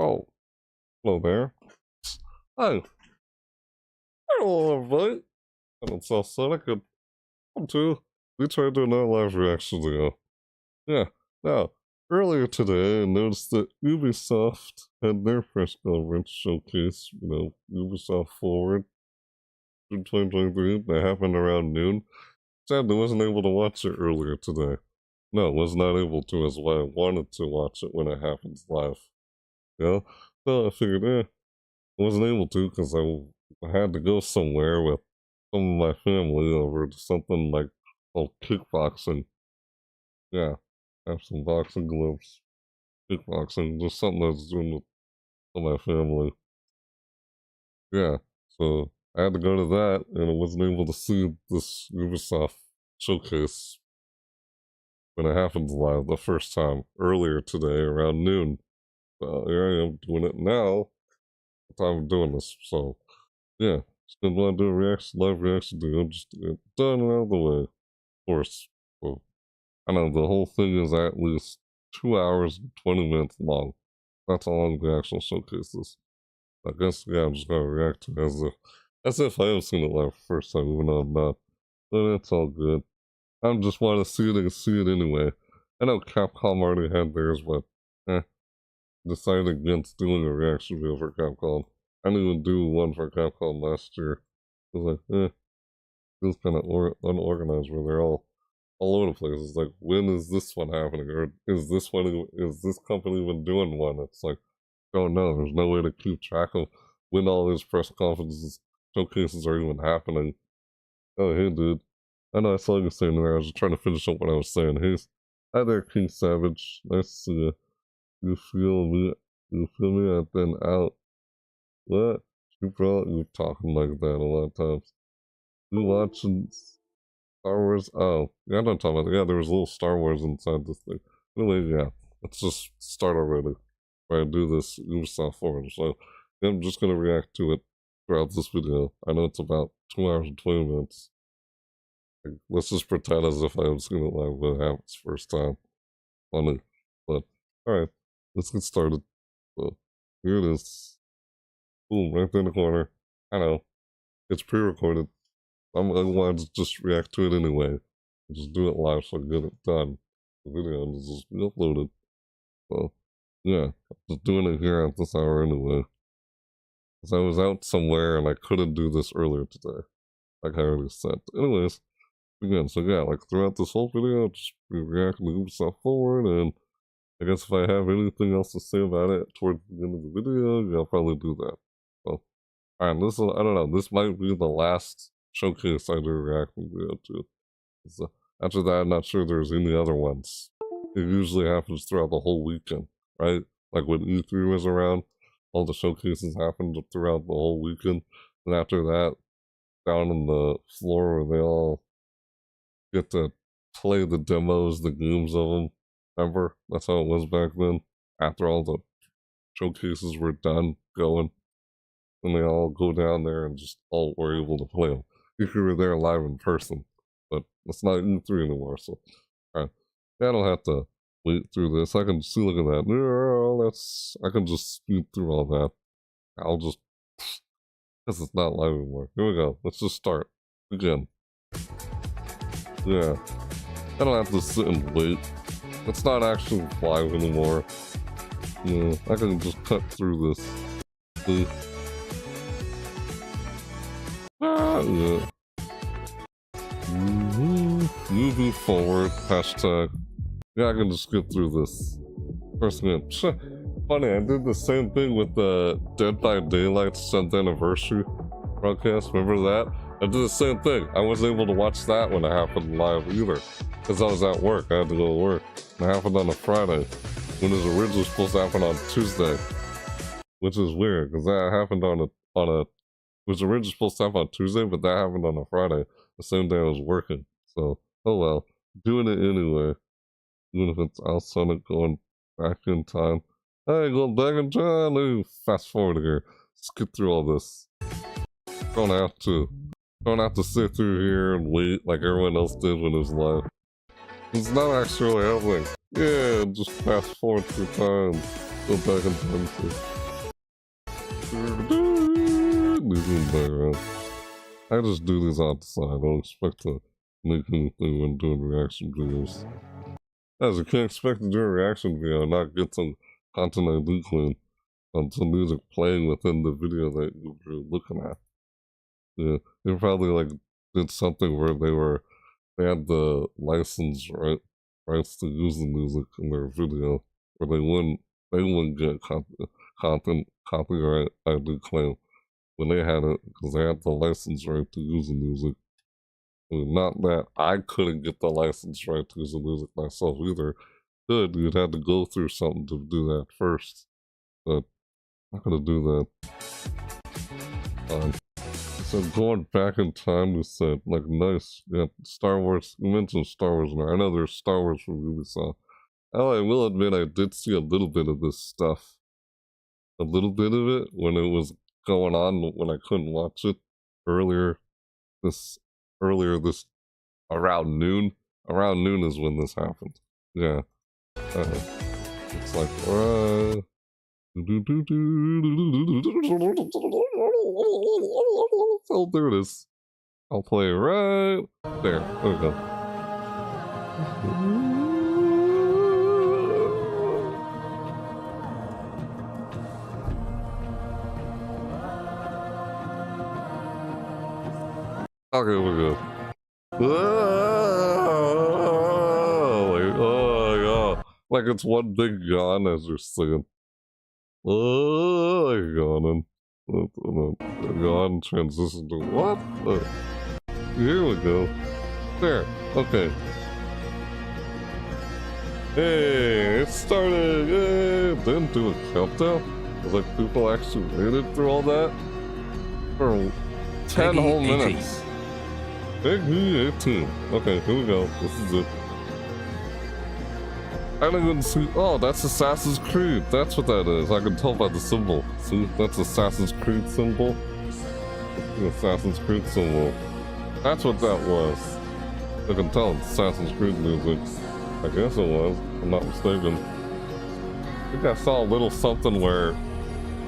Oh, hello there. Hi. Hello, everybody. And it's Alsonic, and welcome to we tried to do another live reaction video. Yeah. Now, earlier today, I noticed that Ubisoft had their press conference showcase, Ubisoft Forward in 2023. That happened around noon. Sadly, wasn't able to watch it earlier today. No, was not able to, as why I wanted to watch it when it happens live. So I figured, I wasn't able to because I had to go somewhere with some of my family over to something like called kickboxing. Yeah, have some boxing gloves, kickboxing, just something I was doing with my family. Yeah, so I had to go to that, and I wasn't able to see this Ubisoft showcase when it happened live the first time earlier today around noon. Here I am doing it now. The time I'm doing this, so yeah. Just didn't want to do a live reaction video, just to get done and out of the way. Of course. So, I know the whole thing is at least 2 hours and 20 minutes long. That's how long the actual showcase is. I guess, yeah, I'm just gonna react to it as if I have seen it live the first time, even though I'm not. But it's all good. I just want to see it anyway. I know Capcom already had theirs, but decided against doing a reaction video for Capcom. I didn't even do one for Capcom last year. It was like, it feels kind of unorganized where they're all over the place. It's like, when is this one happening? Or is this company even doing one? It's like, don't know. There's no way to keep track of when all these press conferences, showcases are even happening. Oh, hey, dude. I know I saw you saying there. I was just trying to finish up what I was saying. Hi there, King Savage. Nice to see you. You feel me? You feel me? I've been out. What? You talking like that a lot of times. You watching Star Wars? Oh, yeah, I'm not talking about. Yeah, there was a little Star Wars inside this thing. Anyway, yeah, let's just start already. Where I do this Ubisoft Forward. So yeah, I'm just gonna react to it throughout this video. I know it's about 2 hours and 20 minutes. Like, let's just pretend as if I haven't seen it live when it happens first time. Funny, but all right, let's get started. So here it is. Boom, right there in the corner. I know it's pre-recorded. I wanted to just react to it anyway. Just do it live so I get it done. The video and just be uploaded. So, yeah, I'm just doing it here at this hour anyway. Because I was out somewhere and I couldn't do this earlier today. Like I already said. Anyways, again, so yeah, like throughout this whole video, I'll just be reacting to Ubisoft Forward, and I guess if I have anything else to say about it towards the end of the video, yeah, I'll probably do that. So, alright, this is, I don't know, this might be the last showcase I do a reaction video to. So after that, I'm not sure there's any other ones. It usually happens throughout the whole weekend, right? Like when E3 was around, all the showcases happened throughout the whole weekend. And after that, down on the floor where they all get to play the demos, the games of them. Remember? That's how it was back then. After all the showcases were done going, and they all go down there and just all were able to play them. If you were there live in person. But it's not E3 anymore, so alright. I don't have to wait through this. I can see, look at that. I can just speed through all that. I'll just, because it's not live anymore. Here we go. Let's just start. Again. Yeah. I don't have to sit and wait. It's not actually live anymore. Yeah, I can just cut through this. See? Yeah. Moving forward, hashtag. Yeah, I can just skip through this. First minute. Funny, I did the same thing with the Dead by Daylight's 10th anniversary broadcast. Remember that? I did the same thing. I wasn't able to watch that when it happened live either. Because I was at work. I had to go to work. It happened on a Friday. When it was originally supposed to happen on Tuesday. Which is weird, because that happened on a... It was originally supposed to happen on Tuesday, but that happened on a Friday. The same day I was working. So, oh well. Doing it anyway. Even if it's Alsonic going back in time. Hey, going back in time. Let me fast forward here. Skip through all this. Don't have to sit through here and wait like everyone else did when it was live. It's not actually happening. Yeah, just fast forward through time. Go back in time too. I just do these outside. I don't expect to make anything when doing reaction videos. As you can't expect to do a reaction video and not get some content ID claim on some music playing within the video that you're looking at. Yeah, they probably like did something where they had the license rights to use the music in their video, where they wouldn't get content copyright ID claim when they had it because they had the license right to use the music. I mean, not that I couldn't get the license right to use the music myself either. Good, you'd have to go through something to do that first, but I'm not gonna do that. So going back in time, you said, like, nice. Yeah, Star Wars. You mentioned Star Wars now. I know there's Star Wars from Ubisoft. Oh, I will admit I did see a little bit of this stuff. A little bit of it when it was going on, when I couldn't watch it earlier this around noon. Around noon is when this happened. Yeah. It's like, I'll do this. I'll play right there. There we go. Okay, we're good. Oh my god. Like it's one big yawn as you're singing. Oh, yawning. Yawn transition to what? Here we go. There. Okay. Hey, it started. Hey, didn't do a countdown. It's like people actually made it through all that for 10 whole minutes. Big 18. Okay, here we go. This is it. I didn't even see. Oh, that's Assassin's Creed. That's what that is. I can tell by the symbol. See, that's Assassin's Creed symbol. The Assassin's Creed symbol. That's what that was. I can tell it's Assassin's Creed music. I guess it was. If I'm not mistaken. I think I saw a little something where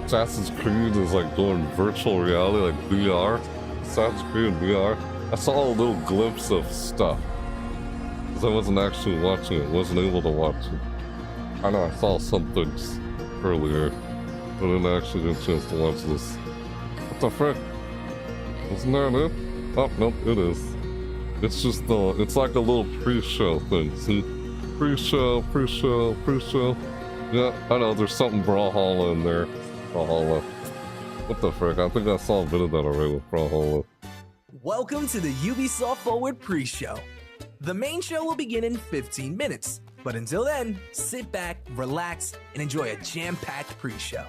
Assassin's Creed is like going virtual reality, like VR. Assassin's Creed VR. I saw a little glimpse of stuff. I wasn't actually watching it, wasn't able to watch it. I know I saw some things earlier, but I didn't actually get a chance to watch this. What the frick? Isn't that it? Oh, nope, it is. It's just it's like a little pre-show thing, see? Pre-show. Yeah, I know, there's something Brawlhalla in there. Brawlhalla. What the frick? I think I saw a bit of that already with Brawlhalla. Welcome to the Ubisoft Forward pre-show. The main show will begin in 15 minutes, but until then, sit back, relax, and enjoy a jam-packed pre-show.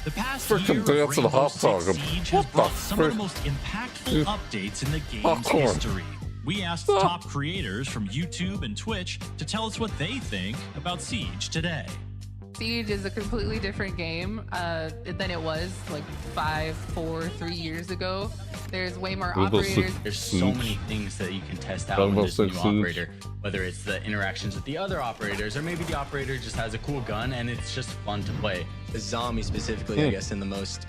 The past Frickin' year of dancing hot dog. Siege has brought some of the most impactful updates in the game's history. We asked top creators from YouTube and Twitch to tell us what they think about Siege today. Siege is a completely different game than it was like 3 years ago. There's way more operators. There's so many things that you can test out with this new operator, whether it's the interactions with the other operators, or maybe the operator just has a cool gun and it's just fun to play. The zombie specifically, I guess, in the most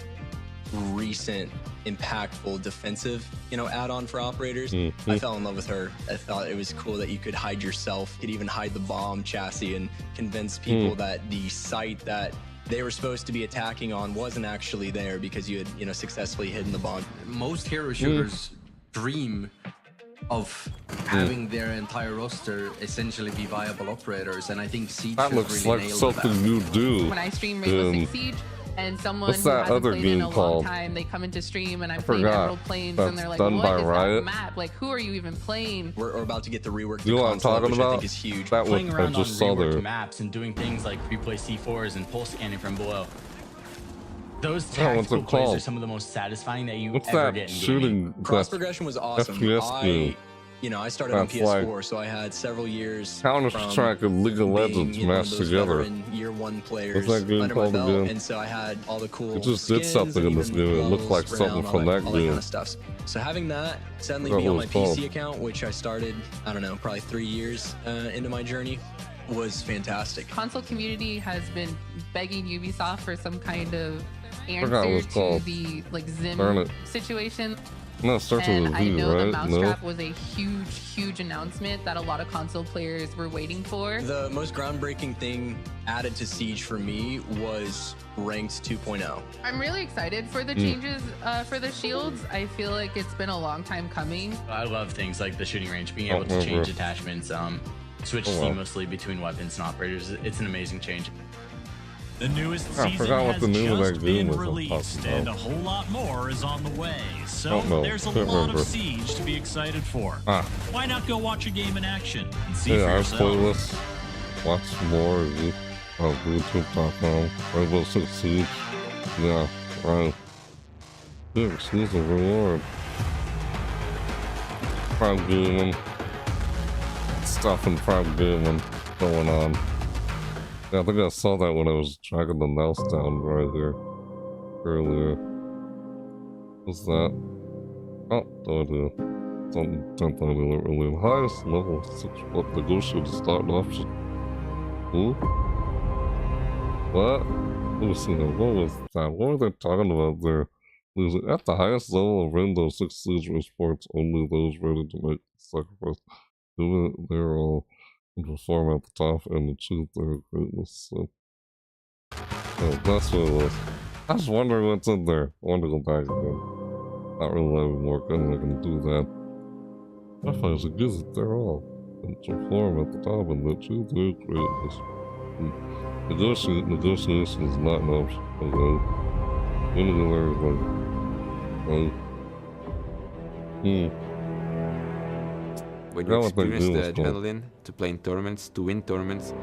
recent impactful defensive add-on for operators. I fell in love with her. I thought it was cool that you could hide yourself, you could even hide the bomb chassis and convince people that the site that they were supposed to be attacking on wasn't actually there because you had successfully hidden the bomb. Most hero shooters dream of having their entire roster essentially be viable operators, and I think Siege that looks really like something you do. When I stream Rainbow Six Siege, and someone who hasn't played in a long time, they come into stream and I'm playing Emerald Plains and they're like, what is that map? Like, who are you even playing? We're about to get the reworked you know what I'm talking about? I think is huge. That playing around on reworked maps and doing things like replay C4s and pulse scanning from below. Those tactical plays are some of the most satisfying that you ever get in shooting? Cross progression was awesome. you know, I started on PS4, so I had several years Counter-Strike and League of Legends mashed together. Year one players What's that game under my called belt, again? and so I had all the cool. It just did something in this game. It looked like something from that game. Kind of stuff. So having that suddenly be on my PC account, which I started, I don't know, probably 3 years into my journey, was fantastic. Console community has been begging Ubisoft for some kind of answer to the like Zim situation. No, it starts with a V, I know right? the mousetrap was a huge announcement that a lot of console players were waiting for. The most groundbreaking thing added to Siege for me was Ranked 2.0. I'm really excited for the changes for the shields. I feel like it's been a long time coming. I love things like the shooting range, being able to change attachments, switch seamlessly between weapons and operators. It's an amazing change. The newest season has just been released, and a whole lot more is on the way. So there's a lot of Siege to be excited for. Why not go watch a game in action and see for yourself? Playlist. Watch more of YouTube.com. Rainbow Six Siege. Yeah, right. Good exclusive reward. Prime gaming. Stuff in prime gaming going on. Yeah, I think I saw that when I was tracking the mouse down right here earlier. What's that? Oh, no idea. Don't really. Highest level 6 negotiated start option. Who? What? What was that? What were they talking about there? At the highest level of Rainbow Six Siege Sports, only those ready to make the sacrifice. They're all and perform at the top and achieve their greatness. So that's what it was. I was wondering what's in there. I want to go back again. Not really having more gun I can do that. I find it's a visit there all and perform at the top and achieve their greatness. Negotiation is not an option. Okay. Winning everything. When you experience the adrenaline to play in tournaments, to win tournaments.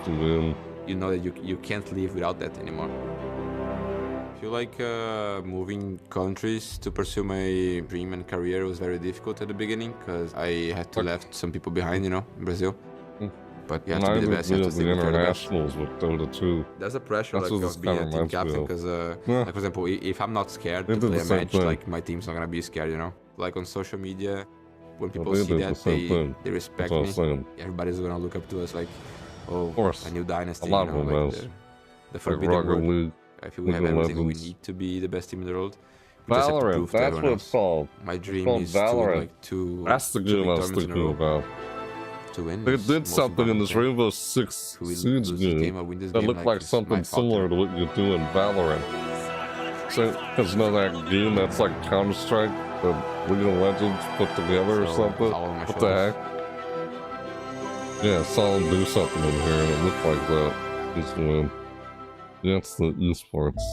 To win. You know that you can't live without that anymore. I feel like moving countries to pursue my dream and career was very difficult at the beginning because I had to left some people behind, you know, in Brazil. But you have to be the best. You have to the internationals with Dota 2. There's a pressure like of being a team captain because, like for example, if I'm not scared to play a match, like my team's not gonna be scared, you know. Like on social media, when people see that, they respect me. Everybody's gonna look up to us like, oh, a new dynasty, you know, like the forbidden word. I feel we have everything we need to be the best team in the world. We just have to prove to that's what it's called. My dream is to win like that's the game I was thinking about. They did something in this Rainbow Six Siege game that looked like something similar to what you do in Valorant. So, because you know that game that's like Counter-Strike, the League of Legends put together or something? What the heck? Yeah, I saw him do something in here and it looked like that. He's win. Yeah, it's the esports.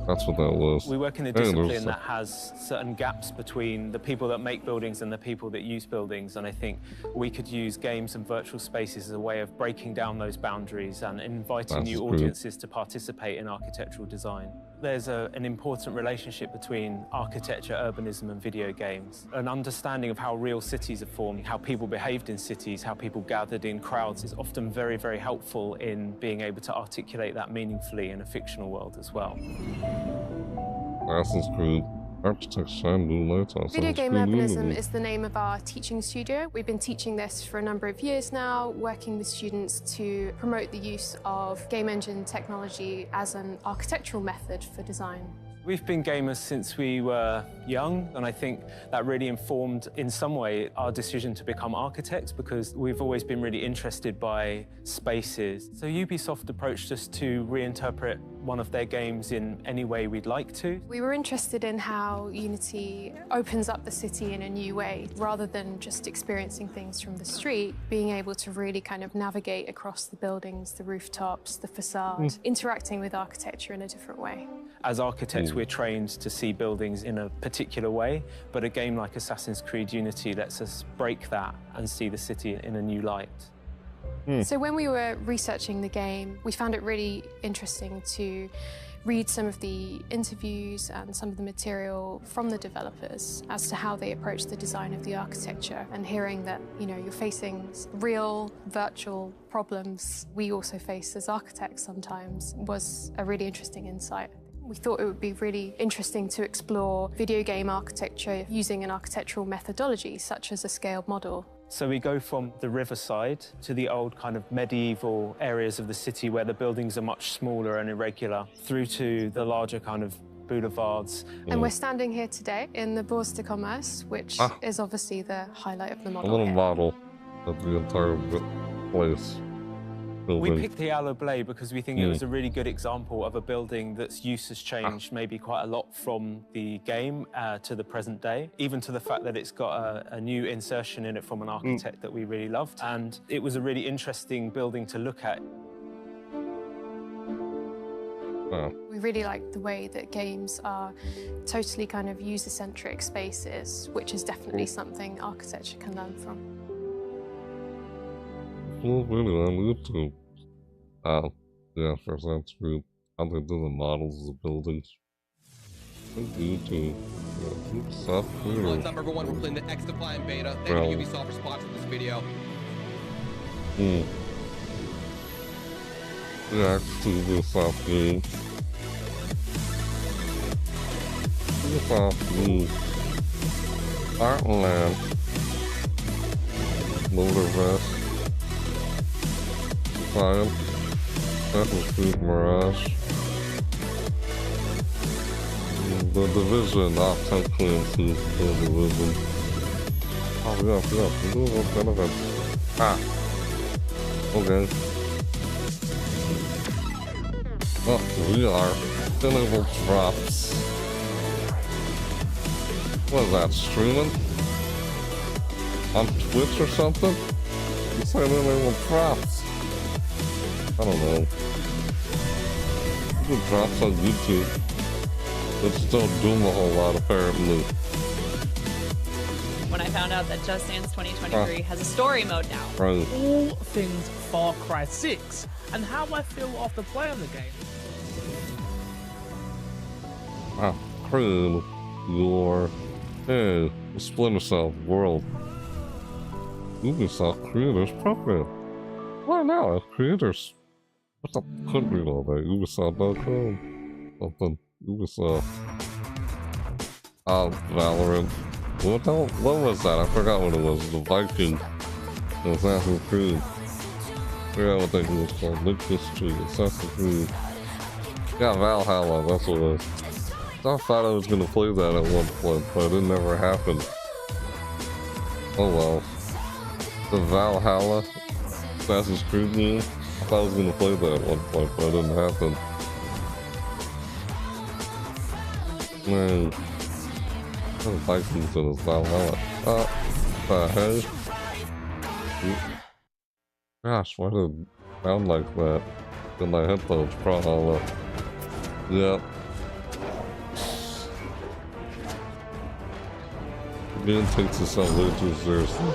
That's what that was. We work in a discipline that has certain gaps between the people that make buildings and the people that use buildings, and I think we could use games and virtual spaces as a way of breaking down those boundaries and inviting new audiences to participate in architectural design. There's an important relationship between architecture, urbanism, and video games. An understanding of how real cities are formed, how people behaved in cities, how people gathered in crowds is often very, very helpful in being able to articulate that meaningfully in a fictional world as well. Assassin's Creed. Video game urbanism is the name of our teaching studio. We've been teaching this for a number of years now, working with students to promote the use of game engine technology as an architectural method for design. We've been gamers since we were young, and I think that really informed, in some way, our decision to become architects, because we've always been really interested by spaces. So Ubisoft approached us to reinterpret one of their games in any way we'd like to. We were interested in how Unity opens up the city in a new way, rather than just experiencing things from the street, being able to really kind of navigate across the buildings, the rooftops, the facade, interacting with architecture in a different way. As architects, we're trained to see buildings in a particular way, but a game like Assassin's Creed Unity lets us break that and see the city in a new light. So when we were researching the game, we found it really interesting to read some of the interviews and some of the material from the developers as to how they approach the design of the architecture, and hearing that, you know, you're facing real virtual problems we also face as architects sometimes was a really interesting insight. We thought it would be really interesting to explore video game architecture using an architectural methodology such as a scaled model. So we go from the riverside to the old kind of medieval areas of the city where the buildings are much smaller and irregular, through to the larger kind of boulevards. And we're standing here today in the Bourse de Commerce, which is obviously the highlight of the model. A little here. model of the entire place. We picked the Aloe Blay because we think it was a really good example of a building that's use has changed maybe quite a lot from the game to the present day, even to the fact that it's got a new insertion in it from an architect that we really loved. And it was a really interesting building to look at. We really like the way that games are totally kind of user-centric spaces, which is definitely something architecture can learn from. Full video on YouTube. Yeah, for that's group. How they do the models of the buildings. YouTube. Ubisoft Forward. What's up, everyone? We're playing the X-Defiant beta. Thank you, Ubisoft, for sponsoring this video. Yeah, it's Ubisoft game. Ubisoft game. Heartland. Motor Vest. File. Battlefield Mirage. The Division, technically includes the Division. Oh, yeah, we do what benefits. Okay. Oh, we are enable drops. What is that, streaming? On Twitch or something? You said enable drops. I don't know. You can drops on YouTube. It's still doing a whole lot, apparently. When I found out that Just Dance 2023 has a story mode now. Right. All things Far Cry 6 and how I feel after playing the game. Crew, your the Splinter Cell world. Ubisoft Creators Program. Why now? Creators. What the couldn't read all that? Ubisoft.com. Something. Ubisoft. Valorant. What was that? I forgot what it was. The Viking. Assassin's Creed. I forgot what that was called. Link History. Assassin's Creed. Yeah, Valhalla. That's what it was. I thought I was gonna play that at one point, but it never happened. Oh well. The Valhalla Assassin's Creed game. I thought I was gonna play that at one point, but it didn't happen. Man, what the Vikings in this Valhalla? The heck? Gosh, why did it sound like that? In my headphones, Brawlhalla. Yep. The game takes itself way too seriously.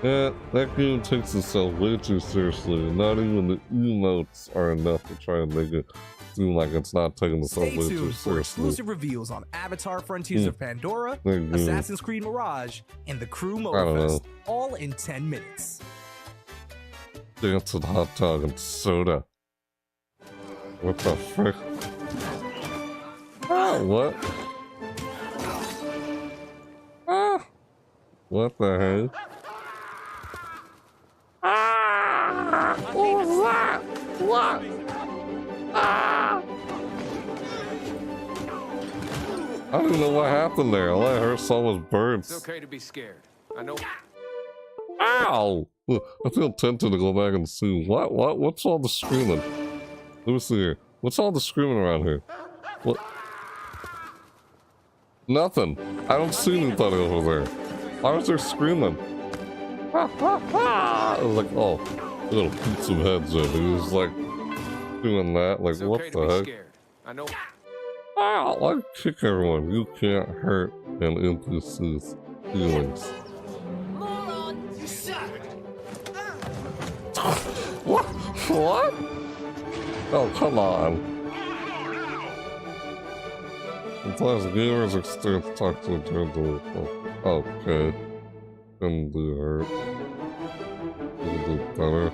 Yeah, that game takes itself way too seriously. Not even the emotes are enough to try and make it seem like it's not taking itself way too seriously. Stay tuned for exclusive reveals on Avatar Frontiers of Pandora, Assassin's Creed Mirage, and the Crew Motorfest, all in 10 minutes. Dance with hot dog and soda. What the frick? What? What the heck? What was that? What? I don't even know what happened there. All I heard saw was birds. It's okay to be scared. I know. Ow! I feel tempted to go back and see. What's all the screaming? Let me see here. What's all the screaming around here? What? Nothing. I don't see anybody over there. Why was there screaming? I was like, oh, little beat some heads in. He was like doing that. Like, what the heck? I know. Ow! I kick everyone. You can't hurt an NPC's feelings. What? Oh, come on. Sometimes gamers extend to talk to the okay. Couldn't do hurt. Couldn't do better.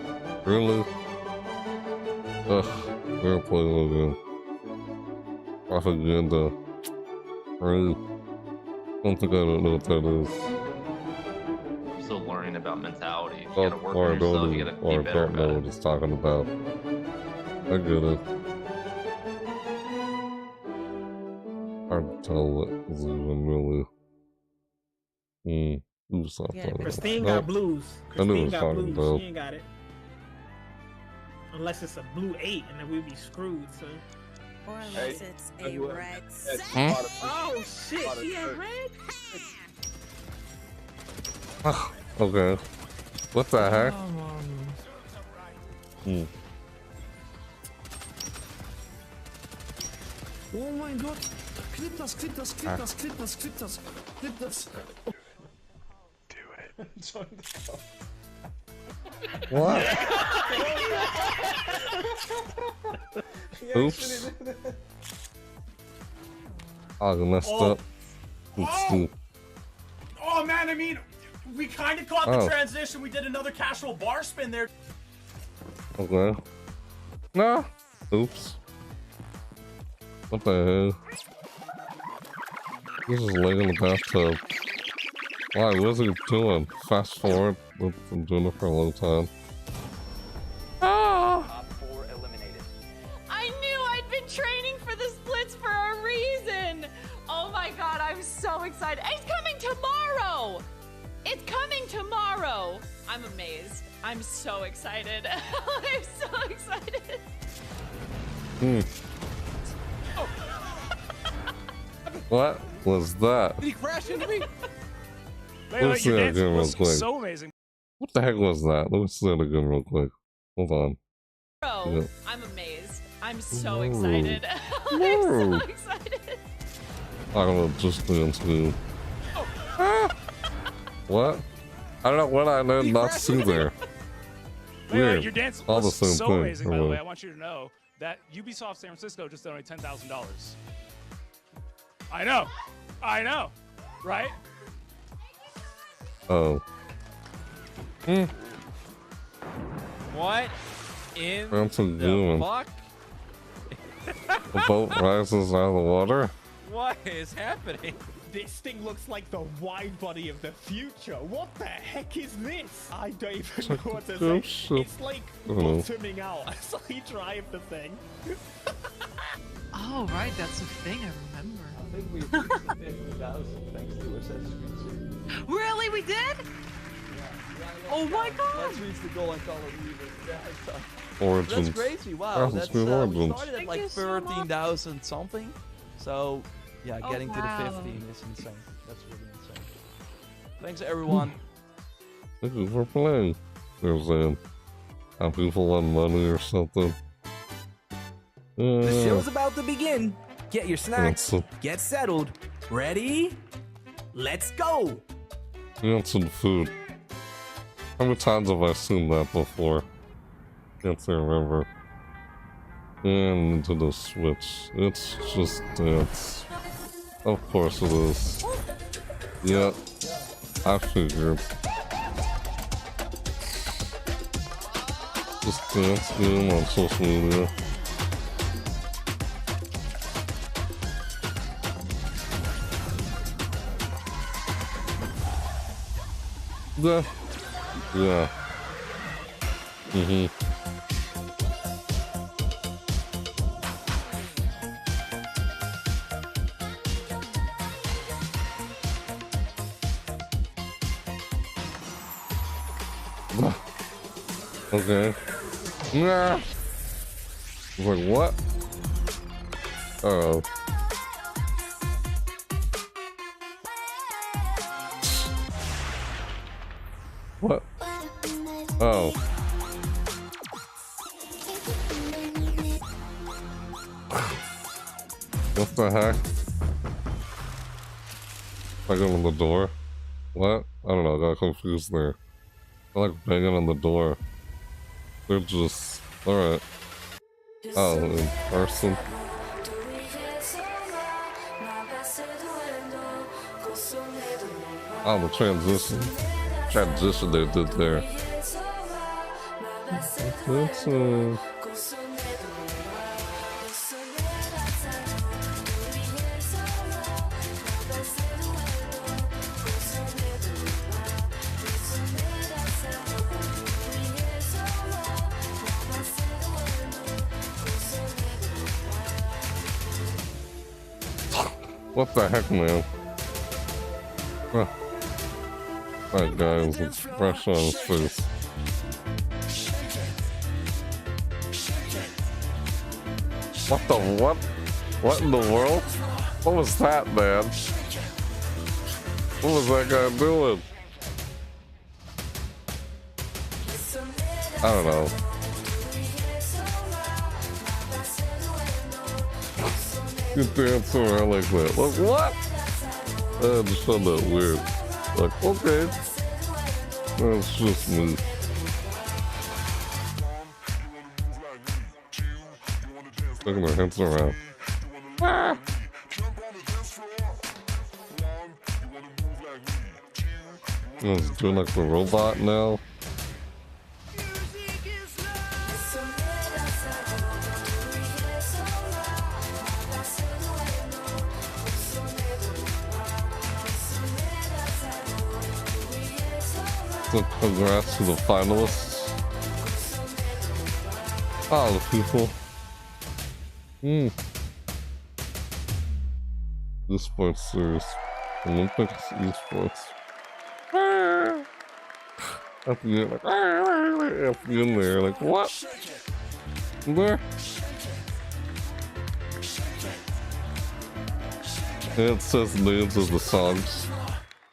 Really? Ugh, we're playing again. Propaganda. Right? Don't think I don't know what that is. I'm still learning about mentality. You Oh, gotta work or on I yourself, don't, you gotta or I be better don't know about what it's talking about. I get it. Hard to tell what is even really. Ubisoft. Yeah, Christine Oh, got blues. I knew it Christine was got talking blues. about. She ain't got it. Unless it's a blue 8, and then we'd be screwed, son. Or unless it's a red Oh shit, she had red? Okay. What the heck? Oh mein Gott! Clip das, clip das, clip das, clip das, clip das, clip das. Do it. What? Oops. I messed up. Oh man, I mean, we kind of caught the transition. We did another casual bar spin there. Okay. No. Oops. What the hell? This is laying in the bathtub. Why? What is he doing? Fast forward. I've been doing it for a long time. I knew I'd been training for the splits for a reason. Oh my god, I'm so excited. It's coming tomorrow. It's coming tomorrow. I'm amazed. I'm so excited. I'm so excited. What was that? Did he crash into me? Let's see that again real quick. So amazing. What the heck was that? Let me see that again real quick. Hold on. Bro, Yeah. I'm amazed. I'm so excited. I'm Whoa. so excited. I don't know, just into. What? I don't know what I did not see there. Weird. Your dance All the was same so thing. amazing, by the way. I want you to know that Ubisoft San Francisco just donated $10,000. I know. I know. Right? Oh. What in That's a the good one. fuck? The boat rises out of the water. What is happening? This thing looks like the wide body of the future. What the heck is this? I don't even know what to say. It's like bottoming out as I drive the thing. Oh, right, that's a thing, I remember. I think we reached 50,000 thanks to Assassin's Creed 2. Really, we did? Oh my god! Let's reach the goal and call it even. Origins. That's crazy, wow. Assassin's That's, Creed we Origins. started at like 13,000 something. So, yeah, getting to the 15 is insane. That's really insane. Thanks, everyone. Thank you for playing. They're saying, have people on money or something. The show's about to begin. Get your snacks, get settled. Ready? Let's go! We want some food. How many times have I seen that before? Can't remember. And Nintendo Switch. It's just dance. Of course it is. Yeah, I figured. Just dance game on social media. Yeah. Yeah. Okay. Nah. I was like, what? Uh-oh. What? Oh. What the heck? I go on the door? What? I don't know, I got confused there. I like banging on the door. They're just Alright. Oh, in person. Oh, the transition they did there. That's what the heck, man? Huh. That guy was fresh on his face. What the what? What in the world? What was that, man? What was that guy doing? I don't know. You dance around like that. Like, what? I just found that weird. Like, okay. That's just me. Taking their hands around. Ah! It's doing like the robot now. So congrats to the finalists. All the people. Esports series. Olympics esports. At the end, like, at the end there, like, what? There? And it says names of the songs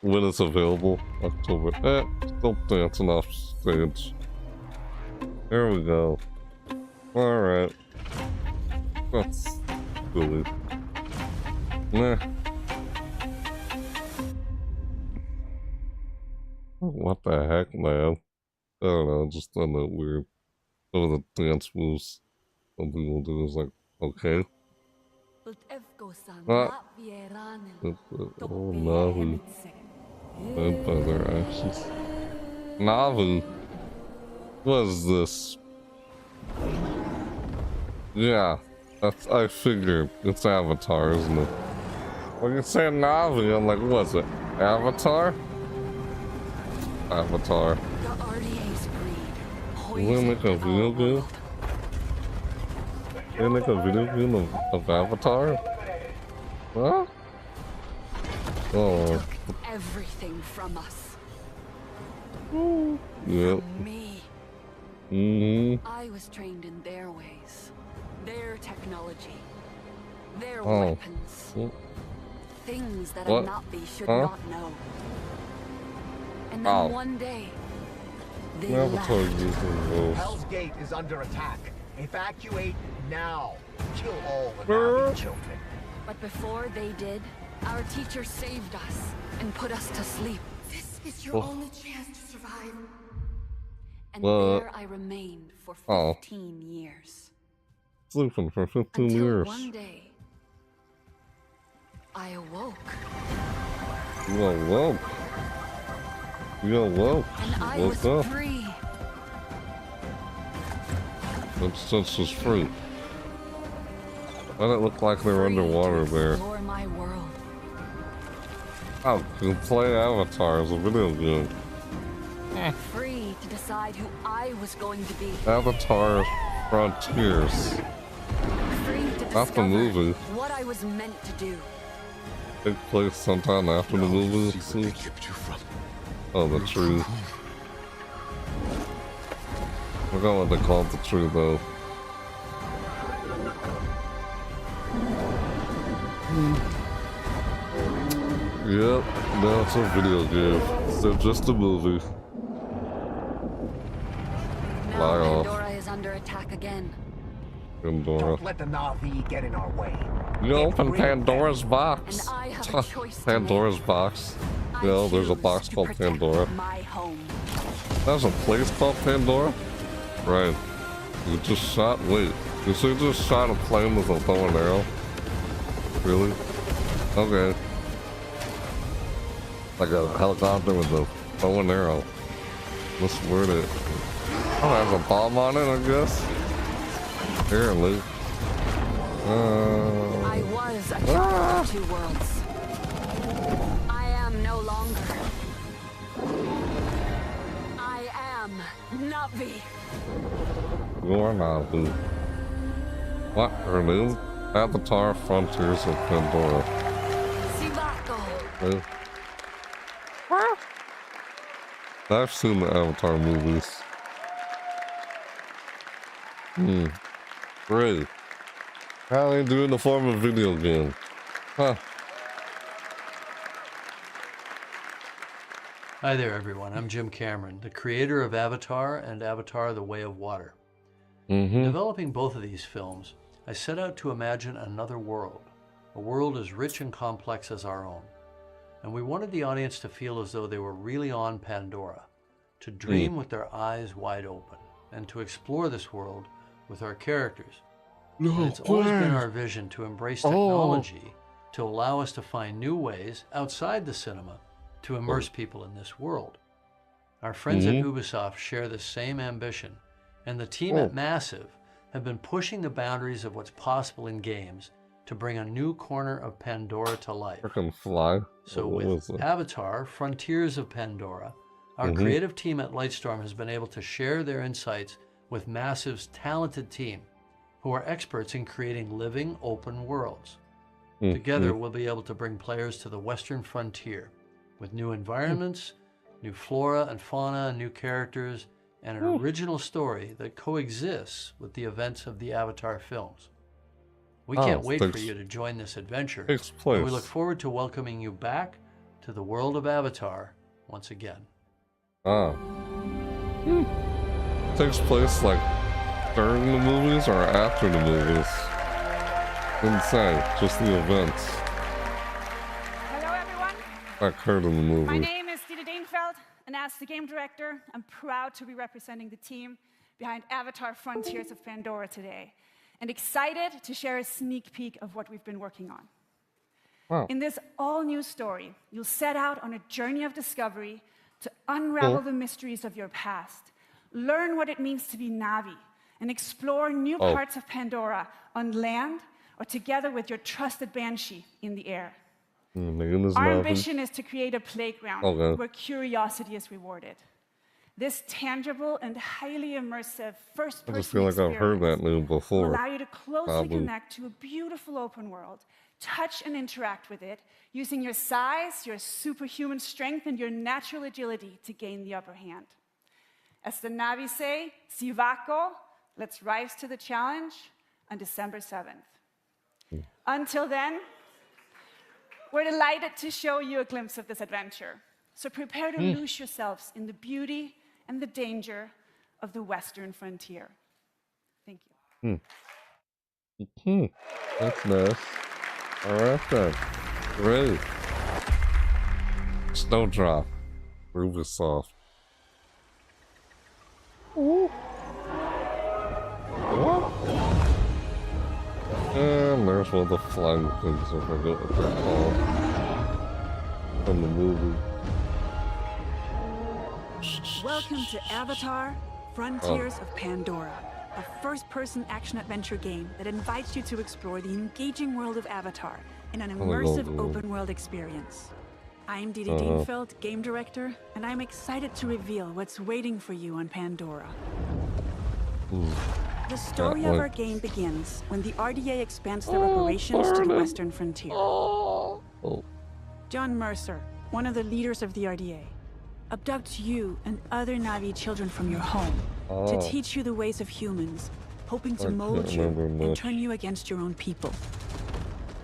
when it's available. October. Still dancing off stage. There we go. Alright. That's silly. Nah. What the heck, man? I don't know, just found that weird. Some of the dance moves some people do is like, okay. Oh, Navu. Vampire actions. Navu. What is this? Yeah, I figured it's Avatar, isn't it? When you say Navi, I'm like, what's it? Avatar? Avatar. Will they make a video game? They make a video game of Avatar? Huh? Oh. Everything from us. Yep. Me. I was trained in their ways, their technology, their weapons. Things that a Navi should not know. And then one day, they left. Hell's Gate is under attack. Evacuate now. Kill all the Navi children. But before they did, our teacher saved us and put us to sleep. This is your only chance to survive. And there I remained for 15 years. Sleeping for 15 Until years. One day, I awoke. You awoke. You awoke. And I woke was up. free. That sense was free. Why did it look like they were underwater there? My world. Oh, you can play Avatar as a video game. Free to decide who I was going to be. Avatar Frontiers. Free to Not the movie. What I was meant to do. Take place sometime after the movie. Oh, the tree. I forgot what they called the tree though. Yep, now it's a video game. So just a movie. Now Pandora is under attack again. Pandora. Don't let the Navi get in our way. You open Pandora's box. And I have a choice to Pandora's box. You know, there's a box called Pandora. My home. There's a place called Pandora? Right. You just shot, wait, you should just shot a plane with a bow and arrow? Really? Okay. Like a helicopter with a bow and arrow. Let's word it. Oh, it has a bomb on it, I guess? Here, Luke. I was a child of two worlds. I am no longer. I am Navi. You are Navi. What? Her name? Avatar Frontiers of Pandora. Sivako. I've seen the Avatar movies. Great. How they do in the form of video game? Huh. Hi there, everyone. I'm Jim Cameron, the creator of Avatar and Avatar: The Way of Water. In developing both of these films, I set out to imagine another world, a world as rich and complex as our own. And we wanted the audience to feel as though they were really on Pandora, to dream with their eyes wide open, and to explore this world with our characters. And it's always been our vision to embrace technology to allow us to find new ways outside the cinema to immerse people in this world. Our friends at Ubisoft share this same ambition, and the team at Massive have been pushing the boundaries of what's possible in games to bring a new corner of Pandora to life. Freaking fly. So with Avatar: Frontiers of Pandora, our creative team at Lightstorm has been able to share their insights with Massive's talented team, who are experts in creating living, open worlds. Together, we'll be able to bring players to the Western frontier with new environments, new flora and fauna, new characters, and an original story that coexists with the events of the Avatar films. We can't wait for you to join this adventure. And we look forward to welcoming you back to the world of Avatar once again. Takes place like during the movies or after the movies? Didn't say, just the events. Hello, everyone. I heard in the movie. My name is Dieter Deenfeld, and as the game director, I'm proud to be representing the team behind Avatar: Frontiers of Pandora today, and excited to share a sneak peek of what we've been working on. Wow. In this all-new story, you'll set out on a journey of discovery to unravel the mysteries of your past, learn what it means to be Navi, and explore new parts of Pandora on land or together with your trusted Banshee in the air. Our ambition is to create a playground where curiosity is rewarded. This tangible and highly immersive first-person I just feel like I've heard that name before. will allow you to closely connect to a beautiful open world, touch and interact with it, using your size, your superhuman strength, and your natural agility to gain the upper hand. As the Navi say, Sivako, let's rise to the challenge on December 7th. Until then, we're delighted to show you a glimpse of this adventure. So prepare to lose yourselves in the beauty and the danger of the Western frontier. Thank you. That's nice. Alright then. Great. Snowdrop. Ubisoft. What? And there's one of the flying things, I forgot what they're called. From the movie. Welcome to Avatar: Frontiers of Pandora, a first-person action-adventure game that invites you to explore the engaging world of Avatar in an immersive open-world experience. I'm Didi Deenfeld, game director, and I'm excited to reveal what's waiting for you on Pandora. The story of our game begins when the RDA expands their operations to the Western frontier. John Mercer, one of the leaders of the RDA, abducts you and other Navi children from your home to teach you the ways of humans, hoping to mold you and turn you against your own people.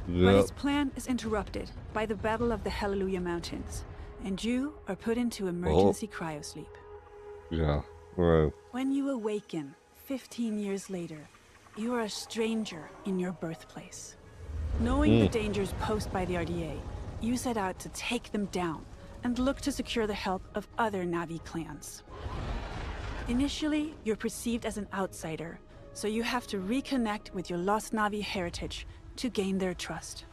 But his plan is interrupted by the Battle of the Hallelujah Mountains, and you are put into emergency cryosleep. Yeah, right. When you awaken 15 years later, you are a stranger in your birthplace. Knowing the dangers posed by the RDA, you set out to take them down and look to secure the help of other Navi clans. Initially, you're perceived as an outsider So you have to reconnect with your lost Na'vi heritage to gain their trust.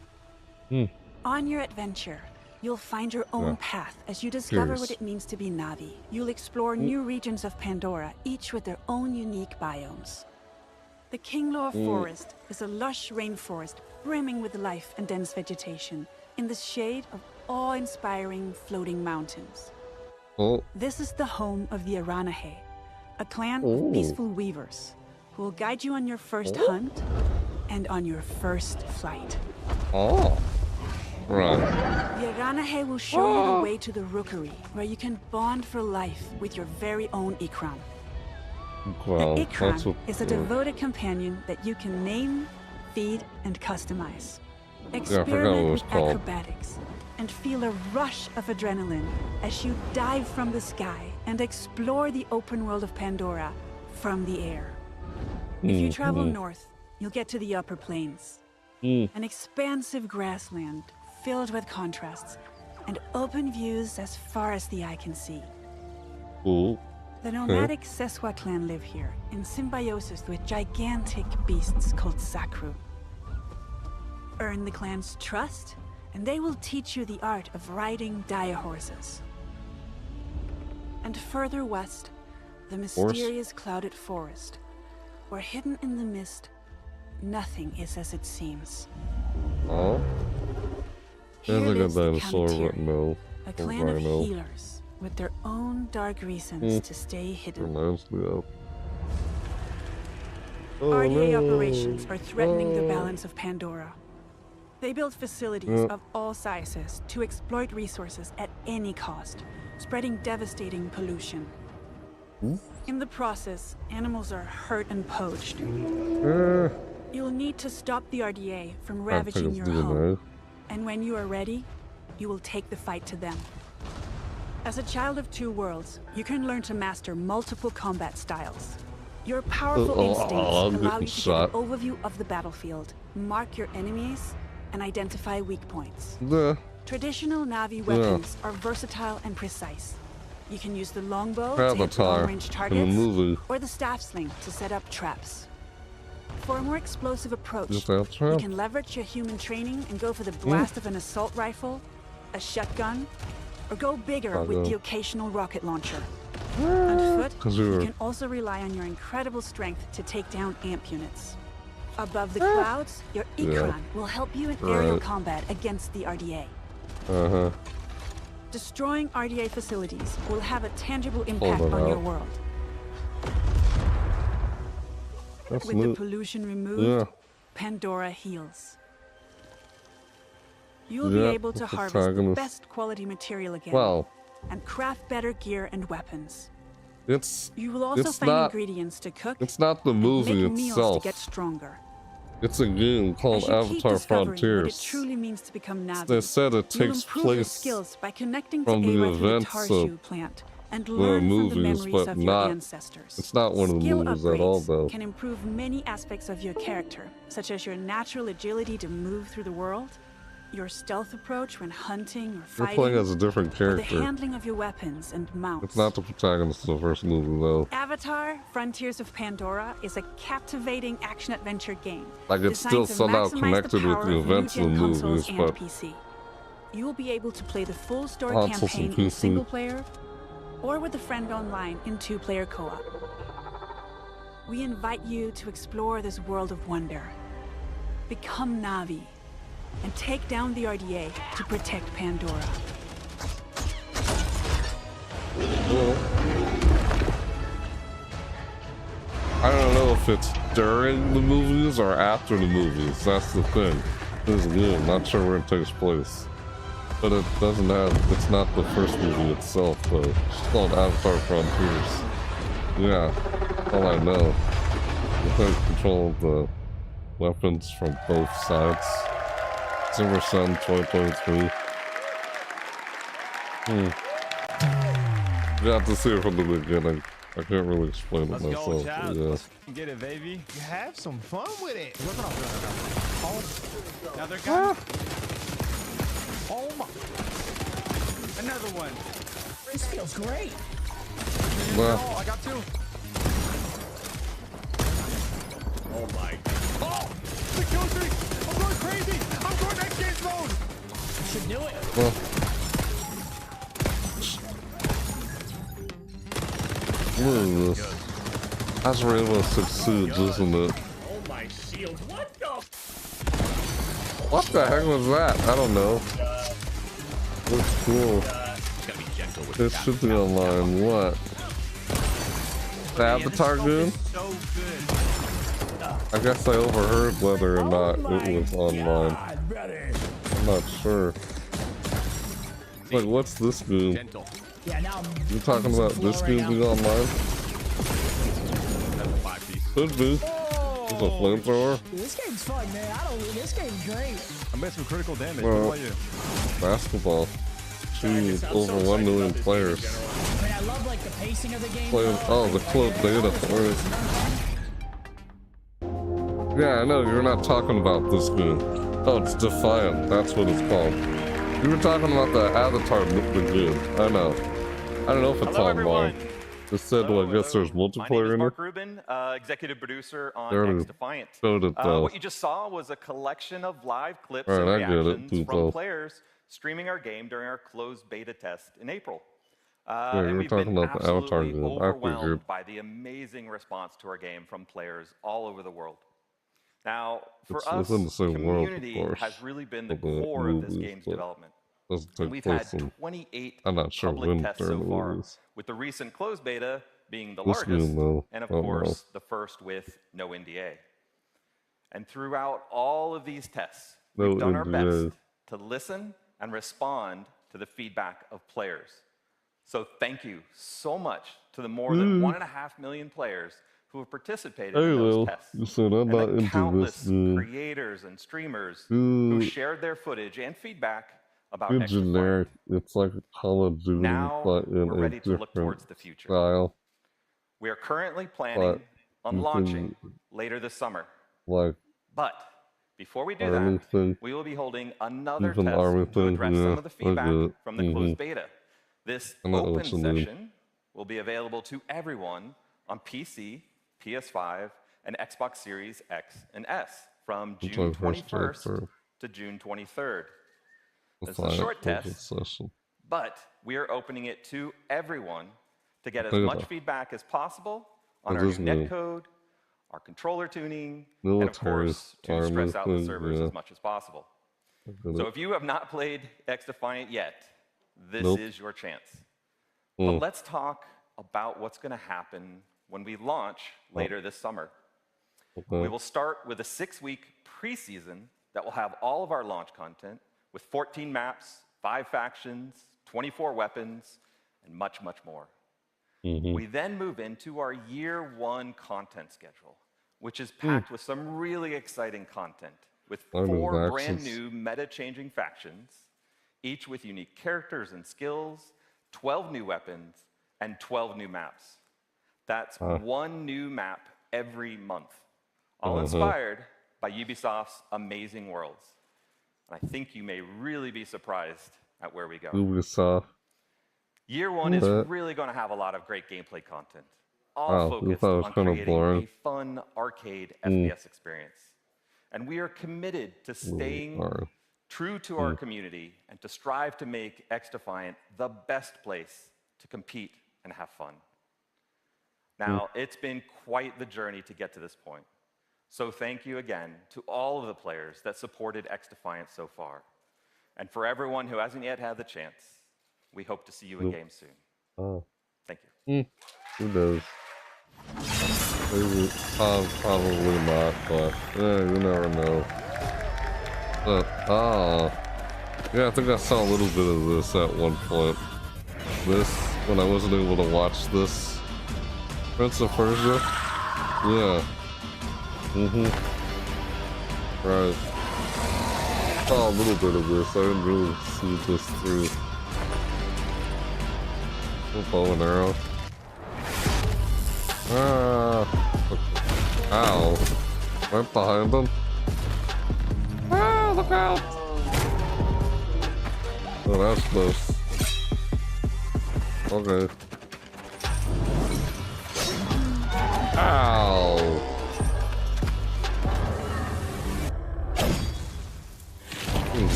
On your adventure, you'll find your own path as you discover what it means to be Na'vi. You'll explore new regions of Pandora, each with their own unique biomes. The Kinglor Forest is a lush rainforest brimming with life and dense vegetation in the shade of awe-inspiring floating mountains. This is the home of the Aranahe, a clan of peaceful weavers who will guide you on your first hunt and on your first flight. Right. The Aranahe will show you the way to the rookery, where you can bond for life with your very own Ikran. Well, the Ikran is a devoted companion that you can name, feed, and customize. Experiment with acrobatics and feel a rush of adrenaline as you dive from the sky and explore the open world of Pandora from the air. If you travel north, you'll get to the upper plains. An expansive grassland filled with contrasts and open views as far as the eye can see. The nomadic Seswa clan live here in symbiosis with gigantic beasts called Sakru. Earn the clan's trust, and they will teach you the art of riding dire horses. And further west, the mysterious clouded forest, where hidden in the mist, nothing is as it seems. There's like a dinosaur right now. A clan of healers with their own dark reasons to stay hidden. Reminds me of. RDA operations are threatening the balance of Pandora. They build facilities of all sizes to exploit resources at any cost, spreading devastating pollution. In the process, animals are hurt and poached. You'll need to stop the RDA from ravaging your home. And when you are ready, you will take the fight to them. As a child of two worlds, you can learn to master multiple combat styles. Your powerful instincts allow you to get an overview of the battlefield, mark your enemies, and identify weak points. Traditional Na'vi weapons are versatile and precise. You can use the longbow to hit long-range targets, or the staff sling to set up traps. For a more explosive approach, you can leverage your human training and go for the blast of an assault rifle, a shotgun, or go bigger with the occasional rocket launcher. On foot, you can also rely on your incredible strength to take down amp units. Above the clouds, your Ikran will help you in aerial combat against the RDA. Destroying RDA facilities will have a tangible impact on your world. With the pollution removed, Pandora heals. You'll be able to harvest the best quality material again and craft better gear and weapons. You will also find ingredients to cook. It's not the movie itself. To get stronger. It's a game called Avatar Frontiers. What it truly means to become Na'vi. They said it takes place skills by connecting from the events of plant and the learn movies, from the memories of your not. ancestors. It's not one of the movies at all, though. Can improve many aspects of your character, such as your natural agility to move through the world, your stealth approach when hunting or fighting. You're playing as a different character. Or the handling of your weapons and mounts. It's not the protagonist of the first movie, though. Avatar: Frontiers of Pandora is a captivating action-adventure game. Like, it's still somehow connected with the events of the movies, but PC. You will be able to play the full story campaign in single player, or with a friend online in 2-player co-op. We invite you to explore this world of wonder. Become Na'vi, and take down the RDA to protect Pandora. I don't know if it's during the movies or after the movies. That's the thing. This game, I'm not sure where it takes place. But it doesn't have, it's not the first movie itself, though. It's called Avatar Frontiers. Yeah, that's all I know. You take control of the weapons from both sides. December 7, 2023. You have to see it from the beginning. I can't really explain it myself. Let's get it, baby. You have some fun with it. Now they're gone. Oh my. Another one. This feels great. Well, I got two. Oh my. Oh! The kill streak! I'm going crazy! I'm going X Games mode! You should do it. Well, what is this? That's Rainbow Six Siege, isn't it? Oh my shield! What the? What the heck was that? I don't know. Looks cool. It should be online. What? The Avatar game? I guess I overheard whether or not it was online. I'm not sure. Like, what's this game? You talking about this game being online? Could be. There's a flamethrower. This game's fun, man. This game's great. I made some critical damage. Well, What about you? Basketball. Over 1 million players. I mean, I love like the pacing of the game. Oh, the closed beta. Yeah, I know, you're not talking about this game. Oh, it's Defiant. That's what it's called. You were talking about the Avatar the game. I know. I don't know if it's online. It said, well, I guess there's multiplayer in it. Mark Rubin, executive producer on There X it Defiant. showed it, though. What you just saw was a collection of live clips All and right, I get it, reactions from people. players streaming our game during our closed beta test in April. Yeah, you and were we've talking been about the Avatar absolutely game. I overwhelmed figured. by the amazing response to our game from players all over the world. Now, for It's us, within the same world, of community course. has really been the Of the core of this movies, game's but development. Doesn't And take we've place had in. 28 I'm not sure public when tests during so the far, movies. with the recent closed beta being the This largest, game, though, and of I don't course, the first with no NDA. And throughout all of these tests, No we've done our NDA. best to listen and respond to the feedback of players. So thank you so much to the more than 1.5 million players who have participated Hey, in those Lil, tests. you said I'm And not the into countless this game. creators and streamers who Too shared their footage and feedback about too X Defiant. generic. It's like Call of Duty, Now but in we're a ready to look different towards the future. style. We are currently planning But on you launching can, later this summer. like, But before we do army that, thing. we will be holding another Even test army to thing, address yeah, some of the I feedback get it. from the closed beta. This I know what open you mean. session will be available to everyone on PC, PS5, and Xbox Series X and S from Which June I first 21st started. to June 23rd. This is a Defiant short open test, session. but we are opening it to everyone to get as Think much about it. feedback as possible on It our is new new. netcode, our controller tuning, and of Military course, to army stress out the thing, servers yeah. as much as possible. I get So it. if you have not played X Defiant yet, this Nope. is your chance. Mm. But let's talk about what's going to happen when we launch later this summer. Okay. We will start with a 6-week preseason that will have all of our launch content with 14 maps, 5 factions, 24 weapons, and much, much more. Mhm. We then move into our year 1 content schedule, which is packed with some really exciting content, with Army 4 of brand Axis. new meta-changing factions, each with unique characters and skills, 12 new weapons, and 12 new maps. That's 1 new map every month, all inspired by Ubisoft's amazing worlds. And I think you may really be surprised at where we go. Ubisoft. Year 1 is But- really going to have a lot of great gameplay content, all Wow, I focused thought it was on kinda creating boring. a fun arcade Mm. FPS experience. And we are committed to staying alright. true to our community and to strive to make X Defiant the best place to compete and have fun. Now, it's been quite the journey to get to this point. So thank you again to all of the players that supported X Defiant so far. And for everyone who hasn't yet had the chance, we hope to see you in game soon. Oh. Thank you. Who knows? Maybe, probably not, but you never know. Yeah, I think I saw a little bit of this at one point. This, when I wasn't able to watch this. Prince of Persia? Yeah. Right. Saw a little bit of this. I didn't really see this through. Bow and arrow. Ow. Right behind them. Ah, look out! Oh, that's close. Okay. Ow!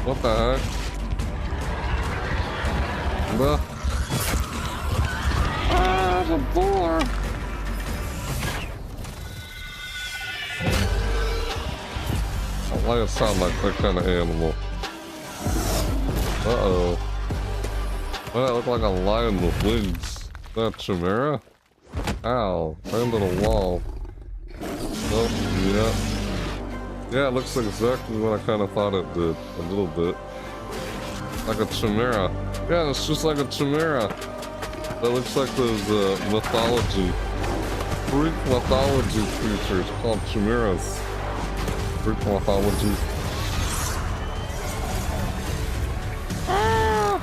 What the heck? The... Ah, the door! Why does it sound like that kind of animal? Uh-oh. Why does that look like a lion with wings? Is that a chimera? Ow. Right into the wall. Oh, yeah. Yeah, it looks exactly what I kind of thought it did. A little bit. Like a chimera. Yeah, it's just like a chimera. That looks like those mythology. Greek mythology creatures called chimeras. Greek mythology. Ah!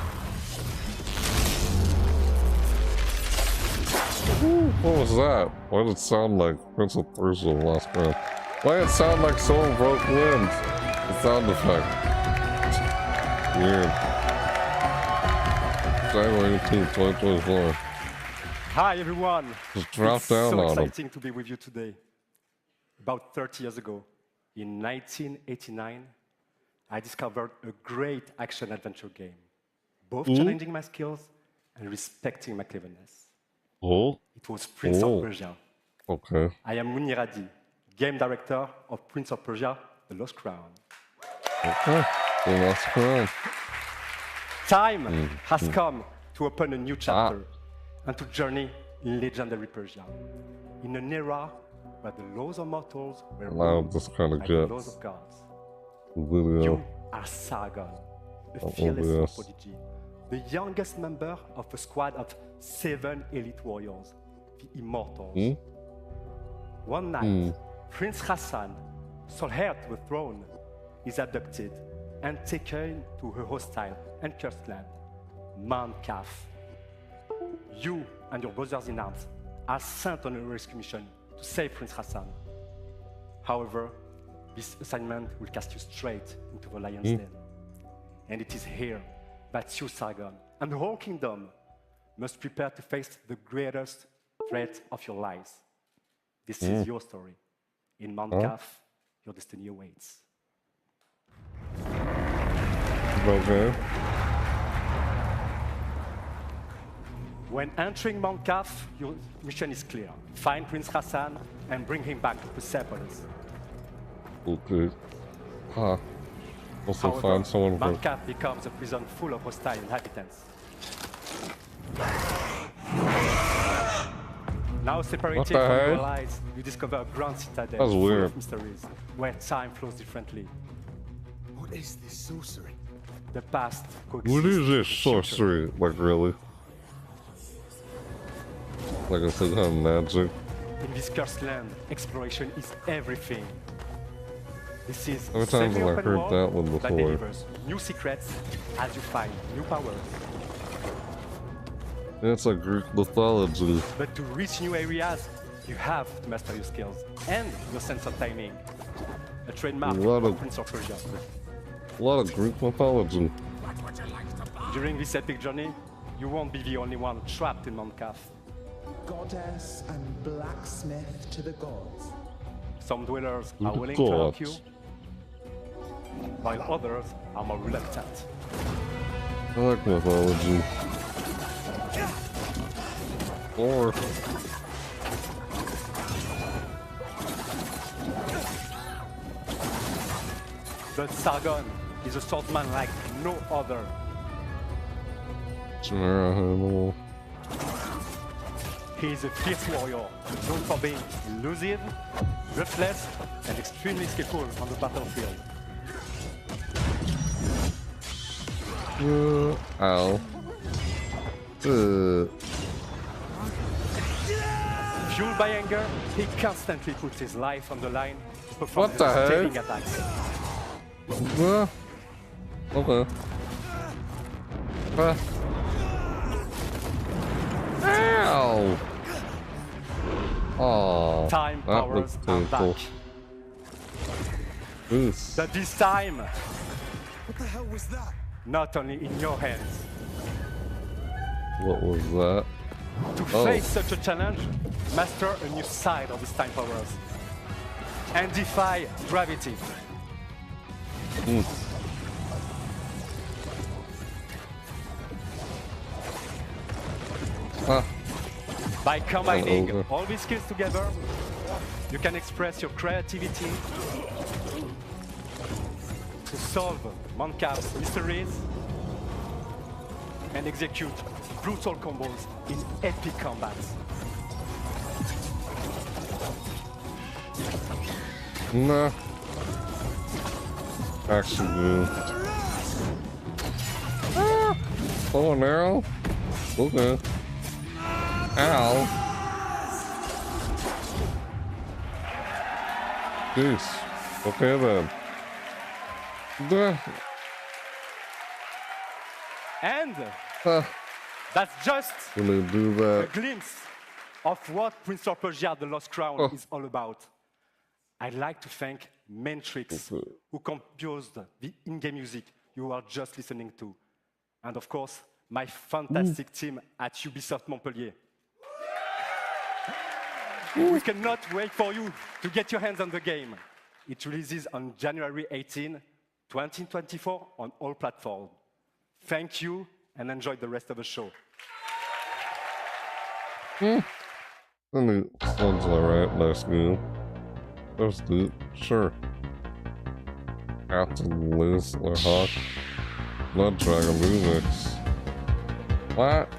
Ooh, what was that? Why did it sound like Prince of Persia Lost Crown? Why did it sound like someone broke limbs? The sound effect. Weird. January 18th, 2024. Hi everyone. Just drop it's down so on exciting to be with you today. About 30 years ago, in 1989, I discovered a great action-adventure game, both challenging my skills and respecting my cleverness. Oh. It was Prince of Persia. Okay. I am Muniradi, game director of Prince of Persia: The Lost Crown. Okay. The Lost Crown. Time has come to open a new chapter and to journey in legendary Persia, in an era where the laws of mortals were ruled by the laws of gods. You are Sargon, a fearless prodigy, the youngest member of a squad of 7 elite warriors, the Immortals. One night, Prince Hassan, sole heir to the throne, is abducted and taken to her hostile and cursed land, Mount Kaf. You and your brothers in arms are sent on a rescue mission to save Prince Hassan. However, this assignment will cast you straight into the lion's den. And it is here that you, Sargon, and the whole kingdom must prepare to face the greatest threat of your lives. This is your story. In Mount Kaf, your destiny awaits. Okay. When entering Mount Kaf, your mission is clear. Find Prince Hassan and bring him back to Persepolis. Okay. Also However, find someone Mount Kaf becomes a prison full of hostile inhabitants. Now separated from your allies, you discover a grand citadel full of mysteries, where time flows differently. What is this sorcery? The past coexists. What is this sorcery? Like, really? Like I said, have magic. In this cursed land, exploration is everything. This is How many times have I heard that one before? That delivers new secrets as you find new powers. It's like Greek mythology. But to reach new areas, you have to master your skills and your sense of timing. A trademark of Prince of Persia. A lot of Greek mythology. During this epic journey, you won't be the only one trapped in Mount Kaf. Goddess and blacksmith to the gods. Some dwellers are willing to help you, while others are more reluctant. I like mythology. Or but Sargon is a swordsman like no other. Chimera animal. He is a fierce warrior, known for being elusive, ruthless, and extremely skillful on the battlefield. Ow. Fueled by anger, he constantly puts his life on the line to perform What the heck? devastating attacks. Okay. Ow! Oh, Time powers are back. But this time, what the hell was that? Not only in your hands. What was that? To face such a challenge, master a new side of his time powers and defy gravity. By combining all these skills together, you can express your creativity to solve Mancap's mysteries and execute brutal combos in epic combats. Nah. Actually, good. Oh, an arrow? Okay. Ow. Jeez. Okay then. Duh. And that's just do that. a glimpse of what Prince of Persia: The Lost Crown is all about. I'd like to thank Matrix, who composed the in-game music you are just listening to. And of course, my fantastic team at Ubisoft Montpellier. We cannot wait for you to get your hands on the game. It releases on January 18, 2024 on all platforms. Thank you and enjoy the rest of the show. Sounds alright, nice game. That's good, sure. Captain Liz or Hawk. Blood Dragon Remix. What?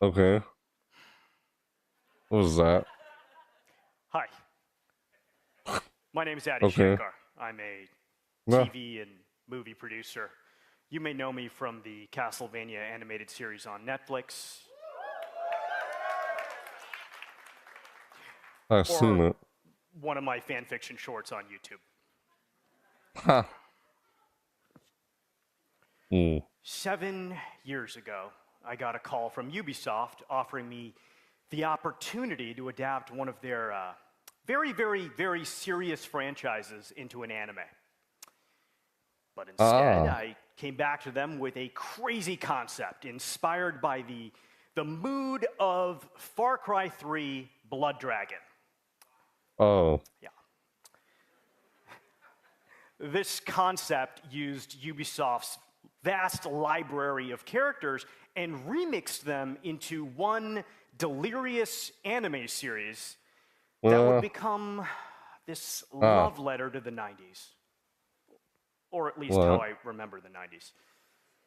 Okay. What was that? Hi. My name is Adi Okay. Shankar. I'm a No. TV and movie producer. You may know me from the Castlevania animated series on Netflix. I've seen it. One of my fan fiction shorts on YouTube. Ha. 7 years ago, I got a call from Ubisoft offering me the opportunity to adapt one of their very, very, very serious franchises into an anime. But instead, I came back to them with a crazy concept inspired by the mood of Far Cry 3 Blood Dragon. Oh. Yeah. This concept used Ubisoft's vast library of characters and remixed them into one delirious anime series that would become this love letter to the 90s. Or at least how I remember the 90s.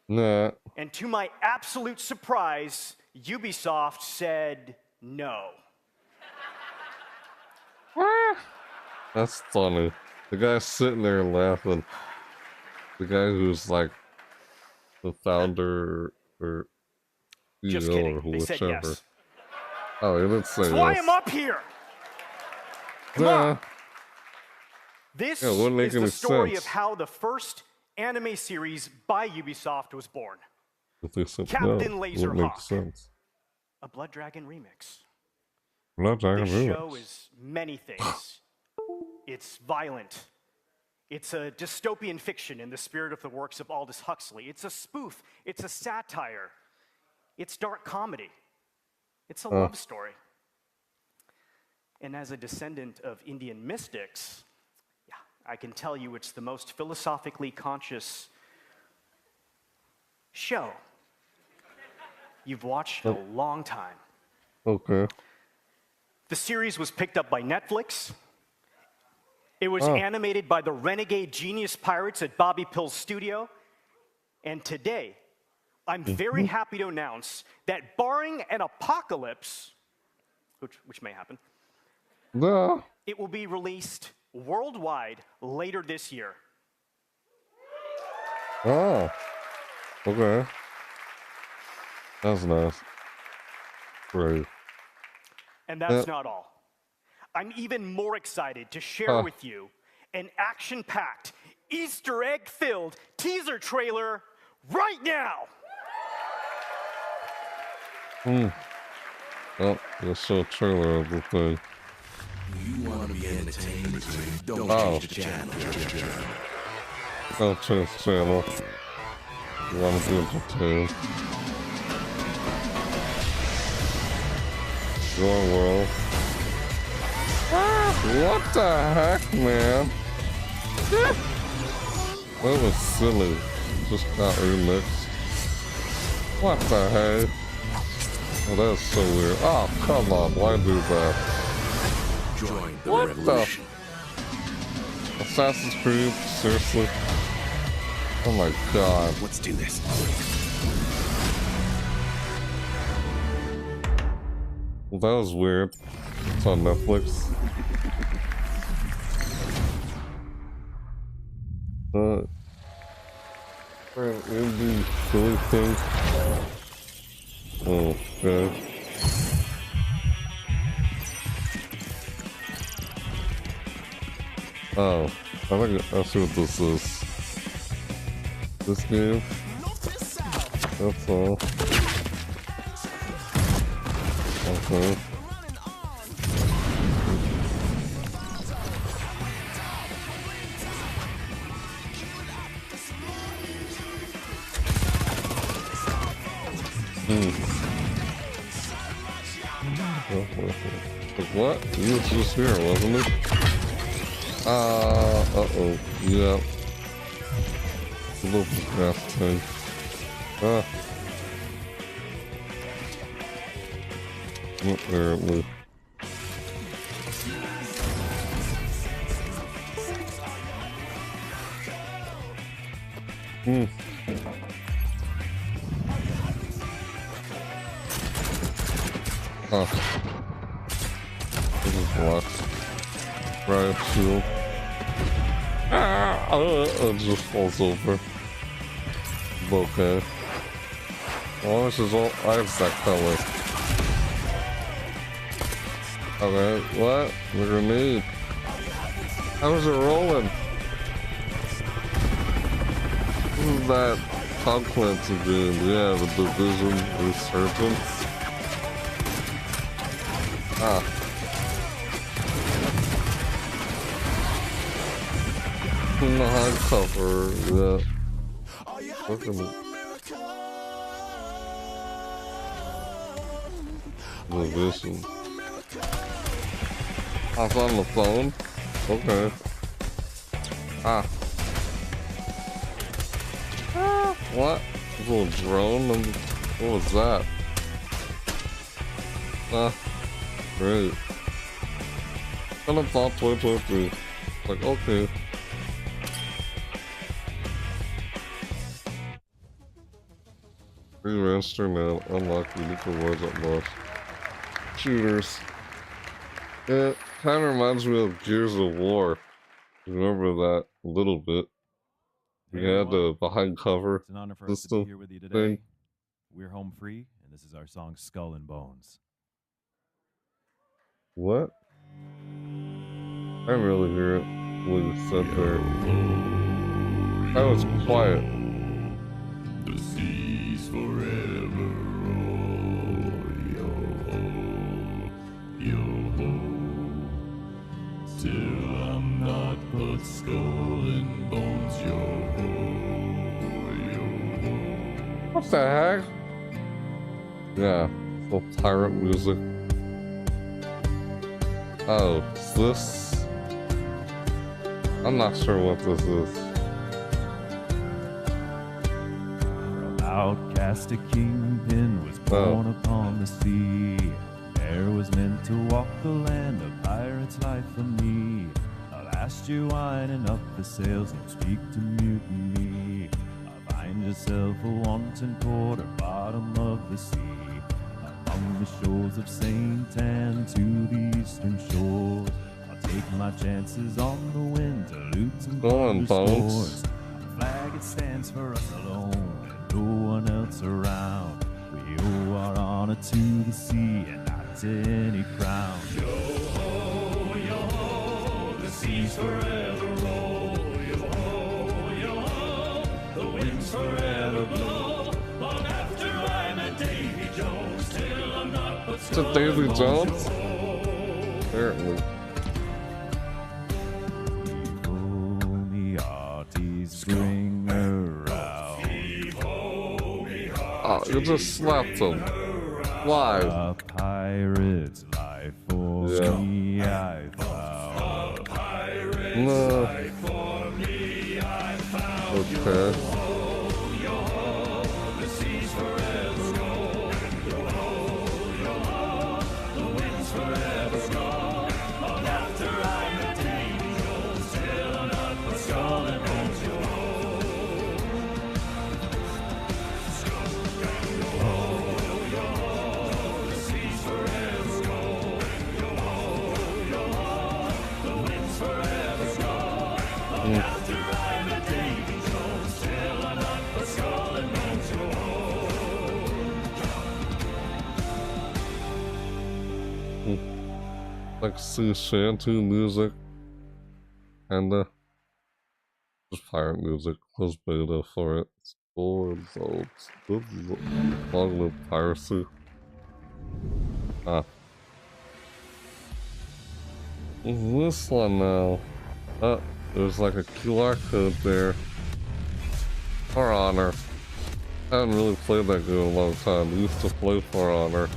Nah. And to my absolute surprise, Ubisoft said no. That's funny. The guy's sitting there laughing. The guy who's like the founder or Just CEO kidding. or They said whichever. yes. Oh, he didn't say That's yes. why I'm up here. Come on. This wouldn't make is the any story sense. of how the first anime series by Ubisoft was born. If they said Captain no, it Laserhawk. would make sense. A Blood Dragon remix. Blood Dragon This remix. show is many things. It's violent. It's a dystopian fiction in the spirit of the works of Aldous Huxley. It's a spoof. It's a satire. It's dark comedy. It's a love story. And as a descendant of Indian mystics, I can tell you it's the most philosophically conscious show you've watched in a long time. Okay. The series was picked up by Netflix. It was animated by the renegade genius pirates at Bobby Pill's studio. And today, I'm very happy to announce that barring an apocalypse, which may happen, it will be released worldwide later this year. Oh. Okay. That's nice. Great. And that's not all. I'm even more excited to share with you an action-packed, Easter egg-filled teaser trailer right now. Oh, let's show a trailer of the thing. You want to be entertained? Don't change the channel. Don't change the channel. You want to be entertained. Your world. What the heck, man? That was silly. Just got remixed. What the heck? Oh, that's so weird. Oh, come on, why do that? Join the What revolution. the? Assassin's Creed? Seriously? Oh my god. Let's do this. Well, that was weird. It's on Netflix. Indie silly thing. Oh, okay. Oh, I think I see what this is. This game? That's all. Okay. What? He was just here, wasn't he? Uh-oh. Yeah. A little disgusting. Apparently. This is blocked. Riot shield. It just falls over. Okay. Well, this is all. I have that color. Okay, what? The grenade. How is it rolling? This is that Tom Clancy game. Yeah, the Division Resurgence. In the hardcover, yeah. Fucking the vision. I was on the phone. Okay. What? A little drone? And what was that? Great. And I thought 2023. Like, okay. Remaster now. Unlock unique rewards at launch. Shooters. It kind of reminds me of Gears of War. Remember that a little bit. We had the behind cover It's an honor for us to be here with you today. thing. We're home free, and this is our song Skull and Bones. What? I didn't really hear it when you said there. That was quiet. The seas forever roll, yo-ho, till I'm not but skull and bones, yo-ho, yo-ho. What the heck? Yeah, little pirate music. Oh, is this? I'm not sure what this is. Outcast a kingpin was born upon the sea. There was meant to walk the land, a pirate's life for me. Last year winding up the sails and speak to mutiny. Find yourself a wanton port or bottom of the sea. Among the shores of St. Anne to the eastern shores. I'll take my chances on the wind to loot and plunder stores. The flag, it stands for us alone. No one else around. We owe our honor to the sea and not to any crown. Yo-ho, yo-ho, the seas forever roll. Yo-ho, yo-ho, the winds forever blow. Long after I'm a Davy Jones, till I'm not but Is it Davy Jones? Apparently. Bring her out. Oh, you just slapped him. Why? A pirate's life for me, I found. A pirate's life for me, I found. Okay. The seas forever like sea shanty music, and just pirate music. Close beta for it. Full results. Long live piracy. This one now. There's like a QR code there. For Honor. I haven't really played that game in a long time. I used to play For Honor.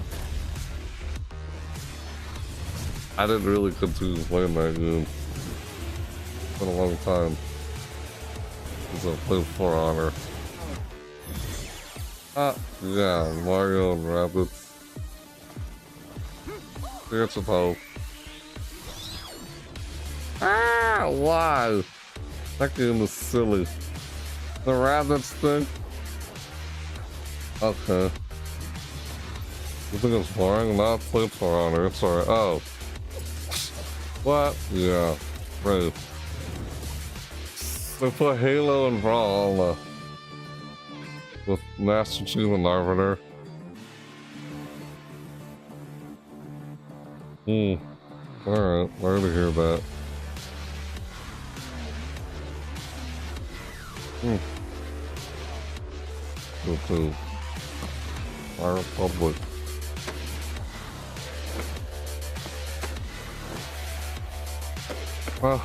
I didn't really continue playing that game. It's been a long time since I played For Honor. Yeah, Mario and Rabbids. Here's a hope. Why? That game is silly. The Rabbids thing? Okay. You think it's boring? No, I played For Honor. It's alright. Oh. What? Yeah. Right. They put Halo and Brawl with Master Chief and Arbiter. Alright, learn to hear that. Cool. Our Republic. What?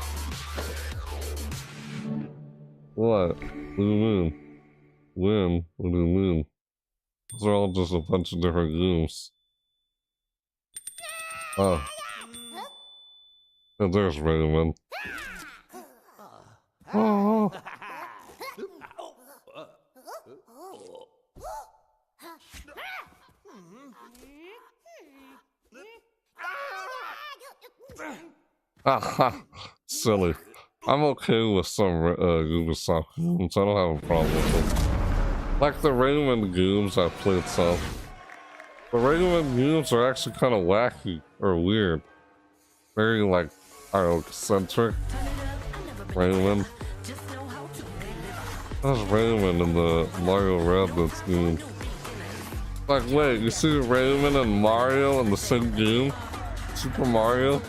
What do you mean? When? What do you mean? Those are all just a bunch of different games. Oh. Yeah, there's Rayman. Oh. Silly. I'm okay with some Ubisoft games. I don't have a problem with them. Like the Rayman games, I played some. The Rayman games are actually kind of wacky or weird. Very like, I don't know, eccentric. Rayman. That's Rayman in the Mario Rabbids game. Like, wait, you see Rayman and Mario in the same game? Super Mario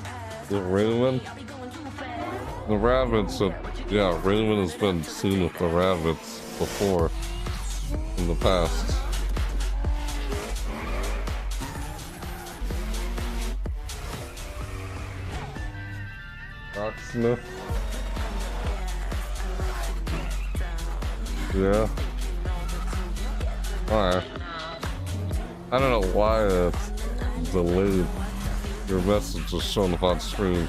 with Rayman? The Rabbids, yeah, Rayman has been seen with the Rabbids before in the past. Rocksmith. Yeah. Alright. I don't know why it's delayed. Your message is shown up on screen.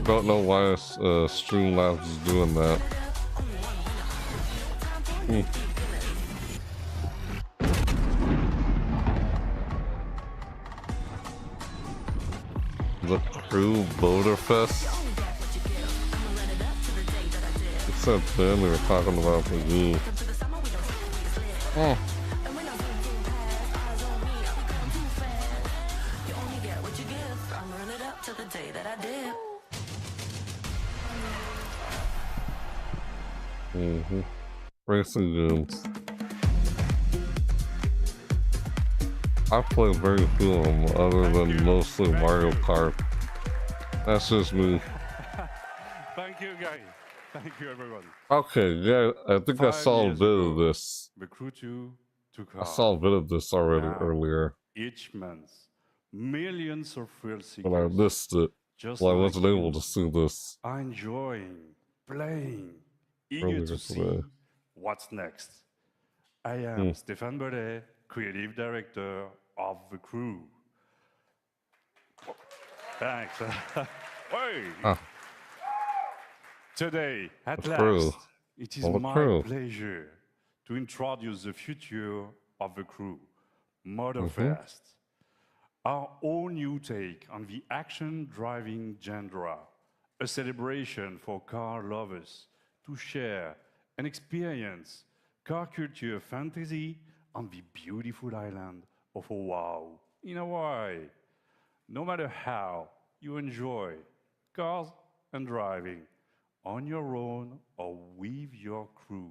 Don't know why Streamlabs is doing that. The Crew Boulderfest? You said then we were talking about the game. Racing games. I play very few of them other than mostly Mario Kart. That's just me. Thank you, guys. Thank you, everyone. Okay, yeah, I think I saw a bit of this. The Crew 2 took I saw a bit of this already earlier. Each month, millions of thrill seekers, but I missed it. Well, I wasn't able to see this. Are enjoying, playing, eager to see what's next. I am Stéphane Bellet, Creative Director of The Crew. Thanks. Today, at last, it is my pleasure to introduce the future of The Crew, Motorfest, our own new take on the action-driving genre, a celebration for car lovers to share and experience car culture fantasy on the beautiful island of Oahu in Hawaii. No matter how you enjoy cars and driving, on your own or with your crew.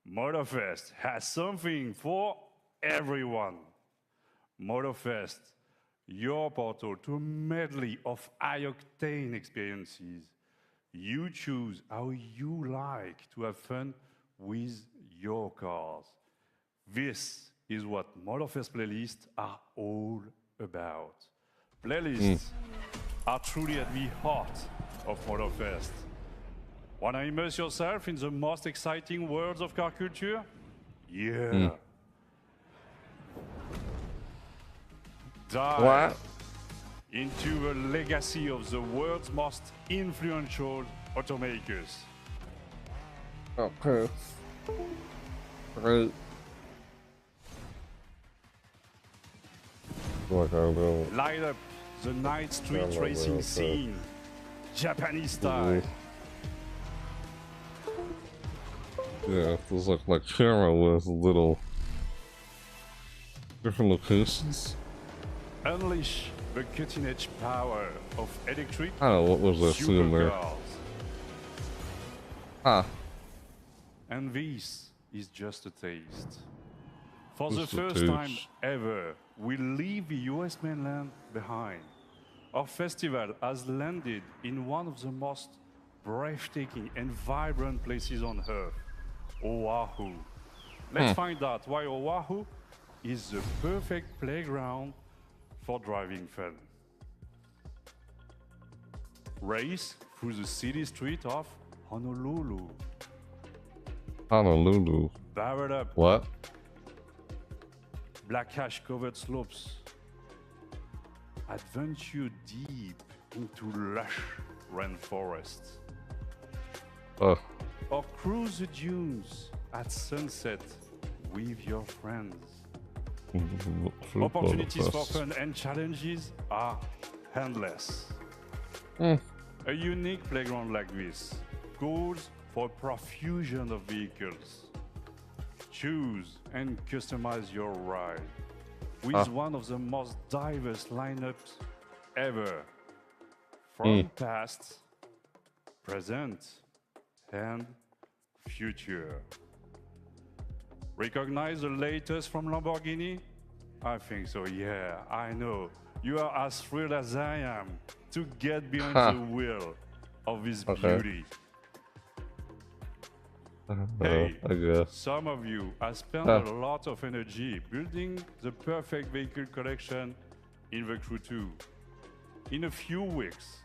Motorfest has something for everyone. Motorfest, your portal to a medley of high-octane experiences. You choose how you like to have fun with your cars. This is what Motorfest playlists are all about. Playlists are truly at the heart of Motorfest. Want to immerse yourself in the most exciting worlds of car culture? Yeah. Dive into the legacy of the world's most influential automakers. Okay. Great. Light up the night street racing scene, Japanese style. Yeah, there's like my camera with little different locations. Unleash the cutting-edge power of electric I don't know what was that scene there. And this is just a taste. For the first time ever, we leave the US mainland behind. Our festival has landed in one of the most breathtaking and vibrant places on Earth, Oahu. Let's find out why Oahu is the perfect playground for driving fun. Race through the city street of Honolulu. Honolulu. Barrel up. What? Black ash-covered slopes. Adventure deep into lush rainforests. Or cruise the dunes at sunset with your friends. Opportunities for fun and challenges are endless. A unique playground like this calls for a profusion of vehicles. Choose and customize your ride with one of the most diverse lineups ever. From past, present, and future. Recognize the latest from Lamborghini? I think so, yeah, I know. You are as thrilled as I am to get behind the wheel of this beauty. Hey, I guess. Some of you have spent a lot of energy building the perfect vehicle collection in the Crew 2. In a few weeks,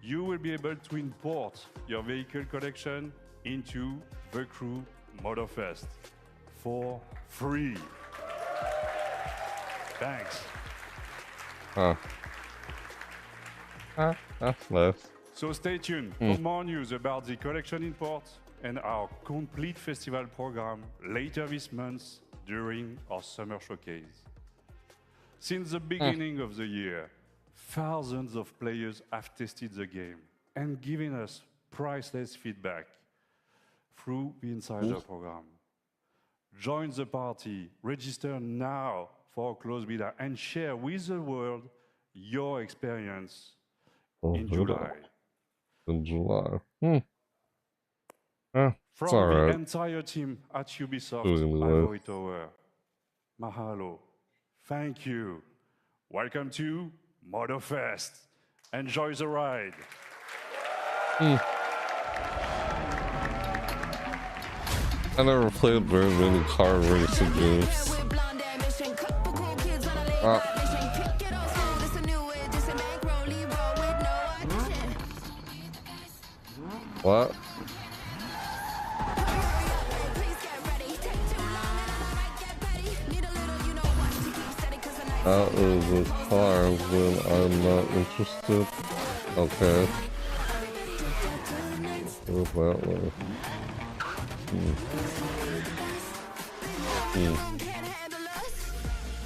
you will be able to import your vehicle collection into the Crew Motorfest for free. Thanks. That's nice. So stay tuned for more news about the collection import and our complete festival program later this month during our summer showcase. Since the beginning of the year, thousands of players have tested the game and given us priceless feedback through the Insider program. Join the party, register now for a close beta, and share with the world your experience in July. In July. From the entire team at Ubisoft Ivory Tower, mahalo, thank you. Welcome to Motorfest. Enjoy the ride. I never played very many car racing games. What? That is a car, but I'm not interested. Okay. Go that way.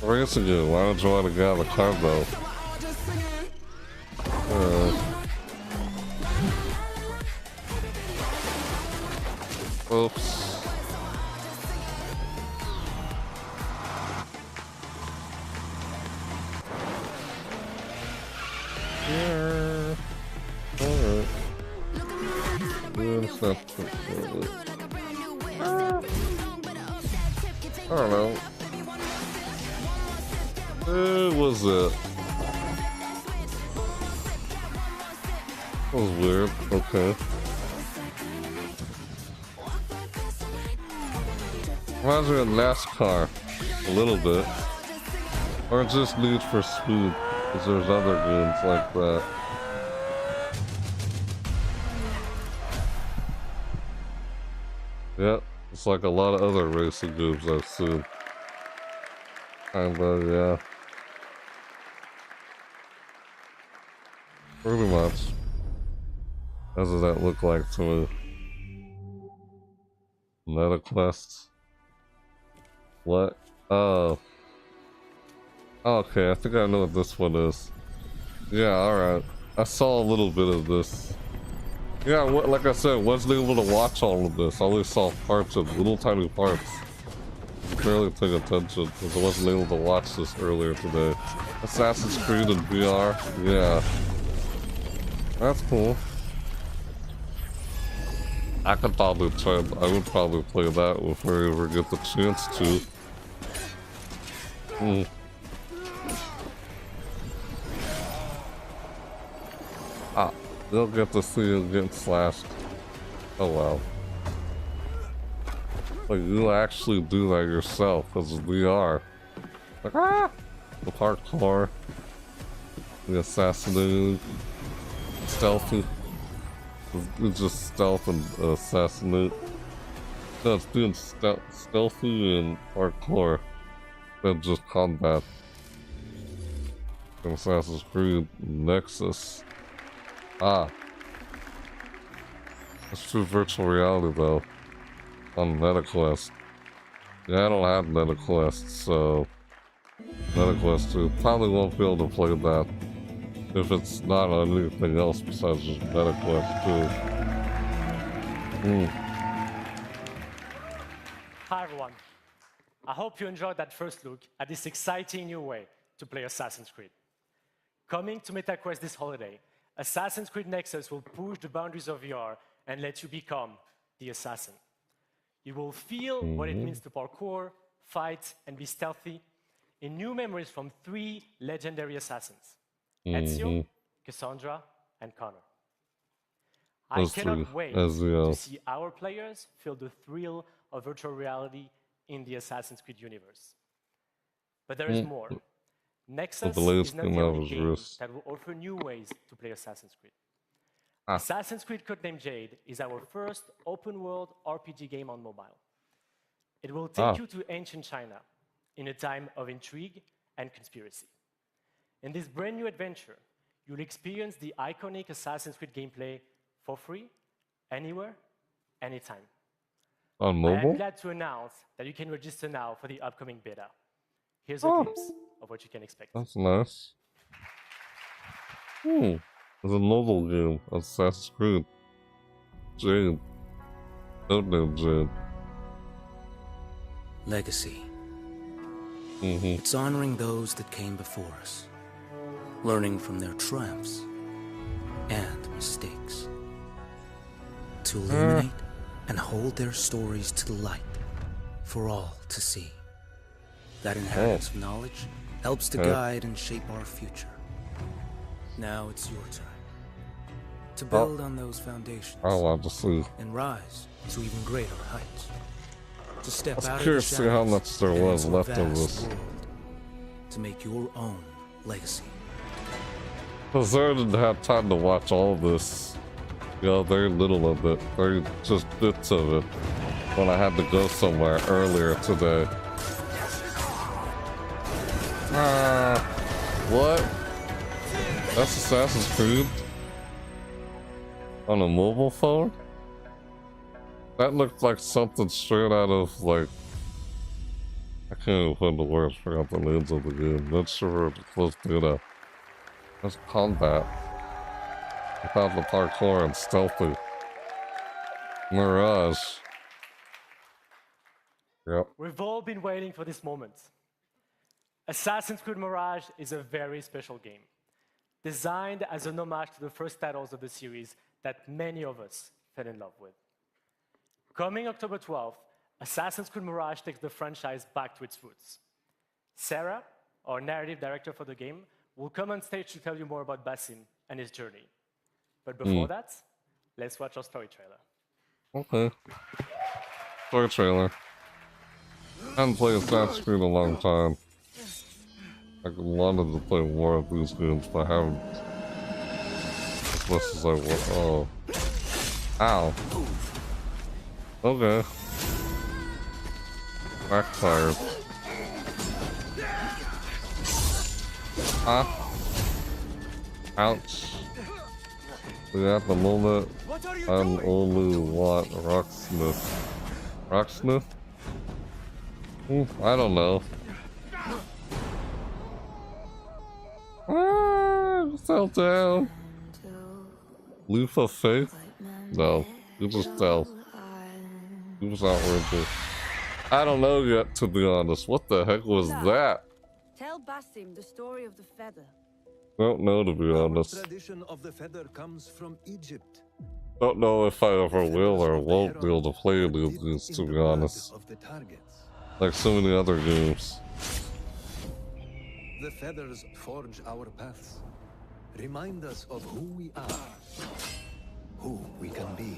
Racing game, why don't you want to get out of the car though? Oops. Yeah. Alright. I don't know. It was it. That was weird. Okay. Reminds me of NASCAR a little bit. Or just Need for Speed, because there's other games like that. Yeah, it's like a lot of other racing games I've seen. Kinda, yeah. Pretty much. How does that look like to me? Meta Quest? What? Oh. Okay, I think I know what this one is. Yeah, alright. I saw a little bit of this. Yeah, like I said, wasn't able to watch all of this. I only saw parts of little tiny parts. Barely paying attention because I wasn't able to watch this earlier today. Assassin's Creed in VR? Yeah. That's cool. I would probably play that if I ever get the chance to. Ah, they'll get to see you get slashed. Oh well. Like, you actually do that yourself as VR. Like, ah! The parkour. The assassinating. Stealthy. It's just stealth and assassinate. No, it's doing stealthy and parkour. Than just combat. Assassin's Creed Nexus. Ah. That's true virtual reality though. On MetaQuest. Yeah, I don't have MetaQuest, so MetaQuest 2 probably won't be able to play that if it's not on anything else besides just MetaQuest 2. Hi everyone. I hope you enjoyed that first look at this exciting new way to play Assassin's Creed. Coming to MetaQuest this holiday, Assassin's Creed Nexus will push the boundaries of VR and let you become the assassin. You will feel what it means to parkour, fight, and be stealthy in new memories from 3 legendary assassins, Ezio, Cassandra, and Connor. I cannot wait to see our players feel the thrill of virtual reality in the Assassin's Creed universe. But there is more. Nexus is not the only game that will offer new ways to play Assassin's Creed. Assassin's Creed Codename Jade is our first open-world RPG game on mobile. It will take you to ancient China in a time of intrigue and conspiracy. In this brand new adventure, you'll experience the iconic Assassin's Creed gameplay for free, anywhere, anytime. On mobile? I'm glad to announce that you can register now for the upcoming beta. Here's a glimpse of what you can expect. That's nice. It's a mobile game, Assassin's Creed. Jade. Codename Jade. Legacy. It's honoring those that came before us, learning from their triumphs and mistakes, to illuminate and hold their stories to the light for all to see. That inheritance of knowledge helps to guide and shape our future. Now it's your turn to build on those foundations and rise to even greater heights. To step out of the shadows, see how much there was left of this. To make your own legacy. Because I didn't have time to watch all of this. You know, very little of it. Very just bits of it. When I had to go somewhere earlier today. What? That's Assassin's Creed? On a mobile phone? That looked like something straight out of, like... I can't even find the words, forgot the names of the game. Not sure if it's close to that's combat. Without the parkour and stealthy. Mirage. Yep. We've all been waiting for this moment. Assassin's Creed Mirage is a very special game, designed as an homage to the first titles of the series that many of us fell in love with. Coming October 12th, Assassin's Creed Mirage takes the franchise back to its roots. Sarah, our narrative director for the game, will come on stage to tell you more about Basim and his journey. But before that, let's watch our story trailer. Okay. Story trailer. I haven't played Assassin's Creed in a long time. I wanted to play more of these games, but I haven't as much as I want. Oh. Ow. Okay. Backfired. Huh? Ouch. At the moment, I'm only want Rocksmith. Rocksmith? I don't know. Fell down. Leaf of Faith? No. You just tell. It was outrageous. I don't know yet, to be honest. What the heck was that? Tell Basim the story of the feather. Don't know, to be honest. The tradition of the feather comes from Egypt. Don't know if I ever will or won't be able to play any of these, to be honest. Like so many other games. The feathers forge our paths. Remind us of who we are. Who we can be.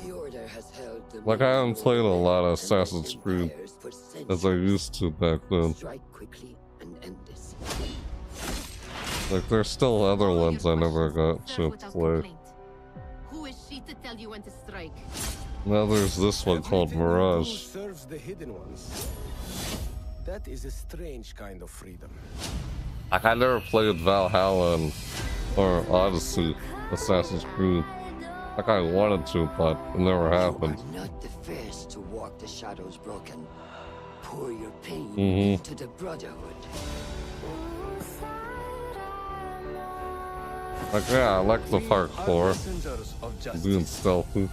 The Order has held the Like, I haven't played a lot of Assassin's Creed as I used to back then. Strike quickly and end this. Like, there's still other ones I never got to play. Who is she to tell you when to strike? Now there's this one called Mirage. Serves the hidden ones. That is a strange kind of freedom. Like, I never played Valhalla or Odyssey, Assassin's Creed. Like, I wanted to, but it never happened. You are not the first to walk the shadows broken. Pour your pain to the Brotherhood. Like, yeah, I like the parkour. Being stealthy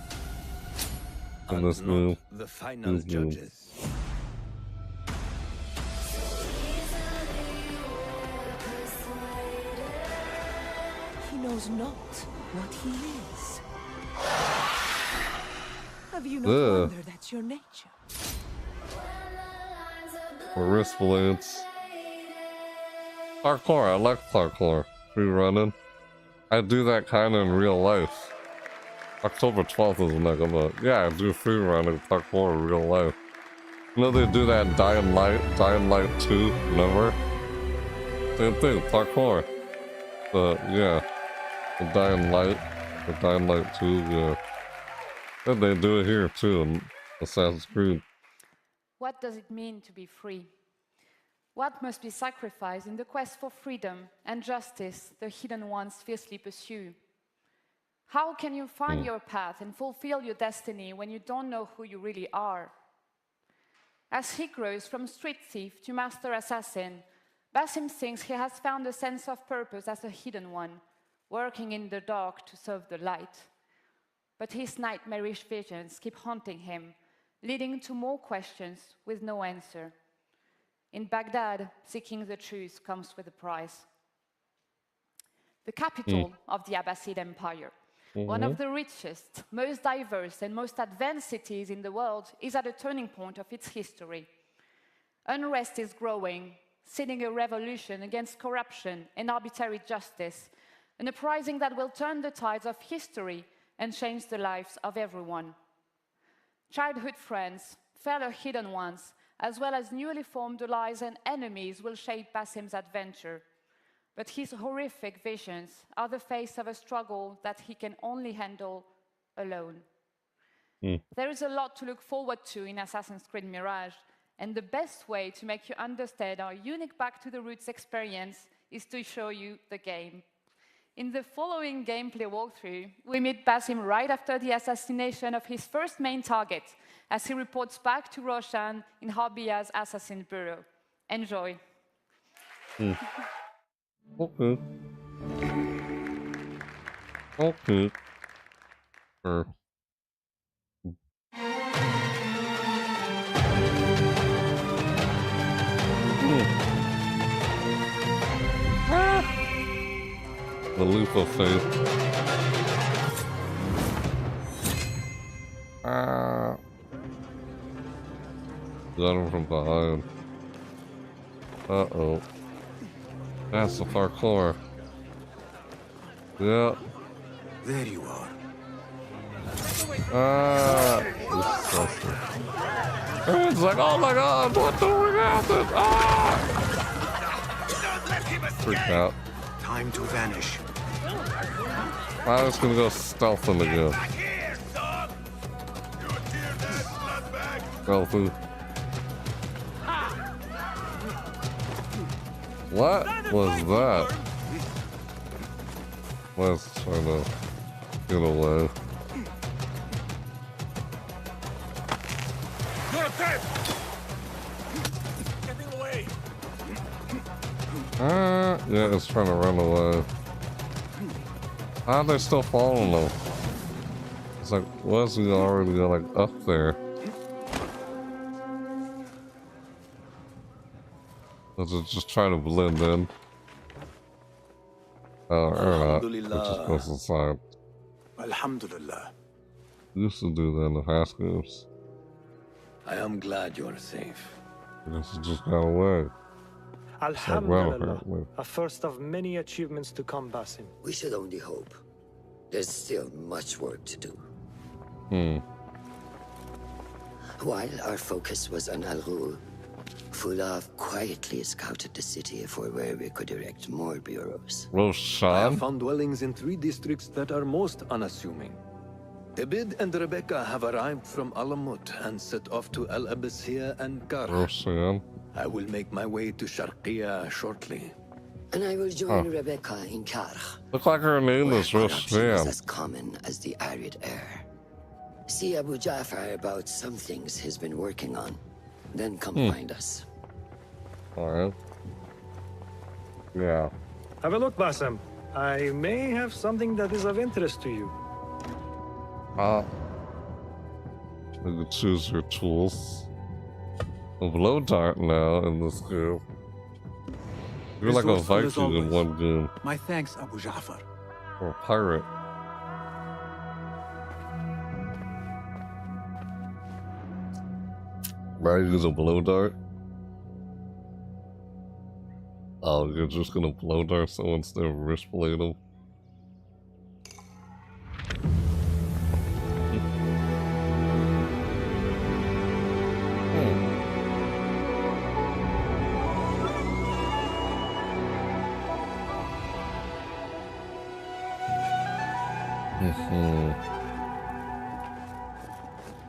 in this game. The final judges. He knows not what he is. Have you not wondered that's your nature? Wrist blades. Parkour, I like parkour. Free running. I do that kind of in real life. October 12th is like, yeah, I do free running parkour in real life. You know they do that in Dying Light 2, remember? Same thing, parkour. But yeah, the Dying Light 2, yeah. And they do it here too in Assassin's Creed. What does it mean to be free? What must be sacrificed in the quest for freedom and justice the hidden ones fiercely pursue? How can you find your path and fulfill your destiny when you don't know who you really are? As he grows from street thief to master assassin, Basim thinks he has found a sense of purpose as a hidden one, working in the dark to serve the light. But his nightmarish visions keep haunting him, leading to more questions with no answer. In Baghdad, seeking the truth comes with a price. The capital of the Abbasid Empire, one of the richest, most diverse, and most advanced cities in the world, is at a turning point of its history. Unrest is growing, seeding a revolution against corruption and arbitrary justice, an uprising that will turn the tides of history and change the lives of everyone. Childhood friends, fellow hidden ones, as well as newly formed allies and enemies will shape Basim's adventure. But his horrific visions are the face of a struggle that he can only handle alone. There is a lot to look forward to in Assassin's Creed Mirage, and the best way to make you understand our unique Back to the Roots experience is to show you the game. In the following gameplay walkthrough, we meet Basim right after the assassination of his first main target, as he reports back to Roshan in Harbiya's assassin bureau. Enjoy. Okay. Okay. The Loop of Faith. Got him from behind. Uh-oh. That's the parkour. Yeah. There you are. It's like, oh my god, what the fuck happened? Ah! Freak out. Time to vanish. I'm just gonna go stealthing again. Stealthy. What was that? Let's try to get away. Yeah, it's trying to run away. How are they still following them? It's like, was he already like up there? Does it just try to blend in? Oh, or not. It just goes inside. Alhamdulillah. Used to do that in the past games. I am glad you are safe. I guess it just got away. Alhamdulillah. A first of many achievements to come, Basim. We should only hope. There's still much work to do. While our focus was on Al Ghul, Fulov quietly scouted the city for where we could erect more bureaus. I have found dwellings in 3 districts that are most unassuming. Ibid and Rebecca have arrived from Alamut and set off to Al Abyssiya and Karh. I will make my way to Sharqiya shortly. And I will join Rebecca in Karh. Look like her name is corruption is Roshan. as common as the arid air. See Abu Ja'far about some things he's been working on. Then come find us. Alright. Yeah. Have a look, Basim. I may have something that is of interest to you. You can choose your tools. A blow dart now in this game. You're like a Viking in one game. My thanks, Abu Ja'far. Or a pirate. Now you use a blow dart. Oh, you're just gonna blow dart someone instead of wrist blade them.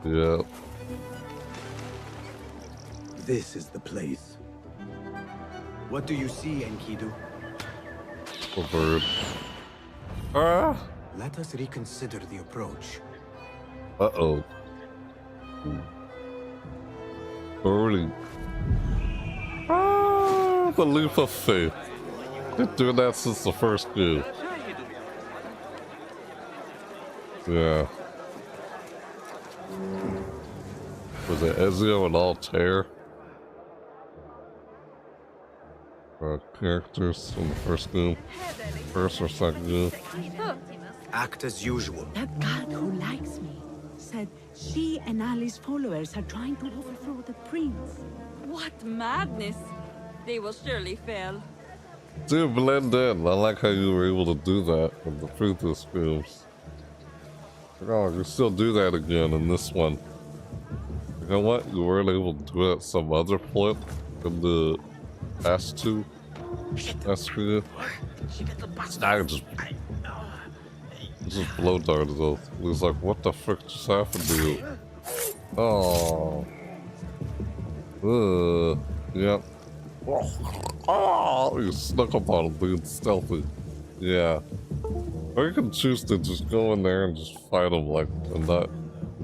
Yep. This is the place. What do you see, Enkidu? A bird. Let us reconsider the approach. Uh-oh. Early. The leap of faith. Been doing that since the first game. Yeah. Was it Ezio and Altair? Characters from the first game. First or second game. Act as usual. That guard who likes me said she and Ali's followers are trying to overthrow the prince. What madness! They will surely fail. Dude, blend in. I like how you were able to do that in the previous films. Oh, you still do that again in this one. You know what? You weren't able to do it some other point in the S2. That's good. I just blow darted though. He was like, what the frick just happened to you? Oh. Yep. Oh, you snuck up on him being stealthy. Yeah. Or you can choose to just go in there and just fight him like and not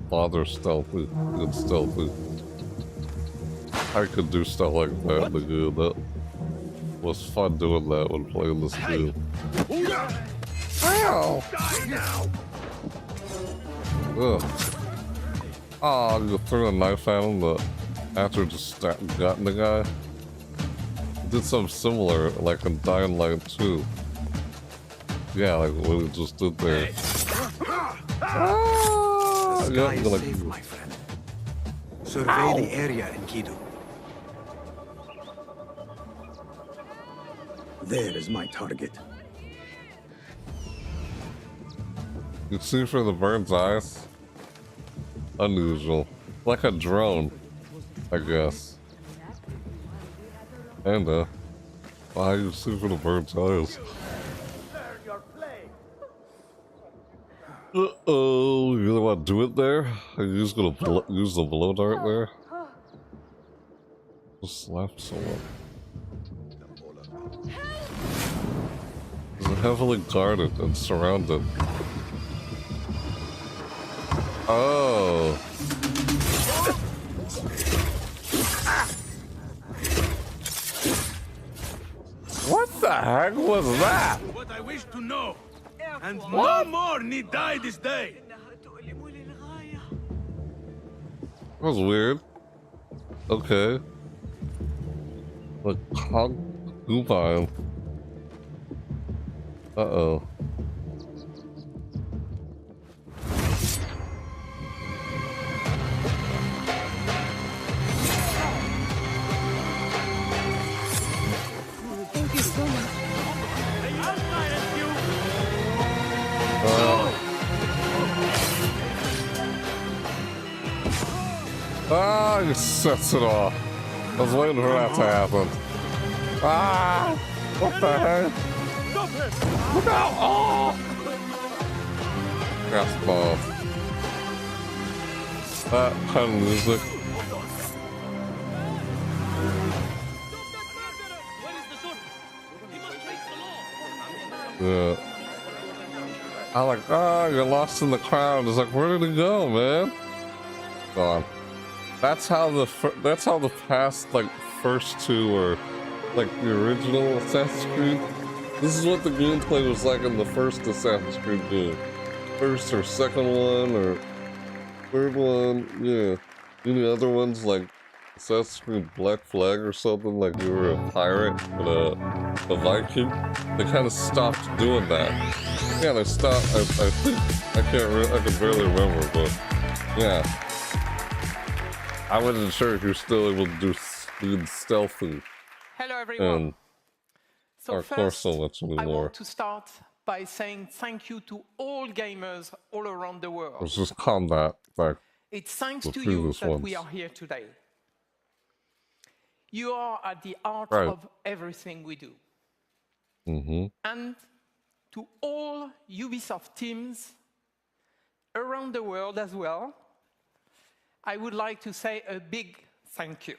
bother stealthy. Being stealthy. I could do stuff like that in the game. That was fun doing that when playing this game. Ow! Ugh. Oh, you threw a knife at him but after just gotten the guy. Did something similar like in Dying Light 2. Yeah, like what we just did there. The sky is safe, my friend. Survey the area, Enkidu. There is my target. You see through the bird's eyes? Unusual. Like a drone, I guess. And why you see through the bird's eyes? Uh-oh, you really want to do it there? Are you just gonna use the blow dart there? Just slap someone. It's heavily guarded and surrounded. Oh. What the heck was that? What I wish to know. And no more need die this day. That was weird. Okay. Like, goodbye. Uh-oh. Thank you so much. Ah, he sets it off. I was waiting for that to happen. Ah! What the heck? Look out! Oh! That's ball. That kind of music. Yeah. I'm like, ah, you're lost in the crowd. It's like, where did he go, man? Gone. That's how the past like first two were, like the original Assassin's Creed. This is what the gameplay was like in the first Assassin's Creed game. First or second one or third one, yeah. Any other ones like Assassin's Creed Black Flag or something, like you were a pirate and a Viking? They kind of stopped doing that. Yeah, they stopped. I think I can barely remember, but yeah. I wasn't sure if you're still able to do stealthy. Hello, everyone. So first, so much anymore. I want to start by saying thank you to all gamers all around the world. It's just combat, like it's thanks to you that we are here today. You are at the heart of everything we do. And to all Ubisoft teams around the world as well, I would like to say a big thank you.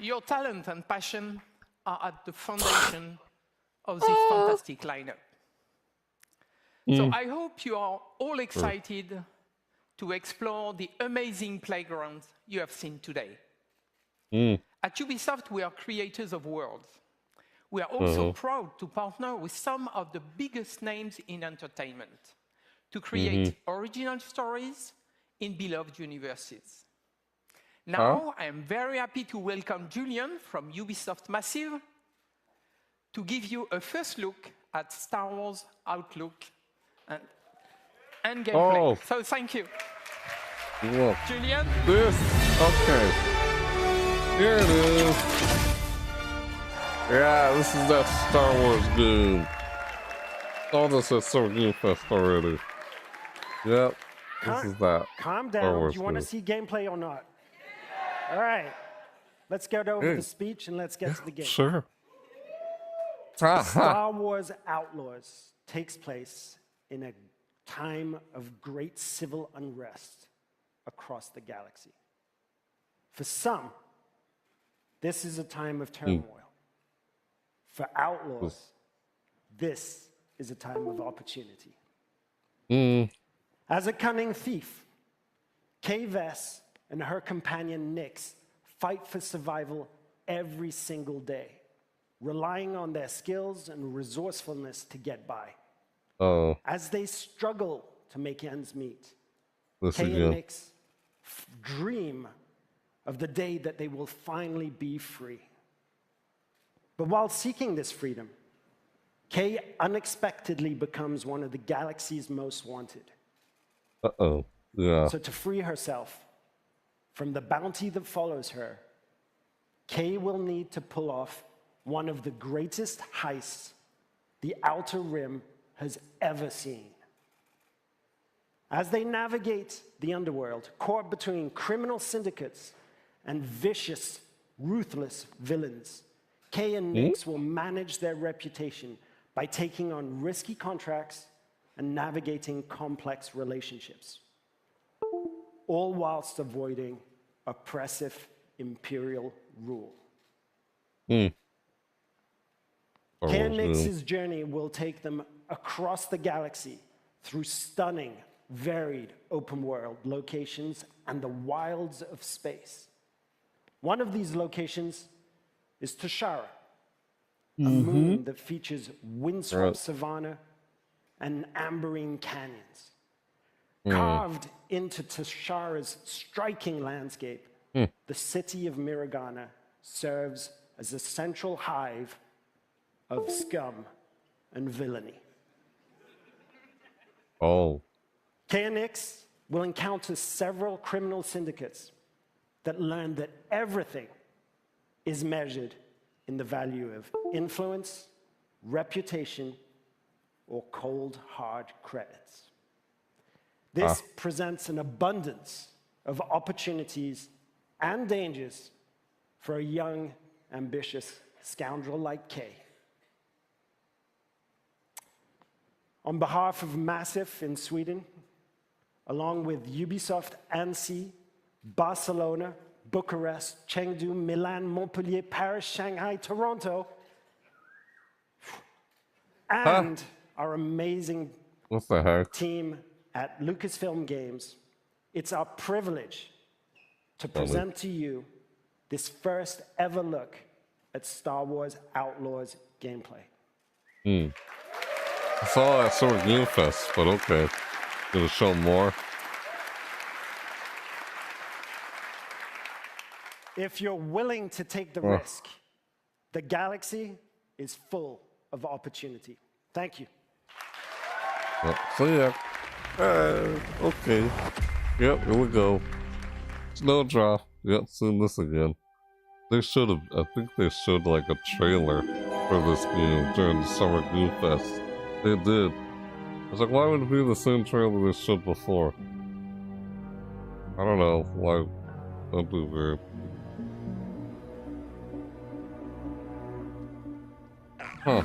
Your talent and passion are at the foundation of this fantastic lineup. So I hope you are all excited to explore the amazing playgrounds you have seen today. At Ubisoft, we are creators of worlds. We are also proud to partner with some of the biggest names in entertainment to create original stories in beloved universes. Now, I am very happy to welcome Julian from Ubisoft Massive to give you a first look at Star Wars Outlook and gameplay. So thank you. Whoa. Julian? Okay. Here it is. Yeah, this is that Star Wars game. All this at Summer Game Fest already. Yep, this is that. Calm down. Do you want to see gameplay or not? All right. Let's get over the speech and let's get to the game. Sure. Star Wars Outlaws takes place in a time of great civil unrest across the galaxy. For some, this is a time of turmoil. For Outlaws, this is a time of opportunity. As a cunning thief, Kay Vess and her companion Nyx fight for survival every single day, relying on their skills and resourcefulness to get by. As they struggle to make ends meet, Kay and Nyx dream of the day that they will finally be free. But while seeking this freedom, Kay unexpectedly becomes one of the galaxy's most wanted. Uh-oh. Yeah. So to free herself from the bounty that follows her, Kay will need to pull off one of the greatest heists the Outer Rim has ever seen. As they navigate the underworld, caught between criminal syndicates and vicious, ruthless villains, Kay and Nyx will manage their reputation by taking on risky contracts and navigating complex relationships, all whilst avoiding oppressive imperial rule. Kay and Nyx's journey will take them across the galaxy through stunning, varied open-world locations and the wilds of space. One of these locations is Tashara, a moon that features windswept savanna and amberine canyons. Carved into Tashara's striking landscape, the city of Miragana serves as a central hive of scum and villainy. Kay and Nyx will encounter several criminal syndicates that learn that everything is measured in the value of influence, reputation, or cold, hard credits. This presents an abundance of opportunities and dangers for a young, ambitious scoundrel like Kay. On behalf of Massive in Sweden, along with Ubisoft Annecy, Barcelona, Bucharest, Chengdu, Milan, Montpellier, Paris, Shanghai, Toronto, and our amazing team at Lucasfilm Games, it's our privilege to present to you this first ever look at Star Wars Outlaws gameplay. I saw that sort of Game Fest, but okay. Gonna show more. If you're willing to take the risk, the galaxy is full of opportunity. Thank you. See ya. Okay. Yep, here we go. Snowdrop. Yep, seen this again. They should have, I think they showed like a trailer for this game during the Summer Game Fest. They did. I was like, why would it be the same trailer they showed before? I don't know why. That'd be weird. Huh.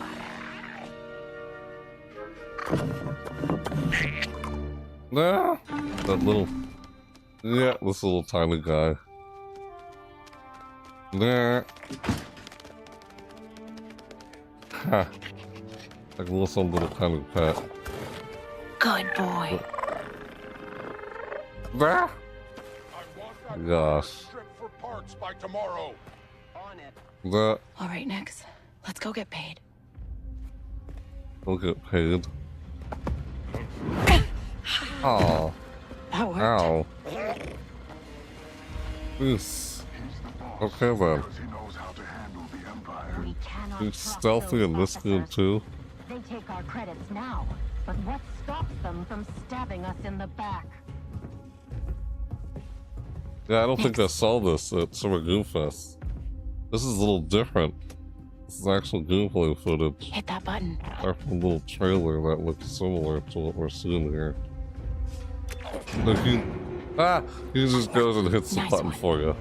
Nah, that little, this little tiny guy. Nah. Ha. Like some little tiny pet. Good boy. Nah. Gosh. For parts by tomorrow. On it. That. All right, Nyx. Let's go get paid. We'll get paid. Oh. That worked. Ow. This. Okay then. He's stealthy in this game too. They take our credits now, but what stops them from stabbing us in the back? Yeah, I don't think I saw this at Summer Game Fest. This is a little different. This is actual gameplay footage. Hit that button. Apart from a little trailer that looks similar to what we're seeing here. Like he just goes and hits the button for you.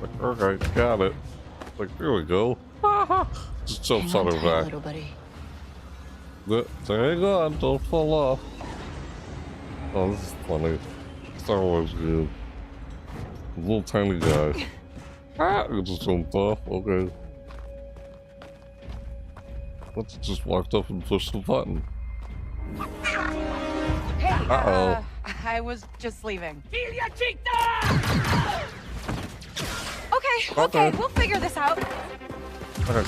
Like, okay, got it. Like, here we go. Just jumps on her back. Hang on, don't fall off. Oh, this is funny. Star Wars game. A little tiny guy. It just jumped off. Okay. Let's just walked up and pushed the button. Hey, I was just leaving. Okay, we'll figure this out. Like a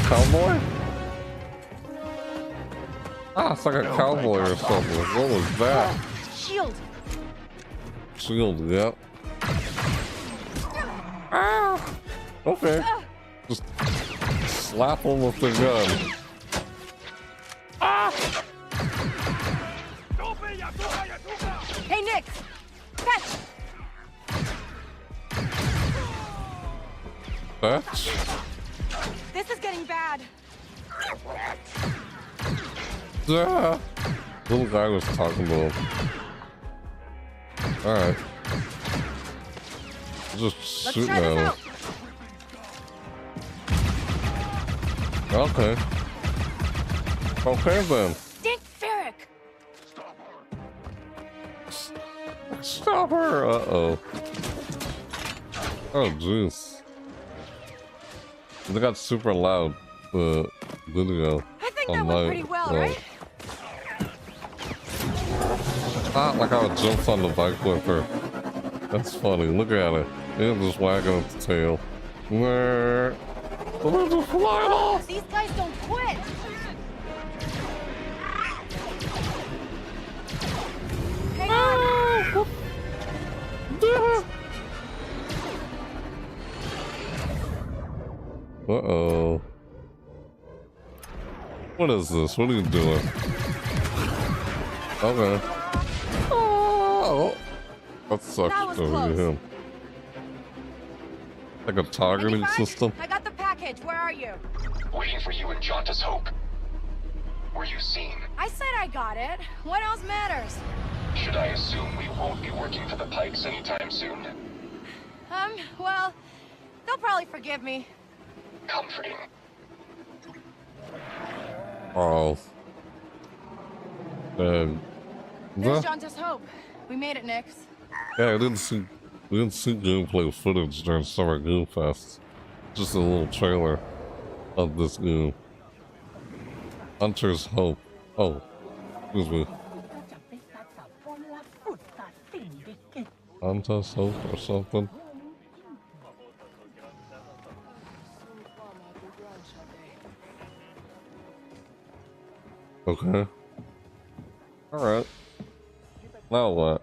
cowboy? It's like a cowboy or something. What was that? Shield. Shield, yep. Okay. Just slap him with the gun. Ah! Hey, Nick! Fetch! Fetch? This is getting bad. Yeah. Little guy was talking to him. Alright. Just shooting at him. Okay. Okay then. Dick Ferrick! Stop her! Uh-oh. Oh, jeez. They got super loud, the video. I think that went pretty well, right? Ah, like how it jumps on the bike with her. That's funny. Look at it. It's just wagging its tail. They're just flying off! These guys don't quit! Hang on! Uh-oh. What is this? What are you doing? Okay. Oh! That sucks over him. Like a targeting system? I got the package. Where are you? Waiting for you and Jauntus Hope. Were you seen? I said I got it. What else matters? Should I assume we won't be working for the Pikes anytime soon? Well, they'll probably forgive me. Comforting. Oh. There's Jauntus Hope. We made it, Nix. Yeah, we didn't see gameplay footage during Summer Game Fest. Just a little trailer of this game. Hunter's Hope. Oh, excuse me. Hunter's Hope or something. Okay. Alright. Now what?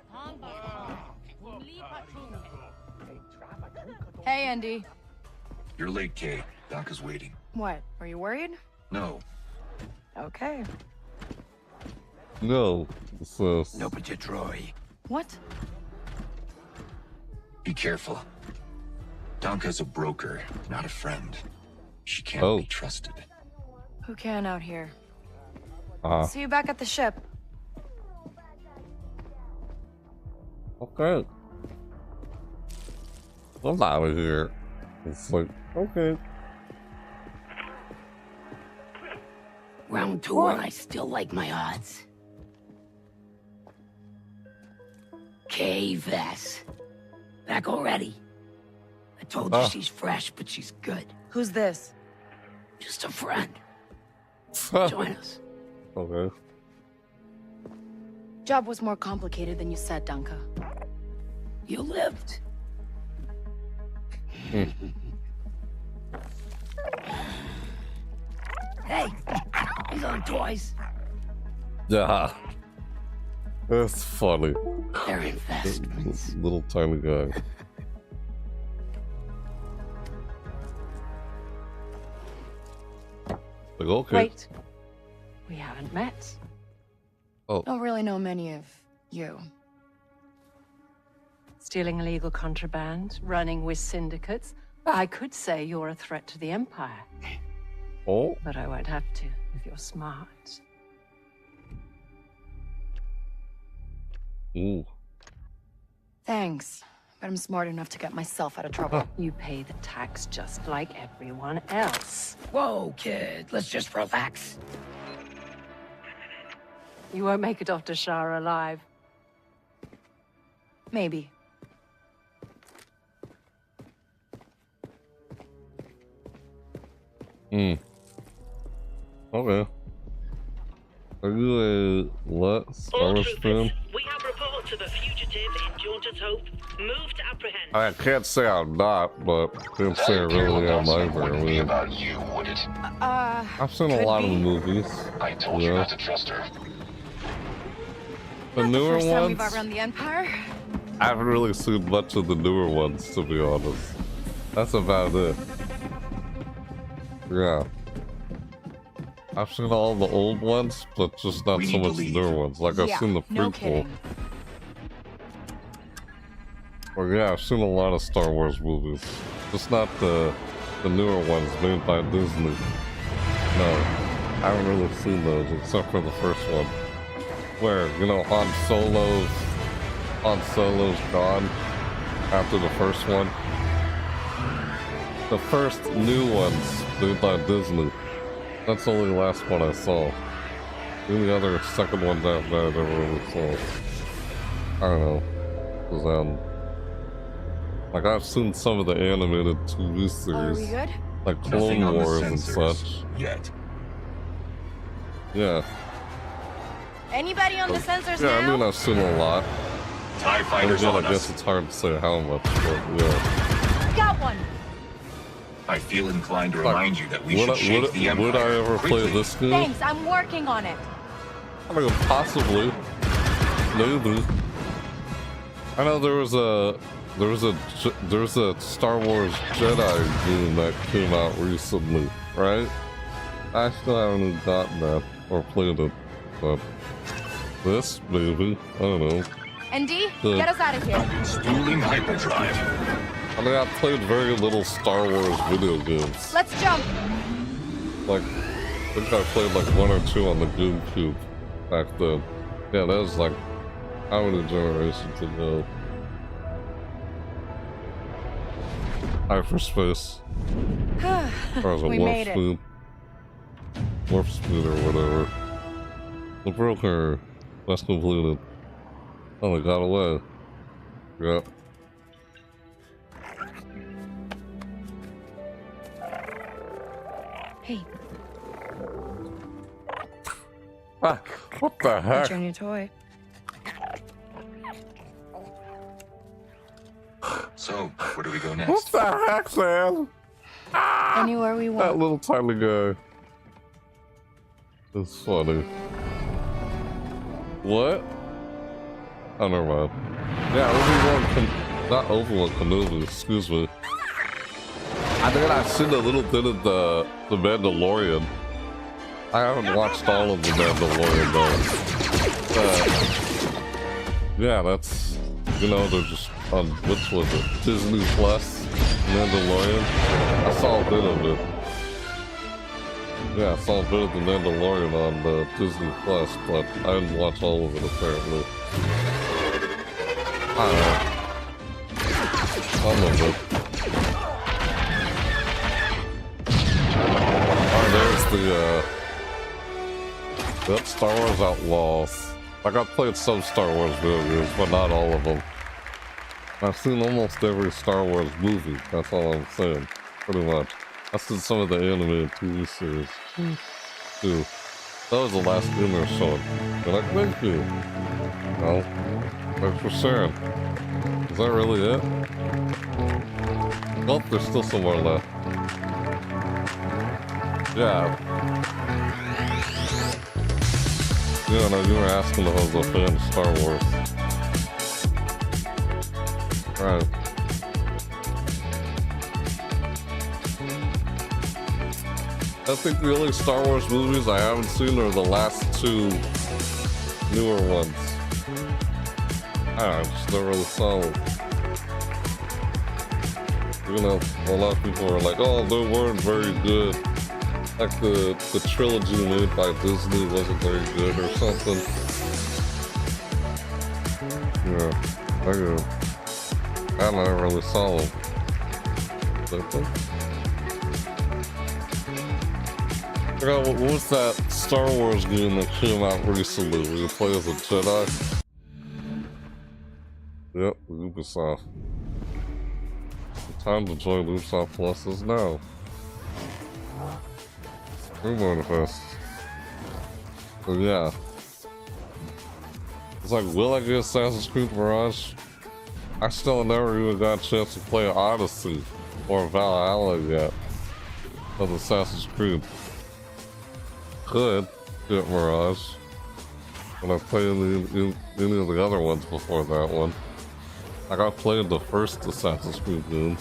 Hey, Andy. You're late, Kay. Doc is waiting. What? Are you worried? No. Okay. No. Sis. No, but Troy. What? Be careful. Donka's a broker, not a friend. She can't be trusted. Who can out here? See you back at the ship. Okay. I'm out of here. It's like, okay. Round 2 and I still like my odds. Kay Vess. Back already. I told you she's fresh, but she's good. Who's this? Just a friend. Join us. Okay. Job was more complicated than you said, Danka. You lived. Hey, he's on toys. Yeah. That's funny. They're investments. Little tiny guy. Like, okay. Wait. We haven't met. Oh. Don't really know many of you. Stealing illegal contraband, running with syndicates. I could say you're a threat to the Empire. Oh. But I won't have to if you're smart. Ooh. Thanks. But I'm smart enough to get myself out of trouble. You pay the tax just like everyone else. Whoa, kid. Let's just relax. You won't make it off to Shara alive. Maybe. Okay. Are you a Star fan? We have reports of a fugitive in Jauntus Hope. Move to apprehend. I can't say I'm not, but I can't say I really am either. Wouldn't be about you, would it? I've seen a lot of the movies. I told you not to trust her. The newer First time we've ones? outrun the Empire? I haven't really seen much of the newer ones, to be honest. That's about it. Yeah. I've seen all the old ones, but just not so much the newer ones. Like, I've seen the prequel. No kidding. Well, yeah, I've seen a lot of Star Wars movies. Just not the newer ones made by Disney. No, I haven't really seen those except for the first one. Where, you know, Han Solo's gone after the first one. The first new ones made by Disney. That's the only last one I saw. Any other second ones after that I never really saw. I don't know. 'Cause, like, I've seen some of the animated TV series. Are we good? Like Clone Wars and such. Yet. Yeah. Anybody on the sensors Yeah, now? I mean, I've seen a lot. TIE fighters I on guess us. it's hard to say how much, but yeah. Got one. I feel inclined to remind you that we Would should shake the Empire. would I ever play quickly. this game? Thanks, I'm working on it. I mean, possibly. Maybe. I know there was a Star Wars Jedi game that came out recently, right? I still haven't even gotten that or played it, but this maybe, I don't know. ND, Good. get us out of here. Spooling hyperdrive. I mean, I played very little Star Wars video games. Let's jump. Like, I think I played like 1 or 2 on the GameCube back then. Yeah, that was like how many generations ago? Hyperspace. Or was it We warp made it. speed? Warp speed or whatever. The broker. That's completed. Oh, they got away. Yeah. Hey, Ah, what the heck? what's your new toy? So, where do we go next? What the heck, Sam? Anywhere we That want. little tiny guy. It's funny. What? Oh, never mind. Yeah, Obi-Wan not Obi-Wan Kenobi, excuse me. I think I've seen a little bit of the Mandalorian. I haven't watched all of the Mandalorian though. Yeah, that's, you know, they're just on, which was it? Disney Plus, Mandalorian. I saw a bit of it. Yeah, I saw a bit of the Mandalorian on the Disney Plus, but I didn't watch all of it apparently. I don't know. Some of it. Oh, there's that's Star Wars Outlaws. Like, I've played some Star Wars video games, but not all of them. I've seen almost every Star Wars movie, that's all I'm saying. Pretty much. I've seen some of the animated TV series, too. That was the last game they were showing. They're like, thank you. Well, thanks for sharing. Is that really it? Oh, there's still some more left. Yeah. Yeah, no, you were asking if I was a fan of Star Wars. Right. I think the only Star Wars movies I haven't seen are the last 2 newer ones. I just never really saw them. You know, a lot of people are like, oh, they weren't very good. Like the trilogy made by Disney wasn't very good or something. Yeah, I never really saw them. I forgot what was that Star Wars game that came out recently where you play as a Jedi? Yep, Ubisoft. The time to join Ubisoft Plus is now. New manifest. So yeah. It's like, will I get Assassin's Creed Mirage? I still never even got a chance to play Odyssey or Valhalla yet of Assassin's Creed. Could get Mirage. But I played any of the other ones before that one. Like, I played the first Assassin's Creed game,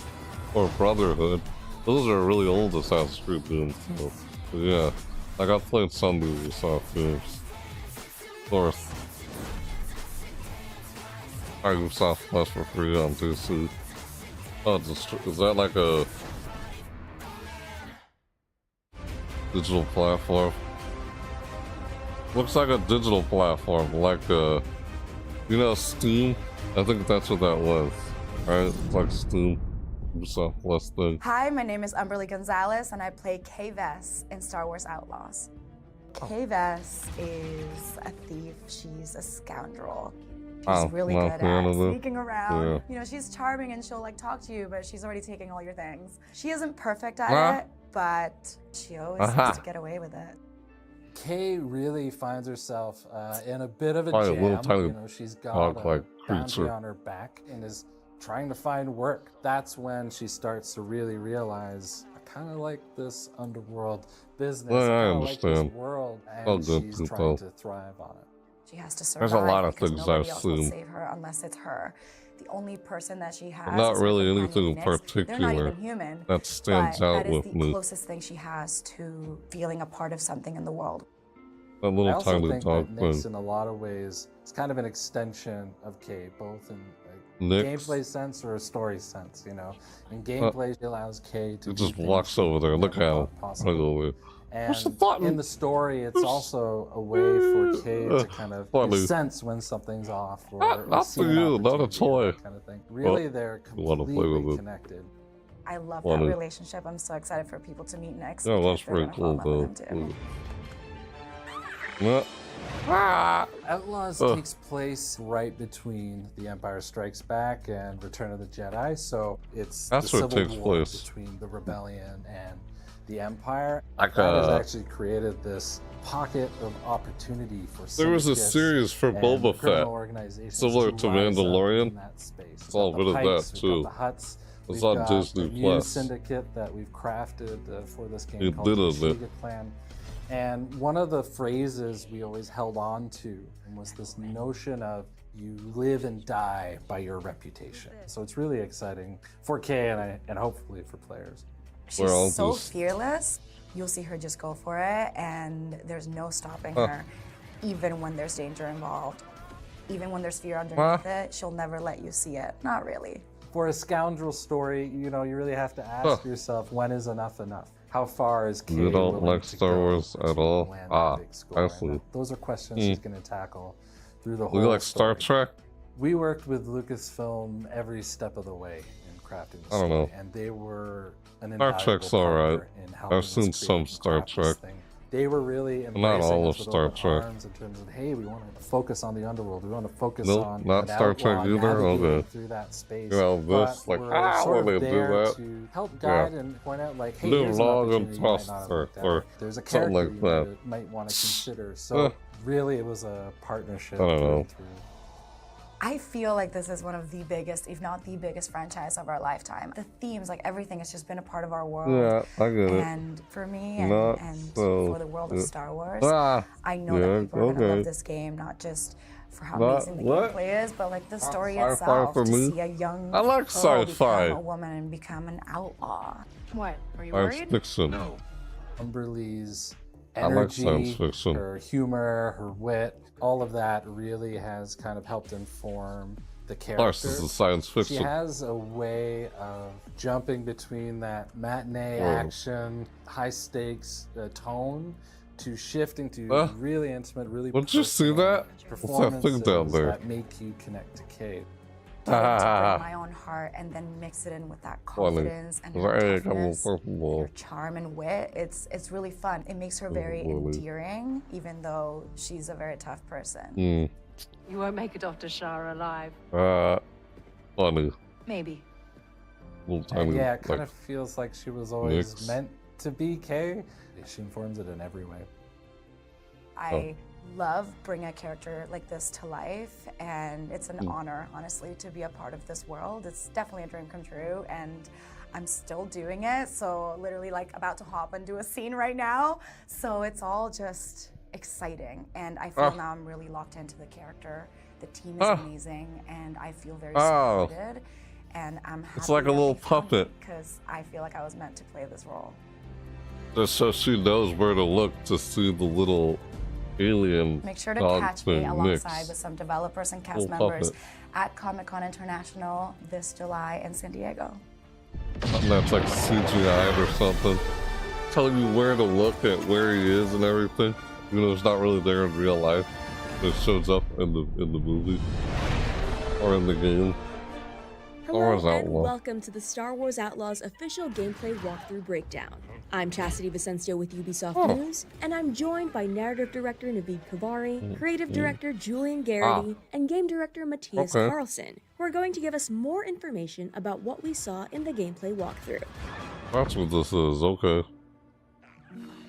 or Brotherhood. Those are really old Assassin's Creed games. So, but yeah, like I've played some Ubisoft games. Of course, Ubisoft Plus for free on PC. Oh, is that like a digital platform? Looks like a digital platform, like you know, Steam. I think that's what that was, right? It's like Steam, Ubisoft Plus thing. Hi, my name is Umberly Gonzalez, and I play Kay Vess in Star Wars Outlaws. Kay Vess is a thief. She's a scoundrel. She's really good at sneaking around. Yeah. You know, she's charming and she'll like talk to you, but she's already taking all your things. She isn't perfect at it, but she always seems to get away with it. Kay really finds herself in a bit of a Probably jam. a little tiny You know, she's got a like bounty creature. on her back and is trying to find work. That's when she starts to really realize, I kind of like this underworld business. Well, I I kinda understand. like this world, All and good she's people. trying to thrive on it. She has to survive. There's a lot of because things nobody I've else will seen. save her unless it's her. The only person that she has Not is her really companion anything in Phoenix. They're not particular even human, that stands but out that is with the me. closest thing she has to feeling a part of something in the world. That I little also tiny think dog that Nyx, thing. in a lot of ways, is kind of an extension of Kay, both in Nyx? gameplay sense or a story sense. You know, in gameplay, she allows Kay to It do just things walks over there. Look never at him. thought possible. Look over. Push the And button. in the story, it's also a way for Kay to kind of Funny. sense when something's off, or Not see for an you, not a opportunity or toy. that kind of thing. Really, Well, they're you wanna play with completely it. connected. I love Funny. that relationship. I'm so excited for people to meet next. Yeah, because that's they're pretty gonna cool fall in love though. with him, too. Yeah. Outlaws takes place right between The Empire Strikes Back and Return of the Jedi, so it's That's the where it civil takes war place. between the rebellion and the Empire. Like, that has actually created this pocket of opportunity for There was a syndicates series for and Boba criminal Fett, organizations similar to to rise up Mandalorian. in that space. It's We've all got bit the of Pikes, that we've too. got the Hutts, It's we've on got Disney the new Plus. syndicate that we've crafted for this game It called did the a bit. Shiga Clan. And one of the phrases we always held on to was this notion of you live and die by your reputation. So it's really exciting for Kay and hopefully for players. She's so fearless. You'll see her just go for it, and there's no stopping her, even when there's danger involved. Even when there's fear underneath it, she'll never let you see it. Not really. For a scoundrel story, you know, you really have to ask yourself, when is enough enough? How far is Kay You don't willing like to Star go Wars to at all? land that big score? I And see. those are questions Hmm. she's going to tackle through the whole You like Star story. Trek? We worked with Lucasfilm every step of the way in crafting the I don't story, know. and they were an Star invaluable Trek's alright. partner in helping I've us seen create some and Star craft this Trek. thing. They were really embracing Not all us of with Star open Trek. arms in terms of, hey, we want to focus on the underworld. We want to focus Nope, on not an Star Trek outlaw either? navigating Okay. through that space. You know, this, But like, we're sort when of they do there that. to help guide Yeah. and point out, like, hey, Live here's an long and opportunity you might not have prosper, looked at. or There's a something character like you that. might want to consider. So really, it was a partnership. I don't through know. and through. I feel like this is one of the biggest, if not the biggest franchise of our lifetime. The themes, like everything, has just been a part of our world. Yeah, I get it. And for me and, Not and so- for the world of yeah. Star Wars, Ah, I know yeah, that people are going to okay. love this game, not just for how Not- amazing the what? gameplay is, but like the story Sci-fi itself. for To me? see a young I like girl sci-fi. become a woman and become an outlaw. What? Are you Science worried? fiction. No. Umberly's I like energy, science fiction. her humor, her wit, all of that really has kind of helped inform the character. course, this is science She fiction. has a way of jumping between that matinee Whoa. action, high stakes tone to shifting to really intimate, really Did you see that? What's that thing down performances there? that make you connect to Kate. Starting to bring my own heart and then mix it in with that confidence and her toughness, her charm and wit. It's really fun. It makes her very endearing, even though she's a very tough person. Hmm. You won't make it off to Shara alive. Funny. Maybe. Little And tiny, yeah, it kind like, of feels like she was always mix. meant to be Kay. She informs it in every way. I love bringing a character like this to life, and it's an honor, honestly, to be a part of this world. It's definitely a dream come true, and I'm still doing it. So literally like about to hop and do a scene right now. So it's all just exciting, and I feel now I'm really locked into the character. The team is amazing, and I feel very supported. and I'm happy It's like a little puppet. because I feel like I was meant to play this role. Just so she knows where to look to see the little alien. Make sure to dog catch me thing alongside mix. with some developers and cast Little members puppet. at Comic-Con International this July in San Diego. Something that's like CGI or something. Telling you where to look at where he is and everything. You know, it's not really there in real life. It shows up in the movie or in the game. Hello and welcome to the Star Wars Outlaws official gameplay walkthrough breakdown. I'm Chastity Vicencio with Ubisoft News, and I'm joined by narrative director Naveed Kavari, creative director Julian Garrity, and game director Matthias Carlson, who are going to give us more information about what we saw in the gameplay walkthrough. That's what this is, okay.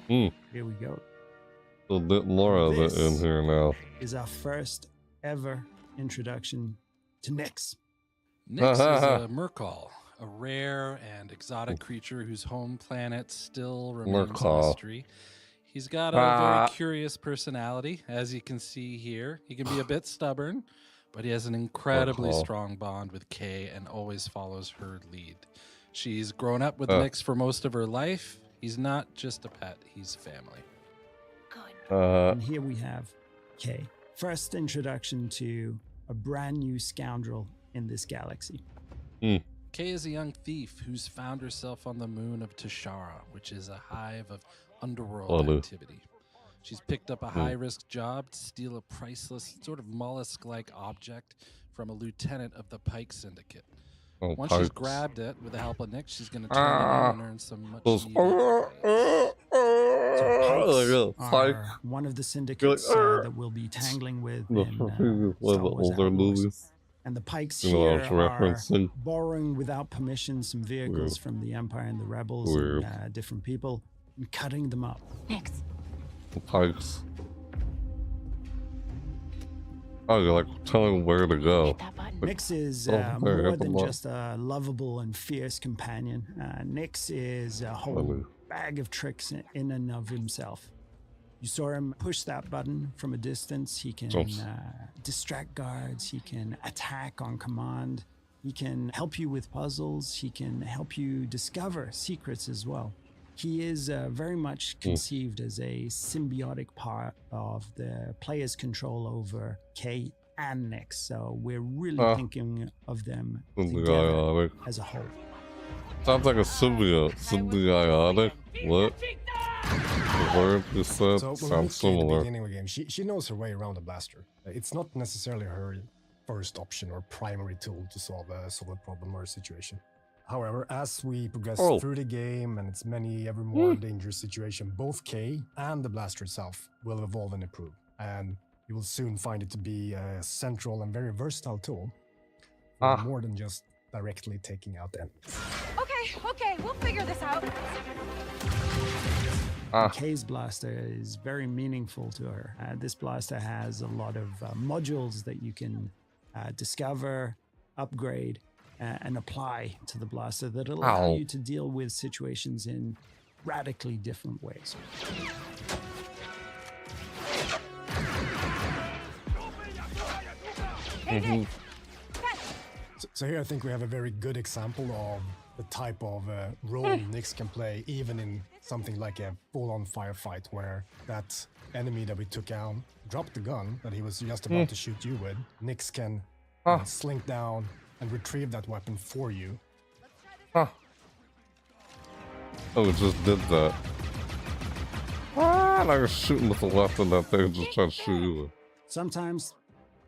Here we go. A bit more of it in here now. Is our first ever introduction to Nyx. Nyx is a Murkol, a rare and exotic creature whose home planet still remains a mystery. He's got a very curious personality, as you can see here. He can be a bit stubborn, but he has an incredibly strong bond with Kay and always follows her lead. She's grown up with Nyx for most of her life. He's not just a pet, he's family. And here we have Kay. First introduction to a brand new scoundrel in this galaxy. Kay is a young thief who's found herself on the moon of Tashara, which is a hive of underworld activity. She's picked up a high-risk job to steal a priceless, sort of mollusk-like object from a lieutenant of the Pike Syndicate. Once she's grabbed it, with the help of Nyx, she's going to turn it in and earn some much-needed are one of the syndicates that we'll be tangling with in Star Wars Outlaws. And the Pikes here are borrowing without permission some vehicles from the Empire and the Rebels and different people and cutting them up. Next. The Pikes. Oh, you're like telling them where to go. Nyx is more than just a lovable and fierce companion. Nyx is a whole bag of tricks in and of himself. You saw him push that button from a distance. He can distract guards. He can attack on command. He can help you with puzzles. He can help you discover secrets as well. He is very much conceived as a symbiotic part of the player's control over Kay and Nyx. So we're really thinking of them together as a whole. Sounds like a symbiote. Symbiotic? What? The word you said sounds similar. At the beginning of the game, she knows her way around the blaster. It's not necessarily her first option or primary tool to solve a solid problem or situation. However, as we progress through the game and its many ever more dangerous situations, both Kay and the blaster itself will evolve and improve. And you will soon find it to be a central and very versatile tool for more than just directly taking out enemies. Okay, we'll figure this out. Kay's blaster is very meaningful to her. This blaster has a lot of modules that you can discover, upgrade, and apply to the blaster that allow you to deal with situations in radically different ways. So here I think we have a very good example of the type of role Nyx can play, even in something like a full-on firefight, where that enemy that we took out dropped the gun that he was just about to shoot you with. Nyx can slink down and retrieve that weapon for you. Oh, it just did that. I was shooting with the weapon that they just tried to shoot you with. Sometimes,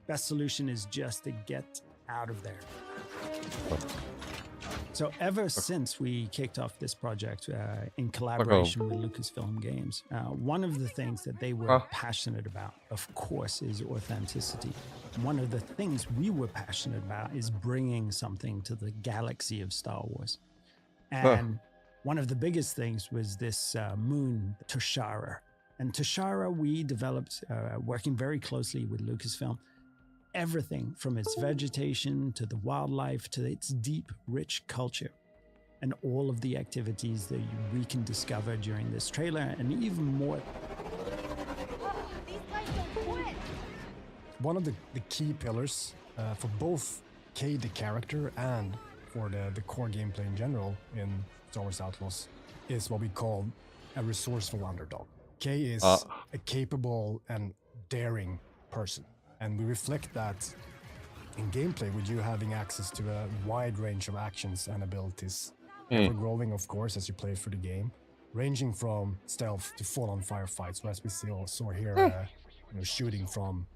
best solution is just to get out of there. So ever since we kicked off this project in collaboration with Lucasfilm Games, one of the things that they were passionate about, of course, is authenticity. One of the things we were passionate about is bringing something to the galaxy of Star Wars. And one of the biggest things was this moon, Tashara. And Tashara, we developed, working very closely with Lucasfilm, everything from its vegetation to the wildlife to its deep, rich culture, and all of the activities that we can discover during this trailer, and even more. One of the key pillars for both Kay the character and or the core gameplay in general in Star Wars Outlaws is what we call a resourceful underdog. Kay is a capable and daring person, and we reflect that in gameplay with you having access to a wide range of actions and abilities, ever growing, of course, as you play through the game, ranging from stealth to full-on firefights. So as we saw here, shooting from,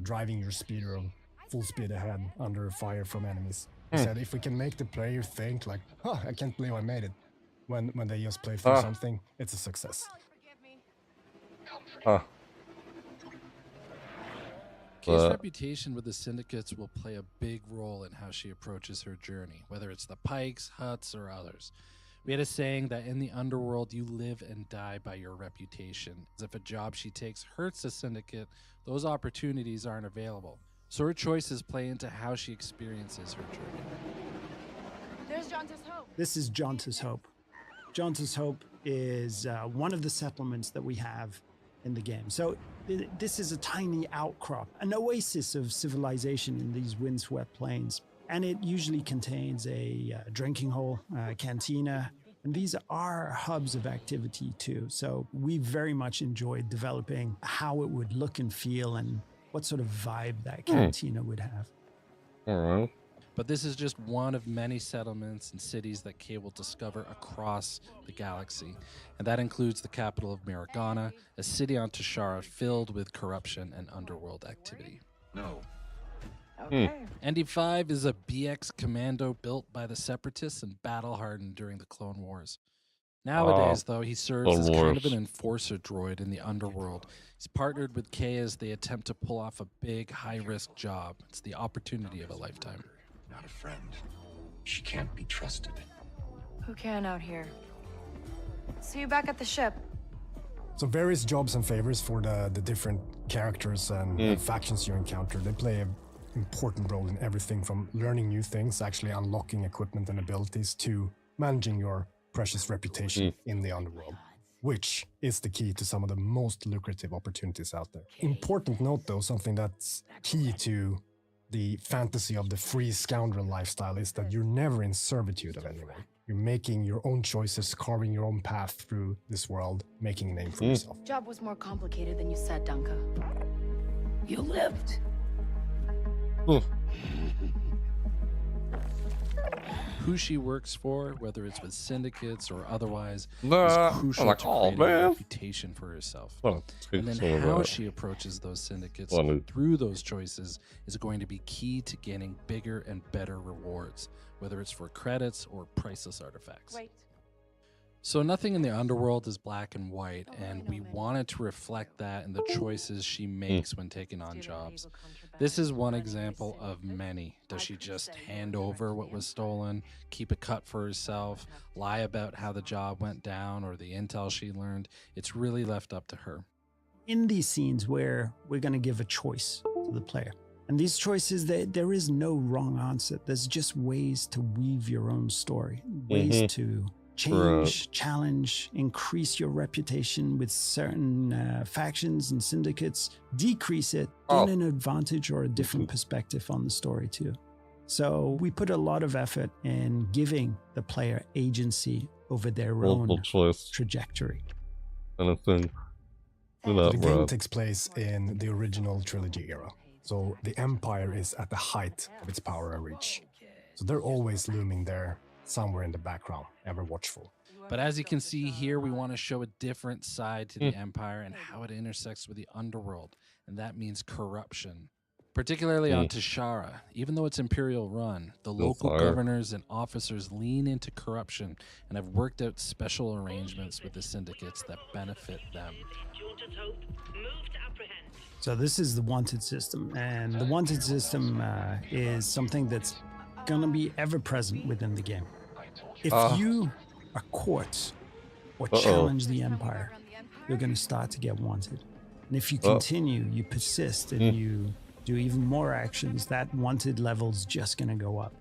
driving your speeder full speed ahead under fire from enemies. He said if we can make the player think like, I can't believe I made it, when they just play through something, it's a success. Kay's reputation with the syndicates will play a big role in how she approaches her journey, whether it's the Pikes, Hutts, or others. We had a saying that in the underworld, you live and die by your reputation. As if a job she takes hurts a syndicate, those opportunities aren't available. So her choices play into how she experiences her journey. There's Jonta's Hope. This is Jonta's Hope. Jonta's Hope is one of the settlements that we have in the game. So this is a tiny outcrop, an oasis of civilization in these windswept plains. And it usually contains a drinking hole, a cantina, and these are hubs of activity too. So we very much enjoyed developing how it would look and feel and what sort of vibe that cantina would have. All right. But this is just one of many settlements and cities that Kay will discover across the galaxy. And that includes the capital of Miragana, a city on Tashara filled with corruption and underworld activity. No. Okay. ND5 is a BX commando built by the Separatists and battle-hardened during the Clone Wars. Nowadays, though, he serves as kind of an enforcer droid in the underworld. He's partnered with Kay as they attempt to pull off a big, high-risk job. It's the opportunity of a lifetime. Not a friend. She can't be trusted. Who can out here? See you back at the ship. So various jobs and favors for the different characters and factions you encounter. They play an important role in everything from learning new things, actually unlocking equipment and abilities, to managing your precious reputation in the underworld, which is the key to some of the most lucrative opportunities out there. Important note though, something that's key to the fantasy of the free scoundrel lifestyle is that you're never in servitude of anyone. You're making your own choices, carving your own path through this world, making a name for yourself. Job was more complicated than you said, Dunka. You lived. Who she works for, whether it's with syndicates or otherwise, is crucial to creating a reputation for herself. And then how she approaches those syndicates through those choices is going to be key to gaining bigger and better rewards, whether it's for credits or priceless artifacts. So nothing in the underworld is black and white, and we wanted to reflect that in the choices she makes when taking on jobs. This is one example of many. Does she just hand over what was stolen, keep a cut for herself, lie about how the job went down or the intel she learned? It's really left up to her. In these scenes where we're going to give a choice to the player, and these choices, there is no wrong answer. There's just ways to weave your own story, ways to change, challenge, increase your reputation with certain factions and syndicates, decrease it, gain an advantage or a different perspective on the story too. So we put a lot of effort in giving the player agency over their own trajectory. The game takes place in the original trilogy era. So the Empire is at the height of its power and reach. So they're always looming there, somewhere in the background, ever watchful. But as you can see here, we want to show a different side to the Empire and how it intersects with the underworld, and that means corruption. Particularly on Tashara, even though it's Imperial run, the local governors and officers lean into corruption and have worked out special arrangements with the syndicates that benefit them. So this is the wanted system, and the wanted system is something that's going to be ever present within the game. If you are caught or challenge the Empire, you're going to start to get wanted. And if you continue, you persist, and you do even more actions, that wanted level's just going to go up.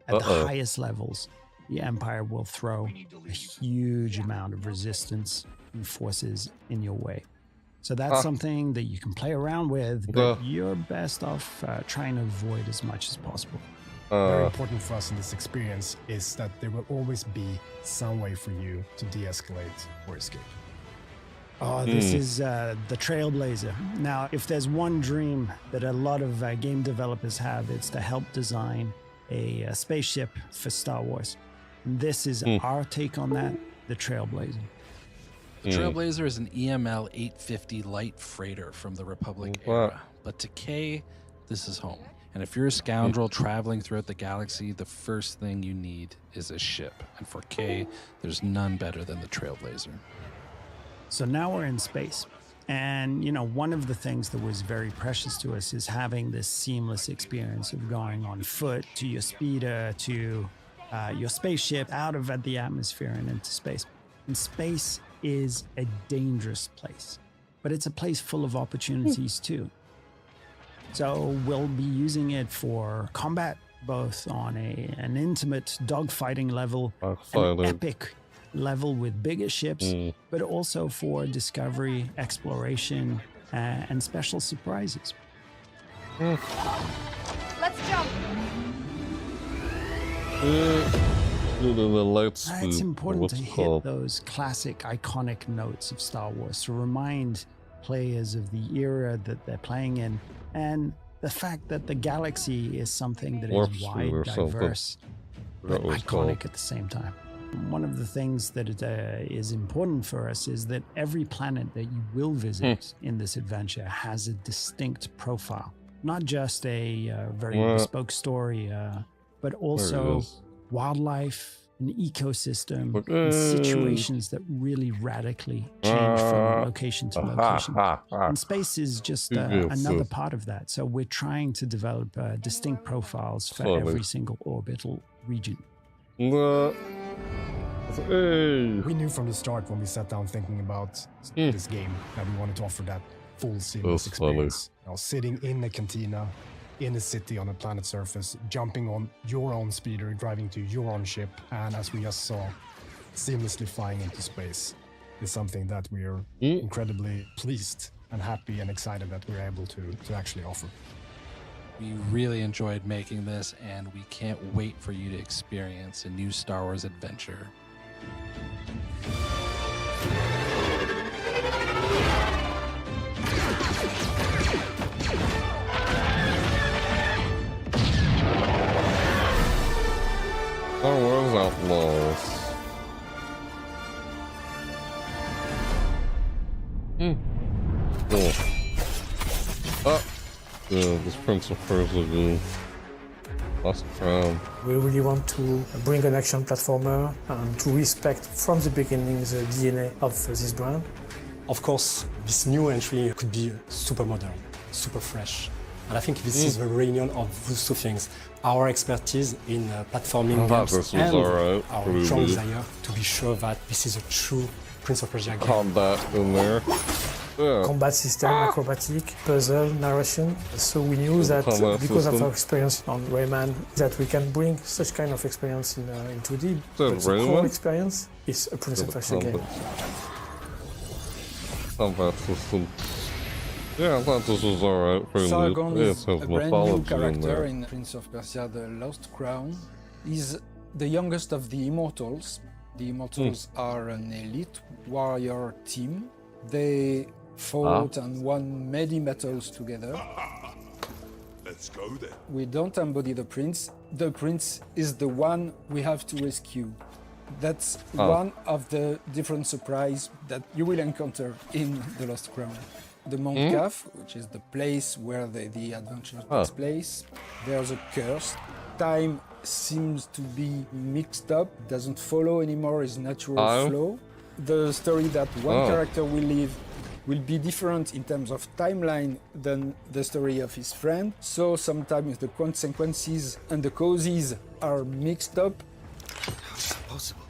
At the highest levels, the Empire will throw a huge amount of resistance and forces in your way. So that's something that you can play around with, but you're best off trying to avoid as much as possible. very important for us in this experience is that there will always be some way for you to de-escalate or escape. Oh, this is the Trailblazer. Now, if there's one dream that a lot of game developers have, it's to help design a spaceship for Star Wars. And this is our take on that, the Trailblazer. The Trailblazer is an EML 850 light freighter from the Republic era. But to Kay, this is home. And if you're a scoundrel traveling throughout the galaxy, the first thing you need is a ship. And for Kay, there's none better than the Trailblazer. So now we're in space. And, you know, one of the things that was very precious to us is having this seamless experience of going on foot to your speeder, to your spaceship, out of the atmosphere and into space. And space is a dangerous place, but it's a place full of opportunities too. So we'll be using it for combat, both on an intimate dogfighting level, an epic level with bigger ships, but also for discovery, exploration, and special surprises. Let's jump. It's important to hit those classic, iconic notes of Star Wars to remind players of the era that they're playing in, and the fact that the galaxy is something that is wide, diverse, but iconic at the same time. One of the things that is important for us is that every planet that you will visit in this adventure has a distinct profile, not just a very bespoke story, but also wildlife, an ecosystem, and situations that really radically change from location to location. And space is just another part of that. So we're trying to develop distinct profiles for every single orbital region. We knew from the start when we sat down thinking about this game that we wanted to offer that full seamless experience. You know, sitting in a cantina, in a city on a planet surface, jumping on your own speeder, driving to your own ship, and as we just saw, seamlessly flying into space is something that we are incredibly pleased and happy and excited that we're able to actually offer. We really enjoyed making this, and we can't wait for you to experience a new Star Wars adventure. Star Wars Outlaws. Cool. This Prince of Persia game. Lost Crown. We really want to bring an action platformer and to respect from the beginning the DNA of this brand. Of course, this new entry could be super modern, super fresh. And I think this is the reunion of those two things. Our expertise in platforming games and our strong desire to be sure that this is a true Prince of Persia game. Combat in there. Yeah. Combat system, acrobatic, puzzle, narration. So we knew that because of our experience on Rayman, that we can bring such kind of experience in 2D. But the core experience is a Prince of Persia game. Combat system. Yeah, I thought this was alright. Sargon is a brand new character in Prince of Persia: The Lost Crown. He's the youngest of the Immortals. The Immortals are an elite warrior team. They fought and won many battles together. Let's go then. We don't embody the prince. The prince is the one we have to rescue. That's one of the different surprises that you will encounter in The Lost Crown. The Mount Caf, which is the place where the adventure takes place. There's a curse. Time seems to be mixed up, doesn't follow anymore his natural flow. The story that one character will live will be different in terms of timeline than the story of his friend. So sometimes the consequences and the causes are mixed up. How is that possible?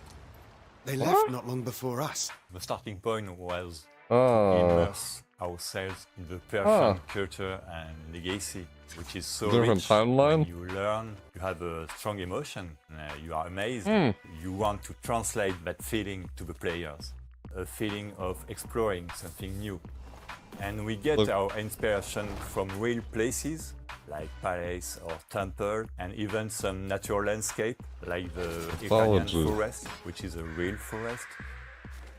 They left not long before us. The starting point was immerse ourselves in the Persian culture and legacy, which is so different rich. timeline. When you learn, you have a strong emotion, you are amazed. You want to translate that feeling to the players, a feeling of exploring something new. And we get our inspiration from real places, like palace or temple, and even some natural landscape, like the Iranian forest, which is a real forest.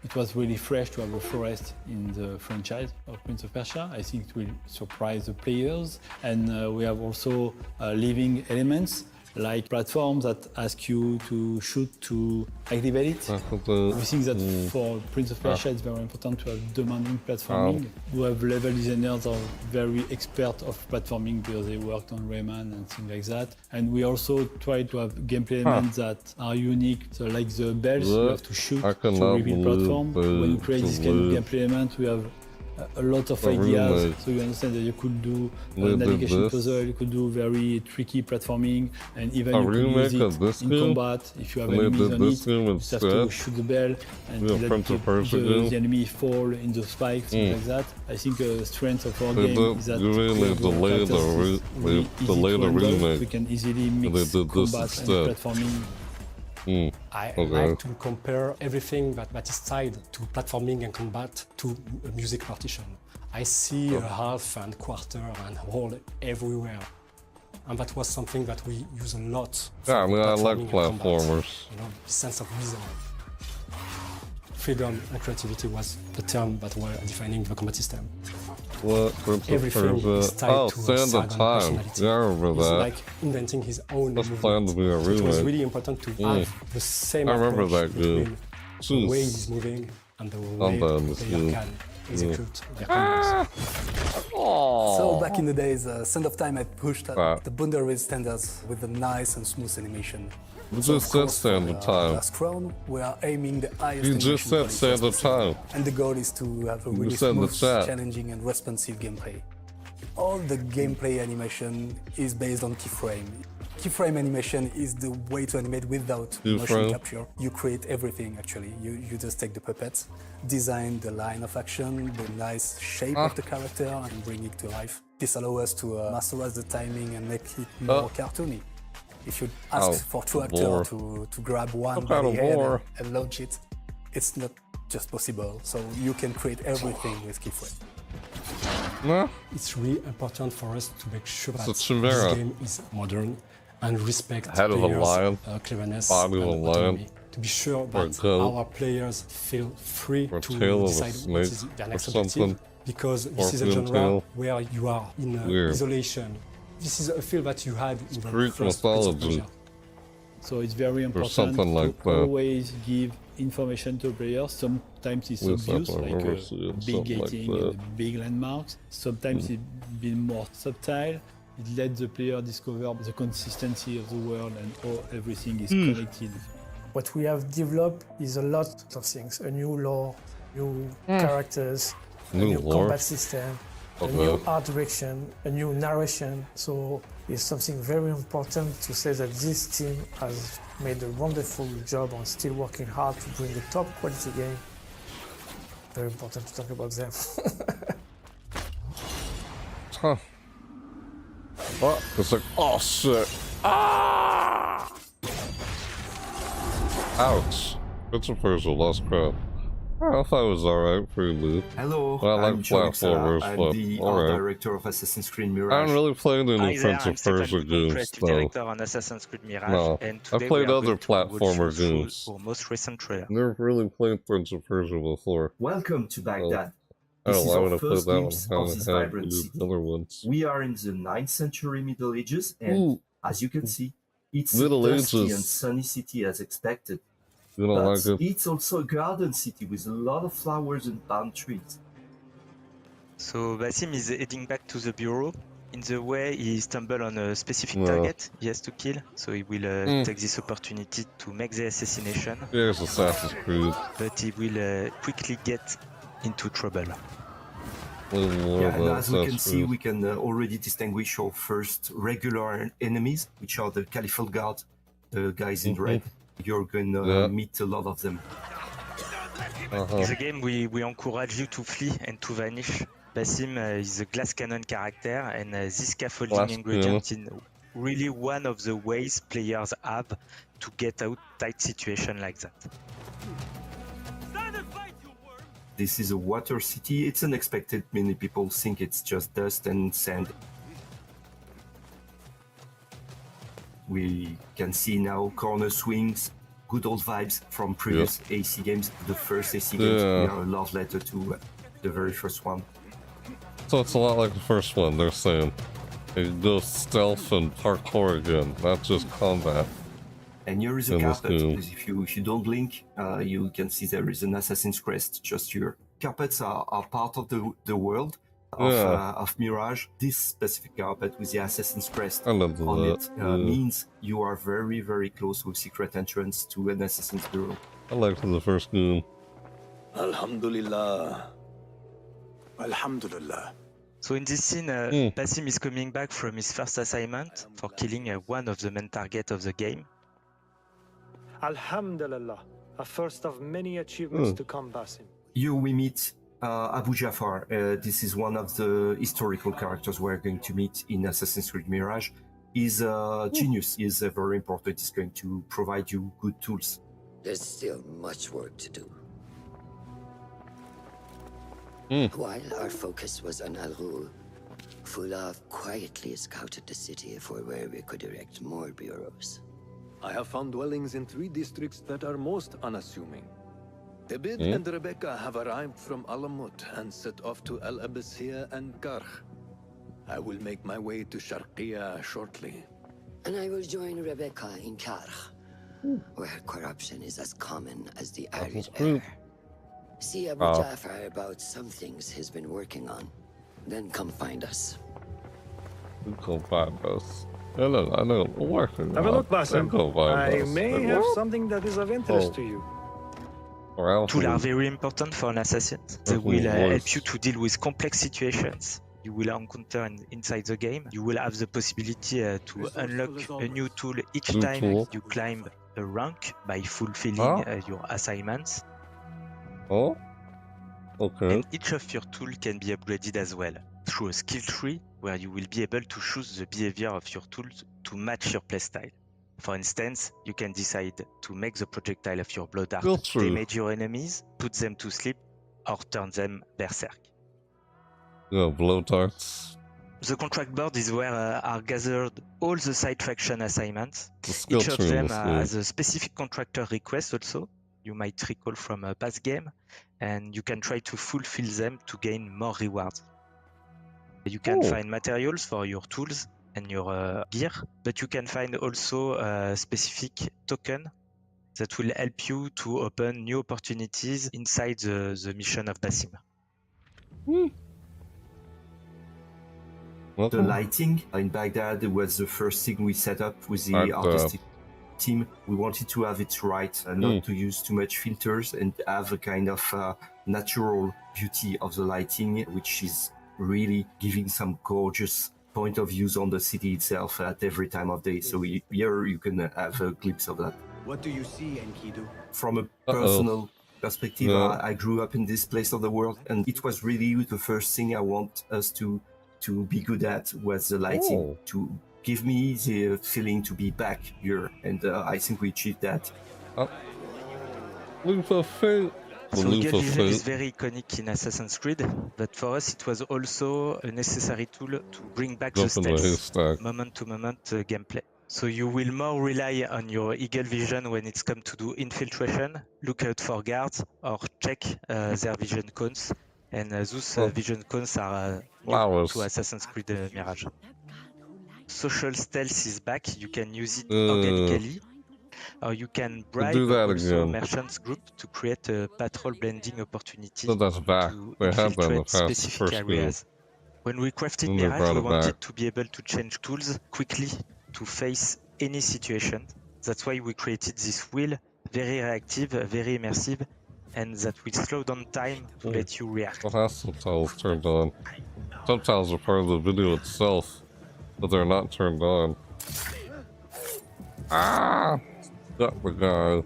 It was really fresh to have a forest in the franchise of Prince of Persia. I think it will surprise the players. And we have also living elements, like platforms that ask you to shoot to activate it. We think that for Prince of Persia it's very important to have demanding platforming. We have level designers are very expert of platforming because they worked on Rayman and things like that. And we also try to have gameplay elements that are unique, so like the bells you have to shoot to reveal platform. When you create this kind of gameplay element, we have a lot of ideas, so you understand that you could do navigation puzzle, you could do very tricky platforming, and even you could use it in combat. If you have enemies on it, you just have to shoot the bell and let the enemy fall in the spikes, things like that. I think the strength of our game is that we can easily mix combat and platforming. I like to compare everything that is tied to platforming and combat to a music partition. I see a half and quarter and whole everywhere. And that was something that we use a lot. Yeah, I mean, I like platformers. You know, the sense of rhythm. Freedom and creativity was the term that were defining the combat system. What? Everything is tied to a Stand Time. Yeah, I remember that. It's like inventing his own movement. Planned to be a remake. So it was really important to have the same approach between the way he's moving and the way the player can execute their combos. So back in the days, Sand of Time had pushed the boundary standards with a nice and smooth animation. You just said Sand of Time. Last Crown, we are aiming the highest. You just said Sand of Time. And the goal is to have a really smooth, challenging and responsive gameplay. All the gameplay animation is based on keyframe. Keyframe animation is the way to animate without motion capture. You create everything actually. You just take the puppets, design the line of action, the nice shape of the character and bring it to life. This allows us to masterize the timing and make it more cartoony. If you ask for two actors to grab one by the head and launch it, it's not just possible. So you can create everything with keyframe. It's really important for us to make sure that this game is modern and respect players' cleverness and autonomy. To be sure that our players feel free to decide what is their next objective, because this is a genre where you are in isolation. This is a feel that you had in the Greek mythology. So it's very important to always give information to players. Sometimes it's obvious, like big gating and big landmarks. Sometimes it's been more subtle. It lets the player discover the consistency of the world and how everything is connected. What we have developed is a lot of things. A new lore, new characters, a new combat system, a new art direction, a new narration. So it's something very important to say that this team has made a wonderful job on still working hard to bring a top quality game. Very important to talk about them. What? It's like, oh shit. Ah! Ouch. It's a Persia, lost crap. I thought it was alright, pretty loot. Hello, well, I like I'm platformers, I'm the art director of Assassin's Creed Mirage. I haven't really played any Prince of Persia games, though. On Assassin's Creed Mirage, no, and I played other platformer games. For most recent trailer. Never really played Prince of Persia before. Welcome to Baghdad. This is our first glimpse of this vibrant city. We are in the 9th century Middle Ages, and as you can see, it's a dusty and sunny city as expected. But it's also a garden city with a lot of flowers and palm trees. So Basim is heading back to the bureau. In the way, he stumbled on a specific target he has to kill, so he will take this opportunity to make the assassination. Yes, Assassin's Creed. But he will quickly get into trouble. Yeah, and as we can see, we can already distinguish our first regular enemies, which are the Caliphate Guard, the guys in red. You're going to meet a lot of them. In the game, we encourage you to flee and to vanish. Basim is a glass cannon character, and this scaffolding ingredient is really one of the ways players have to get out tight situation like that. This is a water city. It's unexpected. Many people think it's just dust and sand. We can see now corner swings, good old vibes from previous AC games. The first AC games, we are a love letter to the very first one. So it's a lot like the first one, they're saying. They go stealth and parkour again, not just combat. And here is a carpet, because if you don't blink, you can see there is an Assassin's Crest just here. Carpets are part of the world of Mirage. This specific carpet with the Assassin's Crest on it means you are very, very close to a secret entrance to an Assassin's Bureau. I liked the first game. Alhamdulillah. Alhamdulillah. So in this scene, Basim is coming back from his first assignment for killing one of the main targets of the game. Alhamdulillah, a first of many achievements to come, Basim. Here we meet Abu Jafar. This is one of the historical characters we're going to meet in Assassin's Creed Mirage. He's a genius. He's very important. He's going to provide you good tools. There's still much work to do. While our focus was on Al-Ghul, Fulov quietly scouted the city for where we could erect more bureaus. I have found dwellings in 3 districts that are most unassuming. Abid and Rebecca have arrived from Alamut and set off to El Abyssiya and Karch. I will make my way to Sharqiya shortly. And I will join Rebecca in Karch, where corruption is as common as the arid air. See Abu Jafar about some things he's been working on. Then come find us. Come find us. I know. Working. Have a look, Basim. I may have something that is of interest to you. Tools are very important for an assassin. They will help you to deal with complex situations you will encounter inside the game. You will have the possibility to unlock a new tool each time you climb a rank by fulfilling your assignments. Oh, okay. And each of your tools can be upgraded as well through a skill tree where you will be able to choose the behavior of your tools to match your playstyle. For instance, you can decide to make the projectile of your blow dart damage your enemies, put them to sleep, or turn them berserk. Yeah, blow darts. The contract board is where are gathered all the side faction assignments. Each of them has a specific contractor request also. You might recall from a past game, and you can try to fulfill them to gain more rewards. You can find materials for your tools and your gear, but you can find also a specific token that will help you to open new opportunities inside the mission of Basim. The lighting in Baghdad was the first thing we set up with the artistic team. We wanted to have it right, not to use too much filters, and have a kind of natural beauty of the lighting, which is really giving some gorgeous point of views on the city itself at every time of day. So here you can have a glimpse of that. What do you see, Enkidu? From a personal perspective, I grew up in this place of the world, and it was really the first thing I want us to be good at was the lighting, to give me the feeling to be back here, and I think we achieved that. So Eagle Vision is very iconic in Assassin's Creed, but for us it was also a necessary tool to bring back the stealth, moment-to-moment gameplay. So you will more rely on your Eagle Vision when it's come to do infiltration, look out for guards, or check their vision cones. And those vision cones are new to Assassin's Creed Mirage. Social stealth is back. You can use it organically, or you can bribe also merchants group to create a patrol blending opportunity to infiltrate specific areas. When we crafted Mirage, we wanted to be able to change tools quickly to face any situation. That's why we created this wheel, very reactive, very immersive, and that will slow down time to let you react. What has subtitles turned on? Subtitles are part of the video itself, but they're not turned on. Got the guy.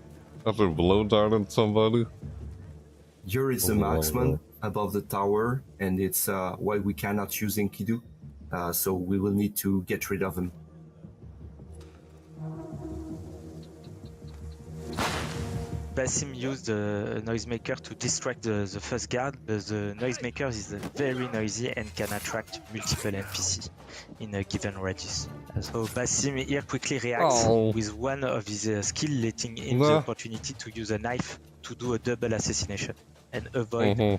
After blow darting somebody. Here is the marksman above the tower, and it's why we cannot use Enkidu, so we will need to get rid of him. Basim used a noisemaker to distract the first guard, but the noisemaker is very noisy and can attract multiple NPC in a given radius. So Basim here quickly reacts with one of his skills, letting in the opportunity to use a knife to do a double assassination and avoid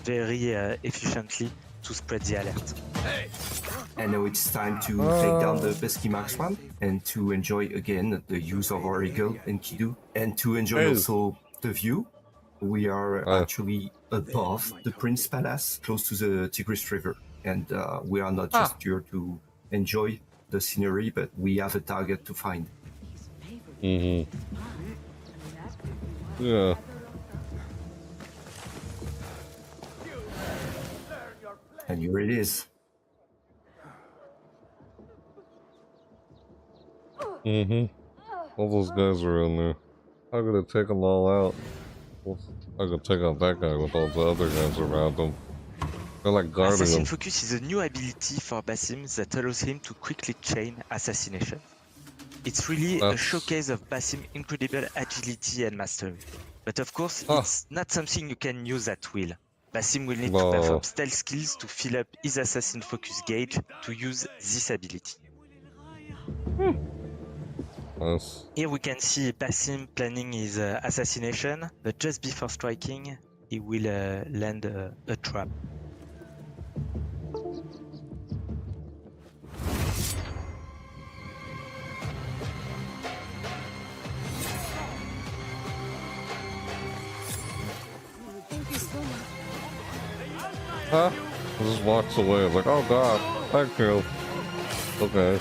very efficiently to spread the alert. And now it's time to take down the pesky marksman and to enjoy again the use of our eagle and Kidu, and to enjoy also the view. We are actually above the Prince Palace, close to the Tigris River, and we are not just here to enjoy the scenery, but we have a target to find. Yeah. And here it is. All those guys are in there. I'm gonna take them all out. I'm gonna take out that guy with all the other guys around him. They're like guarding him. Assassin Focus is a new ability for Basim that allows him to quickly chain assassination. It's really a showcase of Basim's incredible agility and mastery. But of course, it's not something you can use at will. Basim will need to perform stealth skills to fill up his Assassin Focus gauge to use this ability. Here we can see Basim planning his assassination, but just before striking, he will land a trap. He just walks away. Like, oh god, thank you. Okay.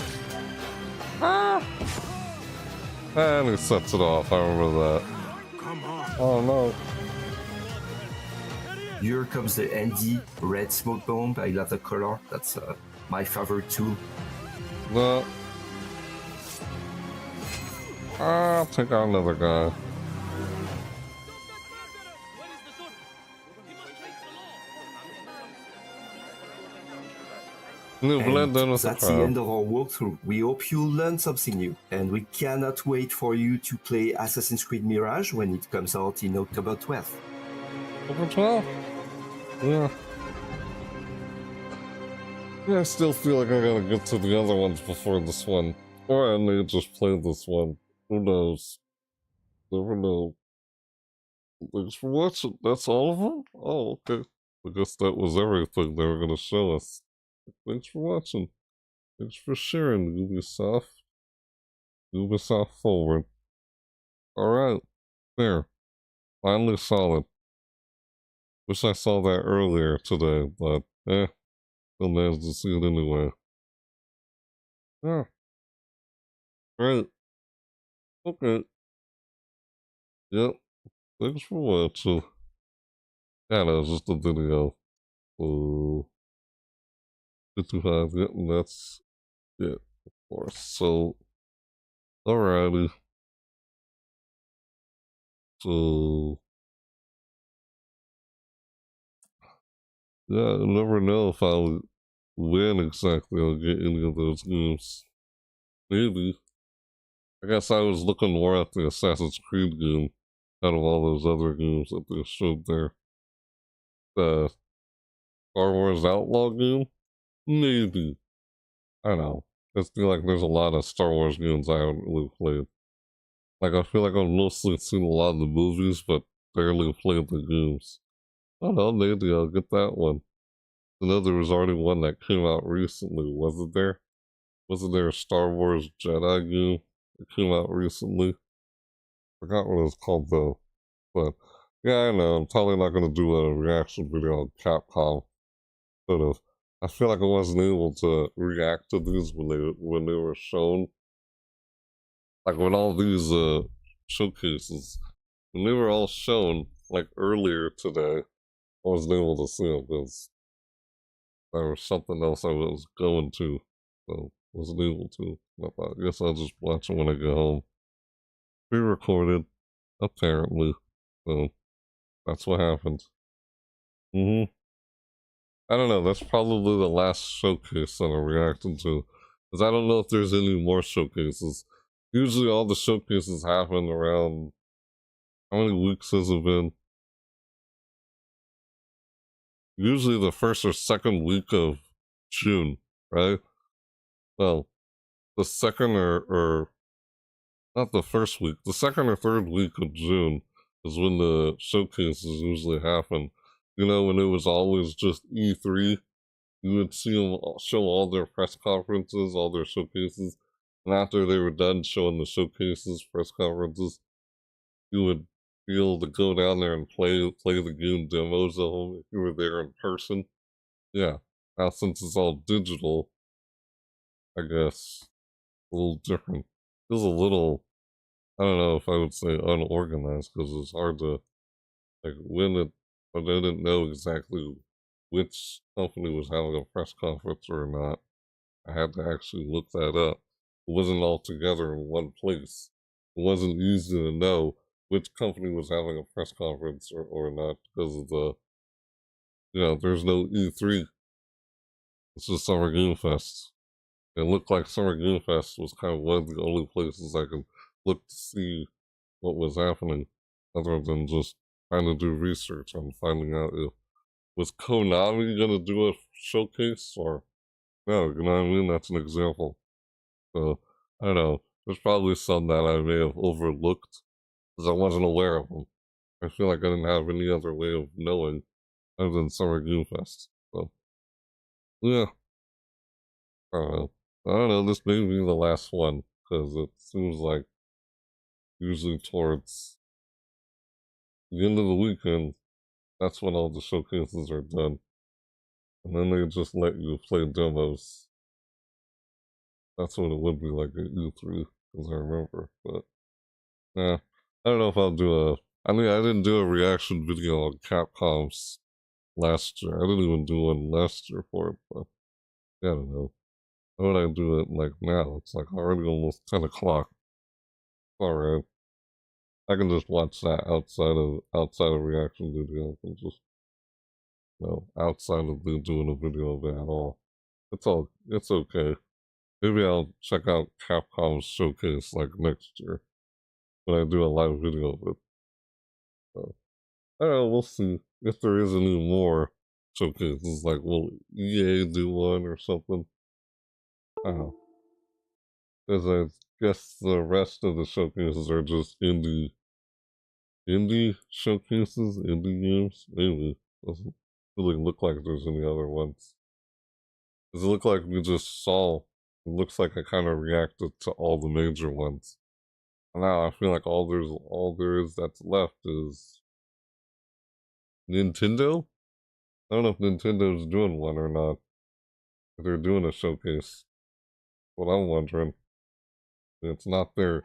And he sets it off. I remember that. Oh no. Here comes the ND red smoke bomb. I love the color. That's my favorite tool. No. I'll take out another guy. And that's the end of our walkthrough. We hope you learned something new, and we cannot wait for you to play Assassin's Creed Mirage when it comes out in October 12th. October 12th? Yeah. Yeah, I still feel like I gotta get to the other ones before this one. Or I may just play this one. Who knows? Never know. Thanks for watching. That's all of them? Oh, okay. I guess that was everything they were gonna show us. Thanks for watching. Thanks for sharing, Ubisoft Forward. Alright. There. Finally saw it. Wish I saw that earlier today, but still managed to see it anyway. Yeah. Right. Okay. Yep. Thanks for watching. Yeah, that was just a video. So 55, yeah, and that's it, of course. So, alrighty. So, yeah, I never know if I'll win exactly or get any of those games. Maybe. I guess I was looking more at the Assassin's Creed game out of all those other games that they showed there. The Star Wars Outlaw game? Maybe. I don't know. I feel like there's a lot of Star Wars games I haven't really played. Like, I feel like I've mostly seen a lot of the movies, but barely played the games. I don't know, maybe I'll get that one. I know there was already one that came out recently, wasn't there? Wasn't there a Star Wars Jedi game that came out recently? Forgot what it was called though. But, yeah, I know, I'm probably not going to do a reaction video on Capcom. Sort of. I feel like I wasn't able to react to these when they were shown. Like when all these showcases, when they were all shown like earlier today, I wasn't able to see them because there was something else I was going to, so I wasn't able to. I guess I'll just watch them when I get home. Pre-recorded, apparently. So that's what happened. I don't know, that's probably the last showcase that I'm reacting to. Because I don't know if there's any more showcases. Usually all the showcases happen around How many weeks has it been? Usually the first or second week of June, right? Well, the second or not the first week, the second or third week of June is when the showcases usually happen. You know, when it was always just E3, you would see them show all their press conferences, all their showcases, and after they were done showing the showcases, press conferences, you would be able to go down there and play the game demos of them if you were there in person. Yeah. Now since it's all digital, I guess a little different. It was a little, I don't know if I would say unorganized because it's hard to like win it, but I didn't know exactly which company was having a press conference or not. I had to actually look that up. It wasn't all together in one place. It wasn't easy to know which company was having a press conference or not because of the, there's no E3. It's just Summer Game Fest. It looked like Summer Game Fest was kind of one of the only places I could look to see what was happening, other than just trying to do research on finding out if was Konami gonna do a showcase or no, you know what I mean? That's an example. So I don't know. There's probably some that I may have overlooked because I wasn't aware of them. I feel like I didn't have any other way of knowing other than Summer Game Fest. So yeah. I don't know. I don't know, this may be the last one, because it seems like usually towards the end of the weekend, that's when all the showcases are done. And then they just let you play demos. That's what it would be like at E3, as I remember. But, yeah, I don't know if I'll do I didn't do a reaction video on Capcom's last year. I didn't even do one last year for it, but I don't know. Why would I do it like now? It's like already almost 10 o'clock. Alright. I can just watch that outside of reaction videos and just outside of doing a video of it at all. It's okay. Maybe I'll check out Capcom's showcase like next year when I do a live video of it. So, I don't know, we'll see if there is any more showcases. Like, will EA do one or something? I don't know. Because I guess the rest of the showcases are just indie showcases, indie games, maybe. Doesn't really look like there's any other ones. Does it look like we just saw? It looks like I kind of reacted to all the major ones. And now I feel like all there is that's left is Nintendo. I don't know if Nintendo's doing one or not. If they're doing a showcase. What I'm wondering. It's not their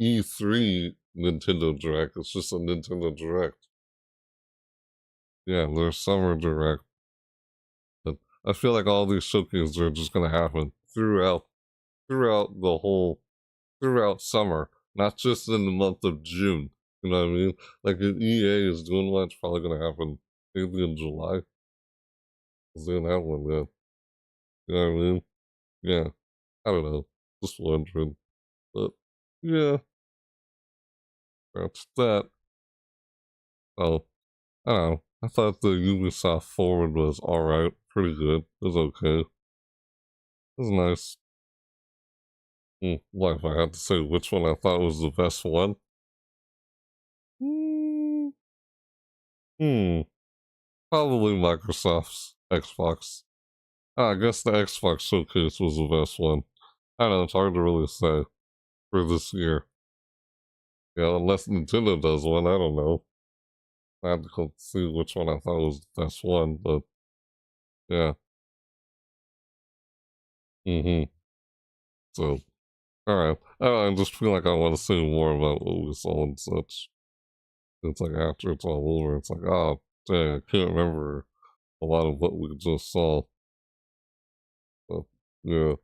E3 Nintendo Direct. It's just a Nintendo Direct. Yeah, their Summer Direct. But I feel like all these showcases are just gonna happen throughout summer, not just in the month of June. You know what I mean? Like if EA is doing one, it's probably gonna happen maybe in July. Because they didn't have one then. You know what I mean? Yeah. I don't know. Just wondering. But yeah. That's that. Oh, I don't know. I thought the Ubisoft Forward was alright. Pretty good. It was okay. It was nice. Well, if I had to say which one I thought was the best one? Probably Microsoft's Xbox. I guess the Xbox Showcase was the best one. I don't know, it's hard to really say for this year. Yeah, unless Nintendo does one, I don't know. I have to go see which one I thought was the best one, but yeah. So, alright. I just feel like I want to say more about what we saw and such. It's like after it's all over, it's like, oh, dang, I can't remember a lot of what we just saw. So, yeah.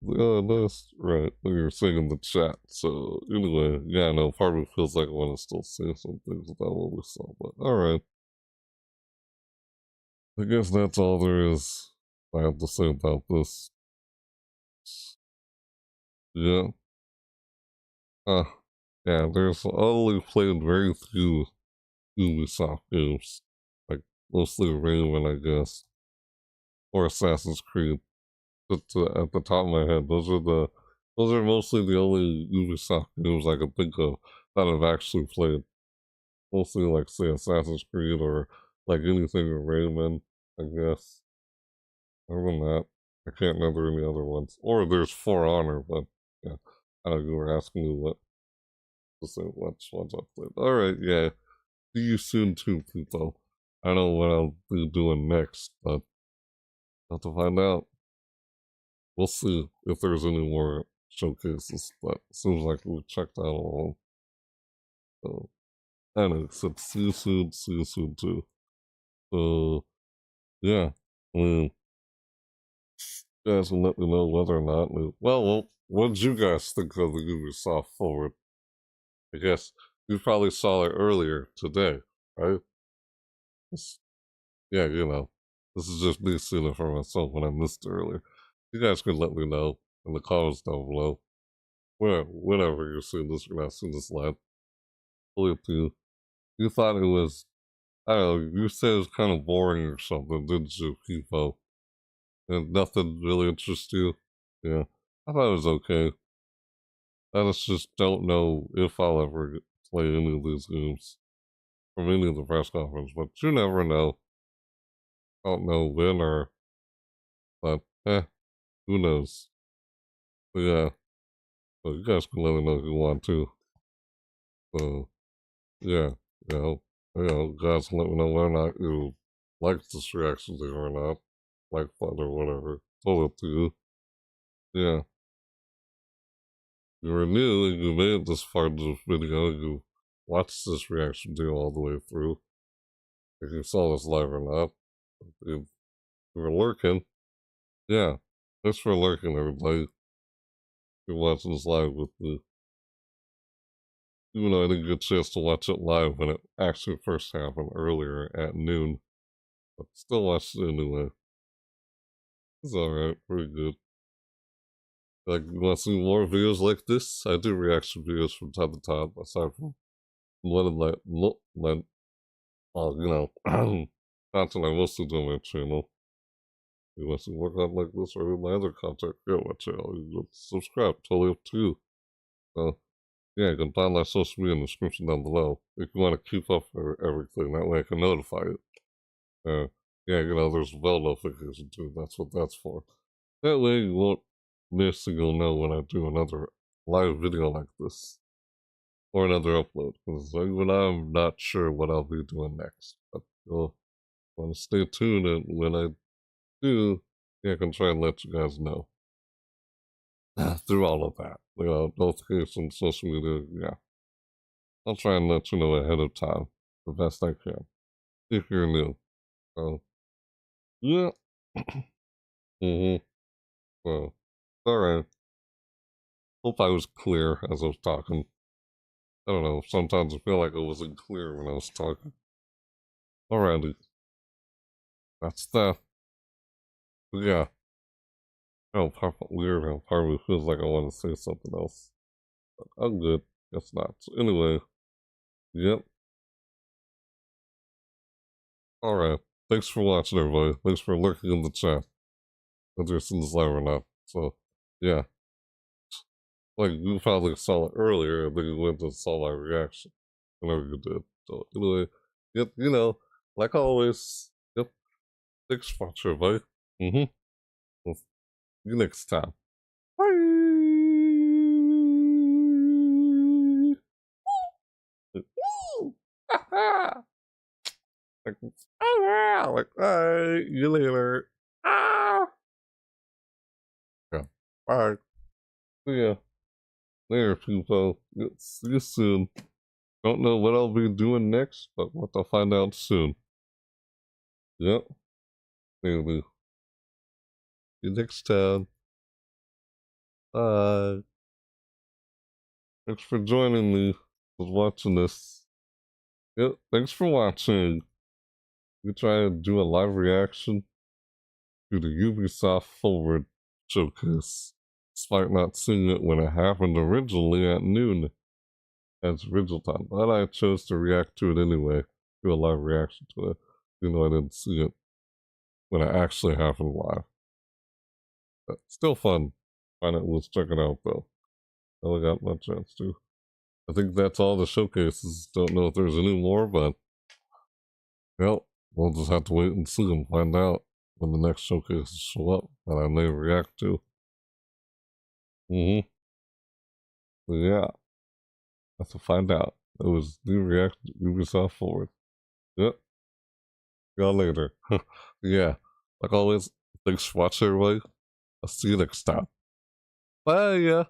Yeah, that's right. What you were saying in the chat. So, anyway, yeah, no, part of me feels like I want to still say some things about what we saw, but alright. I guess that's all there is I have to say about this. Yeah. Yeah, there's only played very few Ubisoft games, like mostly Rayman, I guess, or Assassin's Creed. But at the top of my head, those are mostly the only Ubisoft games I can think of that I've actually played. Mostly like say Assassin's Creed or like anything with Rayman, I guess. Other than that, I can't remember any other ones. Or there's For Honor, but yeah, I know you were asking me what which ones I played. Alright, yeah. See you soon too, people. I don't know what I'll be doing next, but I'll have to find out. We'll see if there's any more showcases, but it seems like we checked out all. So, anyway, so see you soon too. So, yeah, I mean, you guys can let me know whether or not. Well, what did you guys think of the Ubisoft Forward? I guess you probably saw it earlier today, right? Yeah, this is just me seeing it for myself when I missed it earlier. You guys can let me know in the comments down below. Whenever you're seeing this, you're not seeing this live. Only up to you. You thought it was, I don't know, you said it was kind of boring or something, didn't you, people? And nothing really interests you? Yeah, I thought it was okay. I just don't know if I'll ever play any of these games from any of the press conference, but you never know. I don't know when but who knows? But yeah, but you guys can let me know if you want to. So yeah, guys can let me know whether or not you like this reaction thing or not, like fun or whatever. Totally up to you. Yeah. If you're new and you made this part of the video, you watched this reaction video all the way through. If you saw this live or not. If you were lurking, yeah. Thanks for lurking, everybody. If you're watching this live with me. Even though I didn't get a chance to watch it live when it actually first happened earlier at noon. But still watched it anyway. It's alright, pretty good. Like, you want to see more videos like this? I do reaction videos from time to time, aside from content I mostly do on my channel. You want to see more content like this or my other content here on my channel, you can subscribe, totally up to you. So, yeah, you can find my social media in the description down below if you want to keep up with everything. That way I can notify you. Yeah, there's bell notification too. That's what that's for. That way you won't miss and you'll know when I do another live video like this. Or another upload. Because even I'm not sure what I'll be doing next. But you'll want to stay tuned, and when I do, yeah, I can try and let you guys know. Through all of that. Notifications, social media, yeah. I'll try and let you know ahead of time. The best I can. If you're new. So, yeah. Well, alright. Hope I was clear as I was talking. I don't know, sometimes I feel like I wasn't clear when I was talking. Alrighty. That's that. But yeah. Weird how part of me feels like I want to say something else. But I'm good. Guess not. So anyway. Yep. Alright. Thanks for watching, everybody. Thanks for lurking in the chat. Whether you're seeing this live or not. So, yeah. Like, you probably saw it earlier, and then you went and saw my reaction. Whenever you did. So, anyway. Yep, like always. Yep. Thanks for watching, everybody. We'll see you next time. Bye! Woo! Like, bye! You later. Ah! Yeah. Bye. See ya. Later, people. See you soon. Don't know what I'll be doing next, but what I'll find out soon. Yep. Maybe. See you next time. Bye. Thanks for joining me. Was watching this. Yep. Thanks for watching. We try to do a live reaction to the Ubisoft Forward showcase, despite not seeing it when it happened originally at noon. as original time, but I chose to react to it anyway, do a live reaction to it, even though I didn't see it when it actually happened live. But still fun. Find it worth checking out though. I got my chance to. I think that's all the showcases. Don't know if there's any more, but well, we'll just have to wait and see and find out when the next showcases show up that I may react to. So yeah, have to find out. It was new react to Ubisoft Forward. Yep. See y'all later. Yeah, like always, thanks for watching, everybody. I'll see you next time. Bye, yeah.